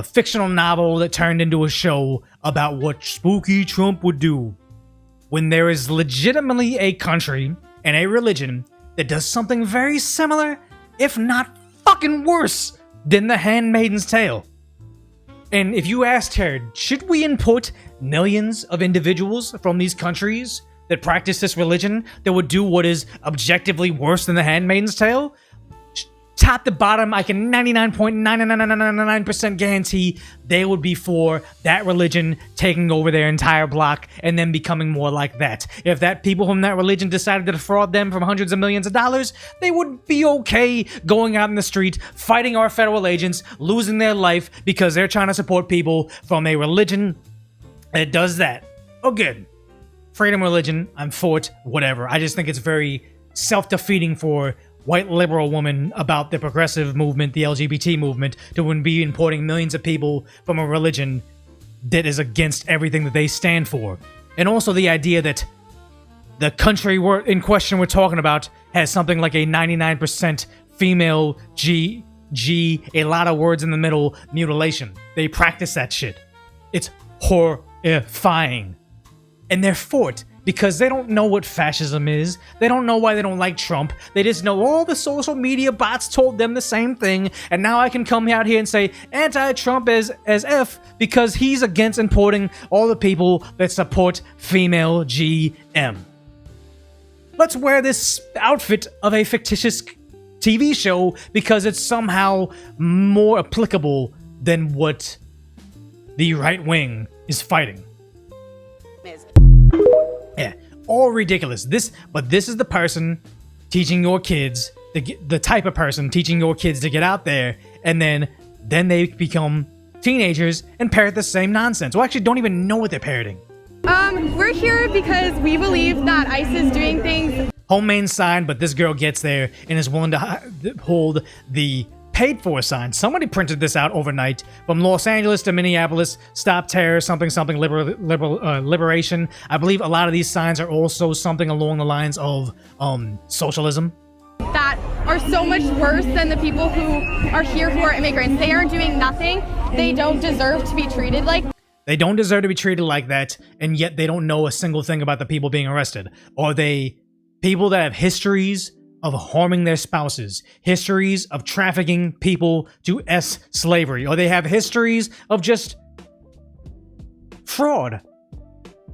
fictional novel that turned into a show about what spooky Trump would do. When there is legitimately a country and a religion that does something very similar, if not fucking worse, than The Handmaiden's Tale. And if you asked her, should we import millions of individuals from these countries that practice this religion that would do what is objectively worse than The Handmaiden's Tale? Top to bottom, I can 99.99999% guarantee they would be for that religion taking over their entire block and then becoming more like that. If that people from that religion decided to defraud them from hundreds of millions of dollars, they would be okay going out in the street, fighting our federal agents, losing their life because they're trying to support people from a religion that does that. Oh, good. Freedom religion, I'm for it, whatever. I just think it's very self-defeating for white liberal woman about the progressive movement, the LGBT movement, to be importing millions of people from a religion that is against everything that they stand for. And also the idea that the country in question we're talking about has something like a 99% female G, a lot of words in the middle, mutilation. They practice that shit. It's horrifying. And they're for it. because they don't know what fascism is. They don't know why they don't like Trump. They just know all the social media bots told them the same thing, and now I can come out here and say anti-Trump as F because he's against importing all the people that support female GM. Let's wear this outfit of a fictitious TV show because it's somehow more applicable than what the right wing is fighting. Yeah, all ridiculous. But this is the person teaching your kids, the type of person teaching your kids to get out there, and then they become teenagers and parrot the same nonsense. Well, actually, don't even know what they're parroting. We're here because we believe that ICE is doing things. Homemade sign, but this girl gets there and is willing to hold the paid for sign. Somebody printed this out overnight from Los Angeles to Minneapolis. Stop terror, something liberation. I believe a lot of these signs are also something along the lines of socialism. That are so much worse than the people who are here who are immigrants. They are doing nothing. They don't deserve to be treated like. They don't deserve to be treated like that, and yet they don't know a single thing about the people being arrested. Are they people that have histories of harming their spouses, histories of trafficking people to slavery, or they have histories of just fraud,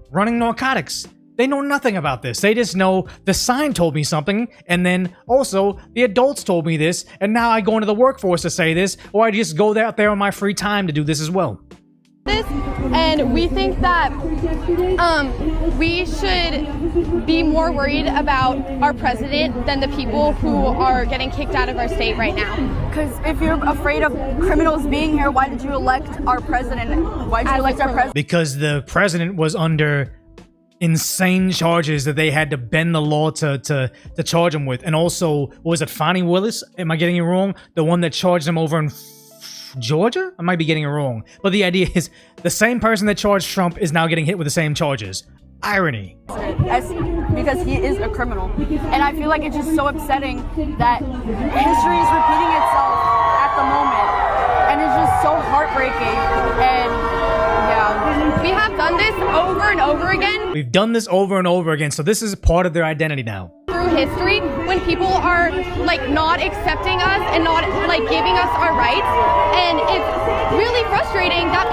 running narcotics? They know nothing about this. They just know the sign told me something, and then also the adults told me this, and now I go into the workforce to say this, or I just go out there on my free time to do this as well. And we think that we should be more worried about our president than the people who are getting kicked out of our state right now. Because if you're afraid of criminals being here, why did you elect our president? Why did you elect our president? Because the president was under insane charges that they had to bend the law to charge him with. And also, what was it, Fonnie Willis? Am I getting it wrong? The one that charged him over in Georgia? I might be getting it wrong. But the idea is the same person that charged Trump is now getting hit with the same charges. Irony. Because he is a criminal. And I feel like it's just so upsetting that history is repeating itself at the moment. And it's just so heartbreaking. And yeah, we have done this over and over again. We've done this over and over again. So this is part of their identity now. Through history, when people are like not accepting us and not like giving us our rights, and it's really frustrating that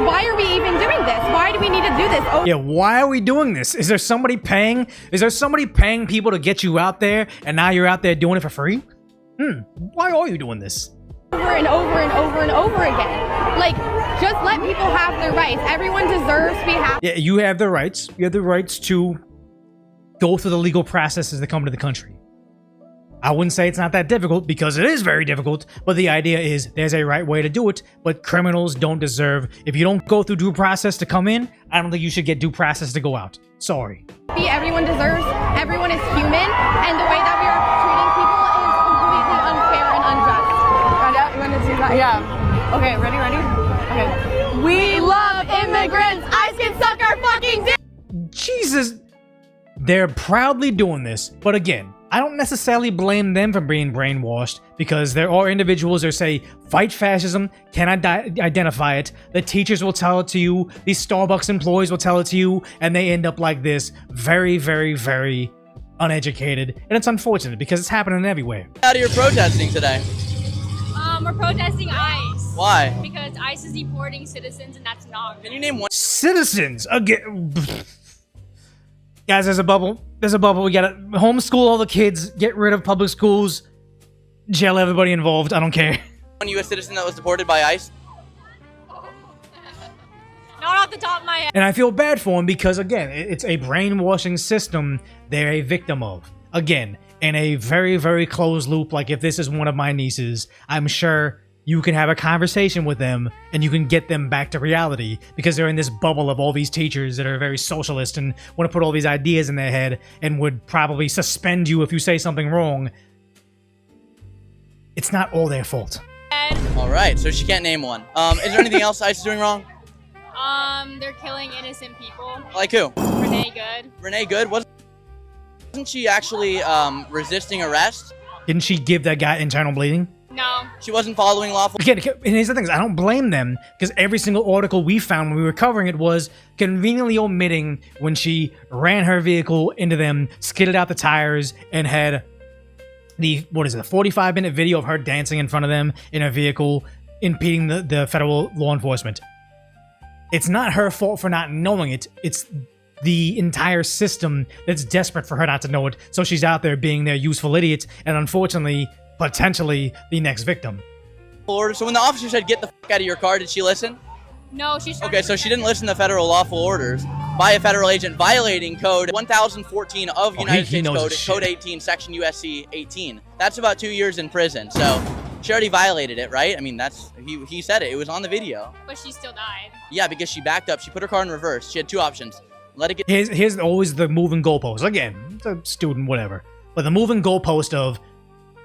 why are we even doing this? Why do we need to do this? Yeah, why are we doing this? Is there somebody paying? Is there somebody paying people to get you out there, and now you're out there doing it for free? Why are you doing this? Over and over and over and over again. Like, just let people have their rights. Everyone deserves to be happy. Yeah, you have the rights. You have the rights to go through the legal processes that come to the country. I wouldn't say it's not that difficult, because it is very difficult, but the idea is there's a right way to do it, but criminals don't deserve, if you don't go through due process to come in, I don't think you should get due process to go out. Sorry. Everyone deserves, everyone is human, and the way that we are treating people is completely unfair and unjust. Yeah. Okay, ready? Okay. We love immigrants! ICE can suck our fucking dick! Jesus. They're proudly doing this, but again, I don't necessarily blame them for being brainwashed, because there are individuals that say, fight fascism, cannot identify it, the teachers will tell it to you, these Starbucks employees will tell it to you, and they end up like this, very, very, very uneducated, and it's unfortunate, because it's happening everywhere. How are you protesting today? We're protesting ICE. Why? Because ICE is deporting citizens, and that's not good. Can you name one? Citizens! Again. Guys, there's a bubble. There's a bubble. We gotta homeschool all the kids, get rid of public schools, jail everybody involved. I don't care. One U.S. citizen that was deported by ICE? Not off the top of my head. And I feel bad for them because, again, it's a brainwashing system they're a victim of. Again, in a very, very closed loop, like if this is one of my nieces, I'm sure you can have a conversation with them and you can get them back to reality, because they're in this bubble of all these teachers that are very socialist and want to put all these ideas in their head and would probably suspend you if you say something wrong. It's not all their fault. All right, so she can't name one. Is there anything else ICE is doing wrong? They're killing innocent people. Like who? Renee Good. Renee Good? Wasn't she actually resisting arrest? Didn't she give that guy internal bleeding? No. She wasn't following lawful. Again, and here's the thing: I don't blame them because every single article we found when we were covering it was conveniently omitting when she ran her vehicle into them, skidded out the tires, and had the 45-minute video of her dancing in front of them in her vehicle, impeding the federal law enforcement. It's not her fault for not knowing it. It's the entire system that's desperate for her not to know it. So she's out there being their useful idiot, and unfortunately, potentially the next victim. Orders. So when the officer said, "Get the fuck out of your car," did she listen? No, she's Okay, so she didn't listen to federal lawful orders by a federal agent violating Code 1014 of United States Code, Code 18, Section USC 18. That's about 2 years in prison. So she already violated it, right? I mean, that's he said it. It was on the video. But she still died. Yeah, because she backed up. She put her car in reverse. She had two options. Let it get. Here's always the moving goalpost. Again, it's a student, whatever. But the moving goalpost of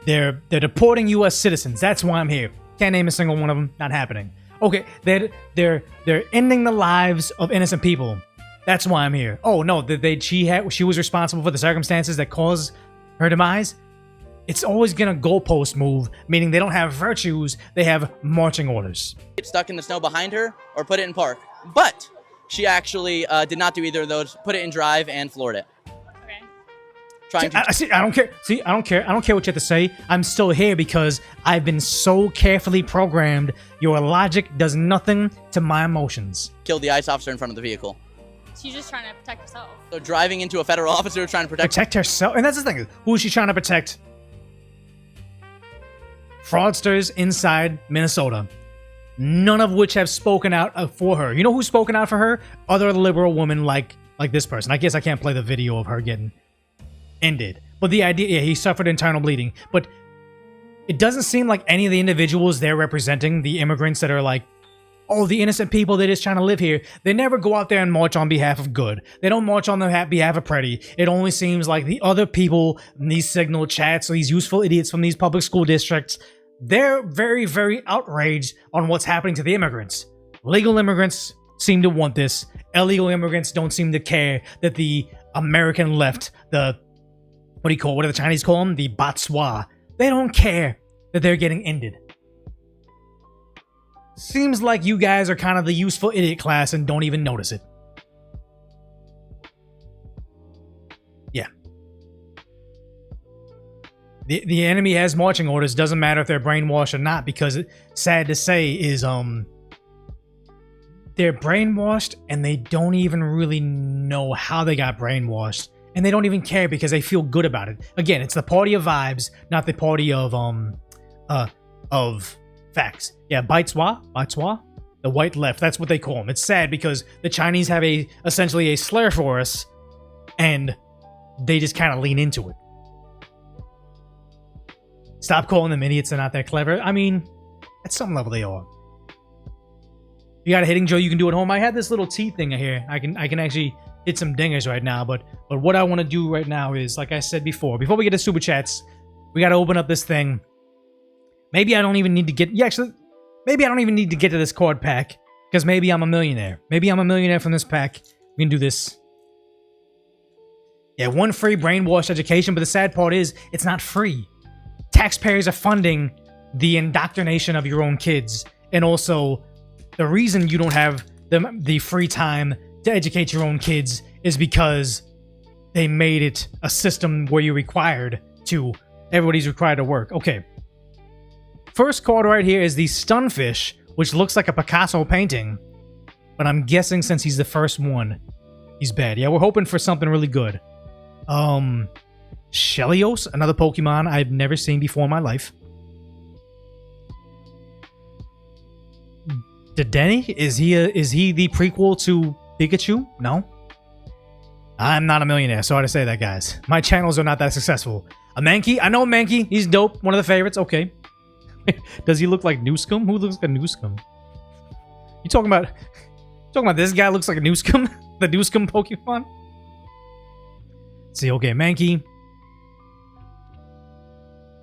they're deporting U.S. citizens. That's why I'm here. Can't name a single one of them. Not happening. Okay, they're ending the lives of innocent people. That's why I'm here. Oh no, she was responsible for the circumstances that caused her demise. It's always gonna goalpost move, meaning they don't have virtues, they have marching orders. Get stuck in the snow behind her or put it in park. But she actually did not do either of those. Put it in drive and floored it. I don't care. See, I don't care. I don't care what you have to say. I'm still here because I've been so carefully programmed. Your logic does nothing to my emotions. Killed the ICE officer in front of the vehicle. She's just trying to protect herself. So driving into a federal officer trying to Protect herself? And that's the thing. Who is she trying to protect? Fraudsters inside Minnesota. None of which have spoken out for her. You know who's spoken out for her? Other liberal women like this person. I guess I can't play the video of her getting ended. But the idea, yeah, he suffered internal bleeding. But it doesn't seem like any of the individuals they're representing, the immigrants that are like, oh, the innocent people, they're just trying to live here. They never go out there and march on behalf of good. They don't march on the behalf of pretty. It only seems like the other people in these signal chats, or these useful idiots from these public school districts, they're very, very outraged on what's happening to the immigrants. Legal immigrants seem to want this. Illegal immigrants don't seem to care that the American left, what do the Chinese call them? The Botswa. They don't care that they're getting ended. Seems like you guys are kind of the useful idiot class and don't even notice it. Yeah. The enemy has marching orders. Doesn't matter if they're brainwashed or not, because sad to say is they're brainwashed and they don't even really know how they got brainwashed. And they don't even care because they feel good about it. Again, it's the party of vibes, not the party of facts. Yeah, Baitswa, the white left. That's what they call them. It's sad because the Chinese have essentially a slur for us, and they just kind of lean into it. Stop calling them idiots. They're not that clever. I mean, at some level they are. You got a hitting Joe you can do at home. I had this little T thing here. I can actually hit some dingers right now, but what I want to do right now is, like I said before we get to super chats, we got to open up this thing. Maybe I don't even need to get maybe I don't even need to get to this card pack, because maybe I'm a millionaire. Maybe I'm a millionaire from this pack. We can do this. Yeah, one free brainwash education, but the sad part is it's not free. Taxpayers are funding the indoctrination of your own kids, and also the reason you don't have the free time to educate your own kids is because they made it a system where everybody's required to work. Okay. First card right here is the Stunfish, which looks like a Picasso painting, but I'm guessing since he's the first one, he's bad. Yeah, we're hoping for something really good. Shelios, another Pokemon I've never seen before in my life. Dedenne, is he the prequel to Pikachu? No. I'm not a millionaire, sorry to say that, guys. My channels are not that successful. A Mankey, I know Mankey. He's dope. One of the favorites. Okay. Does he look like Newscum? Who looks like a Newscum? You talking about this guy looks like a Newscum? The Newscum Pokemon? Let's see, okay, Mankey.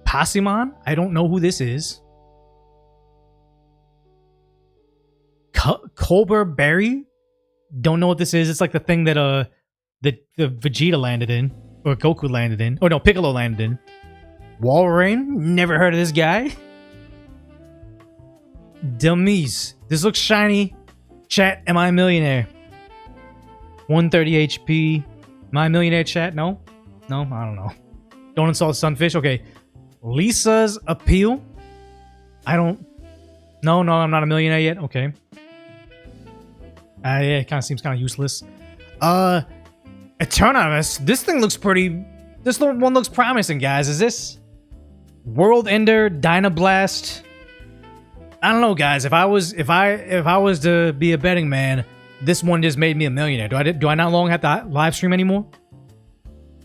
Passimon? I don't know who this is. Colbur Berry? Don't know what this is. It's like the thing that the Vegeta landed in, or Goku landed in. Oh no, Piccolo landed in. Walrein? Never heard of this guy. Dummies. This looks shiny. Chat, am I a millionaire? 130 HP. Am I a millionaire, chat? No? No? I don't know. Don't insult Sunfish. Okay. Lisa's Appeal. I don't... No, I'm not a millionaire yet. Okay. Yeah, it kind of seems kind of useless. Eternatus. This thing looks pretty... This one looks promising, guys. Is this... World Ender, Dynablast? I don't know, guys. If I was to be a betting man, this one just made me a millionaire. Do I not long have to live stream anymore?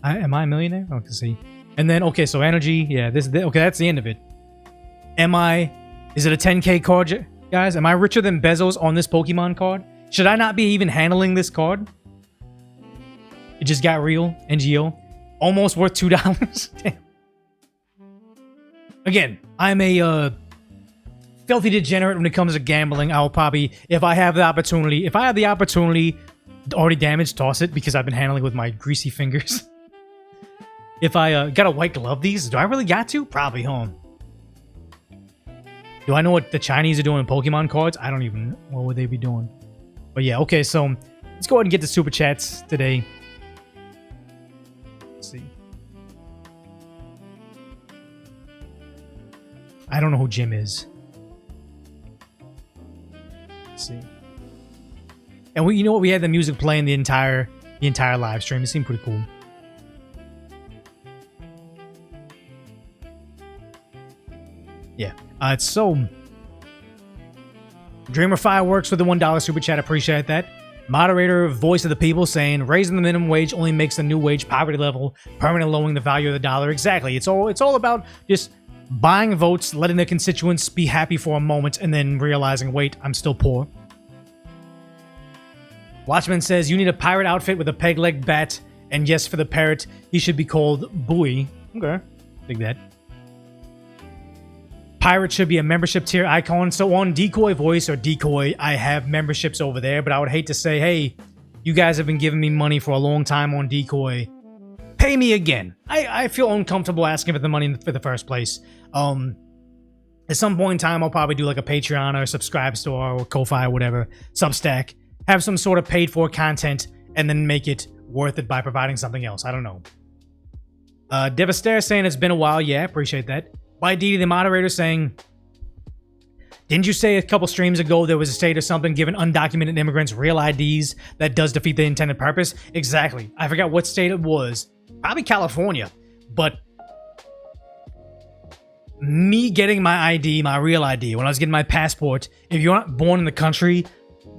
Am I a millionaire? Oh, I can see. And then okay, so energy. Yeah, okay. That's the end of it. Is it a 10K card, guys? Am I richer than Bezos on this Pokemon card? Should I not be even handling this card? It just got real. NGO, almost worth $2. Damn. Again, I'm a filthy degenerate when it comes to gambling. I'll probably, if I have the opportunity, already damaged, toss it because I've been handling with my greasy fingers. If I got a white glove these, do I really got to? Probably, huh? Do I know what the Chinese are doing in Pokemon cards? I don't even know. What would they be doing? But yeah, okay, so let's go ahead and get the super chats today. Let's see. I don't know who Jim is. Let's see. And you know what? We had the music playing the entire live stream. It seemed pretty cool. Yeah. It's so... Dreamer Fireworks with the $1 super chat. Appreciate that. Moderator, voice of the people, saying raising the minimum wage only makes the new wage poverty level, permanently lowering the value of the dollar. Exactly. It's all about just buying votes, letting the constituents be happy for a moment, and then realizing, wait, I'm still poor. Watchman says you need a pirate outfit with a peg-leg bat, and yes, for the parrot, he should be called Bowie. Okay, dig that. Pirate should be a membership tier icon. So on Decoy Voice or Decoy, I have memberships over there, but I would hate to say, hey, you guys have been giving me money for a long time on Decoy. Pay me again. I feel uncomfortable asking for the money for the first place. At some point in time, I'll probably do like a Patreon or a subscribe store or Ko-Fi or whatever, Substack, have some sort of paid for content, and then make it worth it by providing something else. I don't know. Devastator saying it's been a while. Yeah, appreciate that. YD, the moderator, saying, didn't you say a couple streams ago there was a state or something giving undocumented immigrants real IDs that does defeat the intended purpose? Exactly. I forgot what state it was. Probably California. But me getting my ID, my real ID, when I was getting my passport, if you're not born in the country,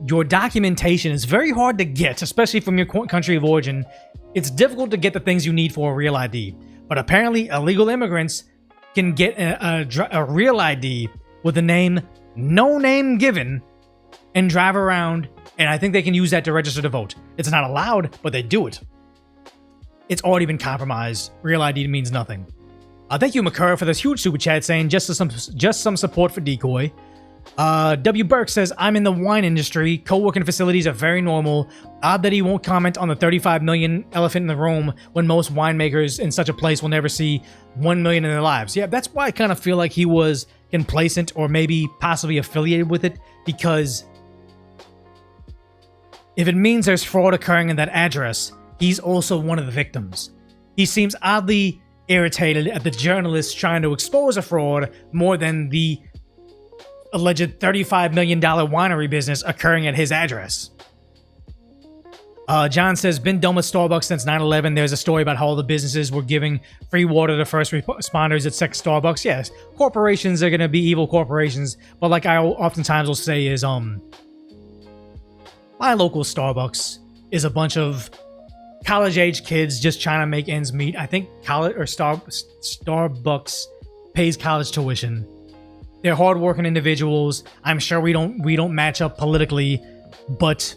your documentation is very hard to get, especially from your country of origin. It's difficult to get the things you need for a real ID. But apparently, illegal immigrants can get a real ID with a name, no name given, and drive around, and I think they can use that to register to vote. It's not allowed, but they do it. It's already been compromised. Real ID means nothing. Thank you, Makura, for this huge super chat saying just some support for Decoy. W. Burke says, I'm in the wine industry. Co-working facilities are very normal. Odd that he won't comment on the 35 million elephant in the room when most winemakers in such a place will never see 1 million in their lives. Yeah, that's why I kind of feel like he was complacent or maybe possibly affiliated with it, because if it means there's fraud occurring in that address, he's also one of the victims. He seems oddly irritated at the journalists trying to expose a fraud more than the alleged $35 million winery business occurring at his address. John says, been done with Starbucks since 9/11. There's a story about how all the businesses were giving free water to first responders at sex Starbucks. Yes, corporations are going to be evil corporations, but like I oftentimes will say is, my local Starbucks is a bunch of college-age kids just trying to make ends meet. I think Starbucks pays college tuition. They're hardworking individuals. I'm sure we don't match up politically, but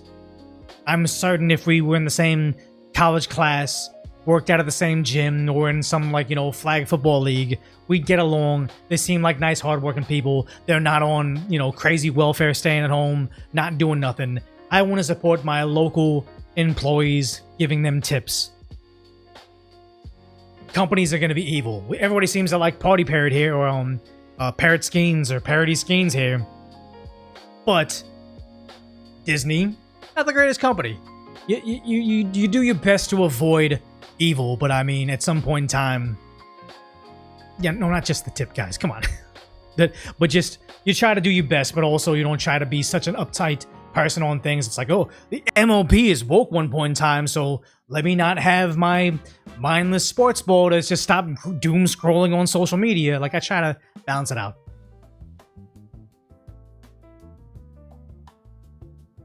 I'm certain if we were in the same college class, worked out at the same gym, or in some flag football league, we'd get along. They seem like nice, hardworking people. They're not on crazy welfare, staying at home, not doing nothing. I want to support my local employees, giving them tips. Companies are going to be evil. Everybody seems to like Party Parrot here, or Parrot Skeens or Parody Skeens here. But Disney, not the greatest company. You do your best to avoid evil, but I mean, at some point in time, yeah, no, not just the tip, guys. Come on, but just you try to do your best, but also you don't try to be such an uptight person on things. It's like, oh, the MLB is woke one point in time, so let me not have my mindless sports ball to just stop doom scrolling on social media. Like, I try to balance it out.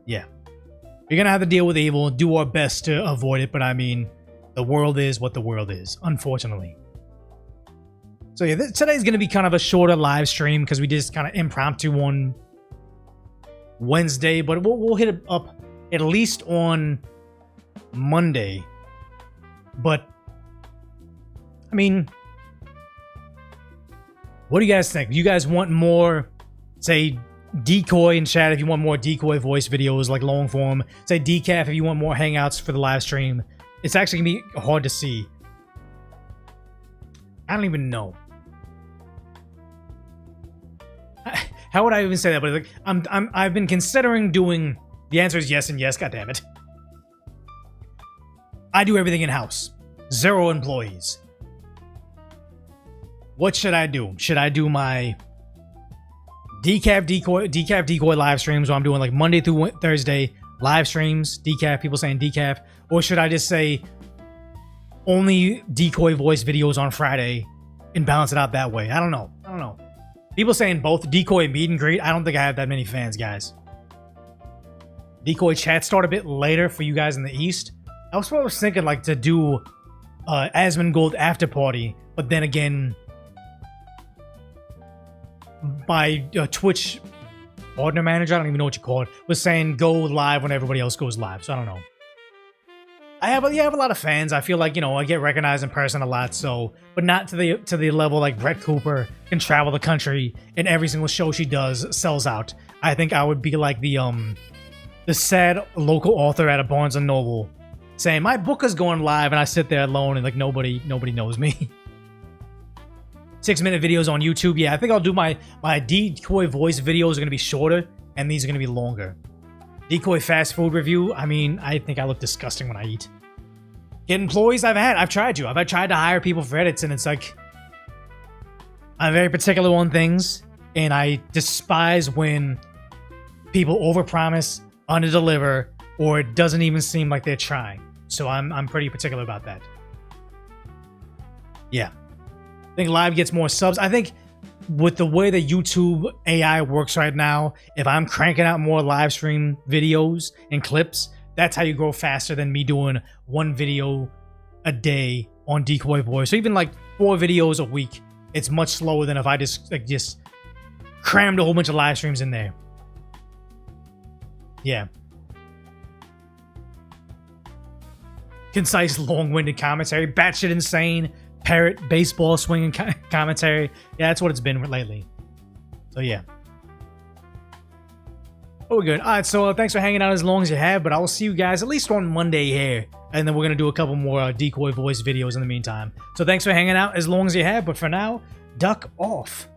Yeah. You're gonna have to deal with evil, do our best to avoid it, but I mean, the world is what the world is, unfortunately. So yeah, today's gonna be kind of a shorter live stream because we just kind of impromptu on Wednesday, but we'll hit it up at least on Monday. But I mean, what do you guys think? You guys want more, say, decoy in chat if you want more decoy voice videos, like long form? Say decaf if you want more hangouts for the live stream. It's actually gonna be hard to see. I don't even know. How would I even say that? But like, I've been considering doing. The answer is yes and yes. God damn it. I do everything in house. 0 employees. What should I do? Should I do my decaf decoy live streams where I'm doing like Monday through Thursday live streams, decaf, people saying decaf, or should I just say only decoy voice videos on Friday and balance it out that way? I don't know. People saying both decoy and meet and greet. I don't think I have that many fans, guys. Decoy chat start a bit later for you guys in the East. I was thinking like to do Asmongold after party, but then again, my Twitch partner manager, I don't even know what you call it, was saying go live when everybody else goes live. So I don't know. I have a lot of fans. I feel like, you know, I get recognized in person a lot, so, but not to the level like Brett Cooper can travel the country and every single show she does sells out. I think I would be like the sad local author at a Barnes & Noble saying my book is going live and I sit there alone and like nobody knows me. 6-minute videos on YouTube. Yeah, I think I'll do my decoy voice videos are going to be shorter and these are going to be longer. Decoy fast food review. I mean, I think I look disgusting when I eat. Get employees. I've tried to. I've tried to hire people for edits and it's like, I'm very particular on things and I despise when people overpromise, underdeliver, or it doesn't even seem like they're trying. So I'm pretty particular about that. Yeah. I think live gets more subs. I think with the way the YouTube AI works right now, if I'm cranking out more live stream videos and clips, that's how you grow faster than me doing 1 video a day on decoy voice. So even like 4 videos a week, it's much slower than if I just crammed a whole bunch of live streams in there. Yeah. Concise, long-winded commentary, batshit insane, parrot, baseball swinging commentary. Yeah, that's what it's been lately. So yeah. Oh, we're good. Alright, so thanks for hanging out as long as you have, but I will see you guys at least on Monday here. And then we're going to do a couple more decoy voice videos in the meantime. So thanks for hanging out as long as you have, but for now, duck off.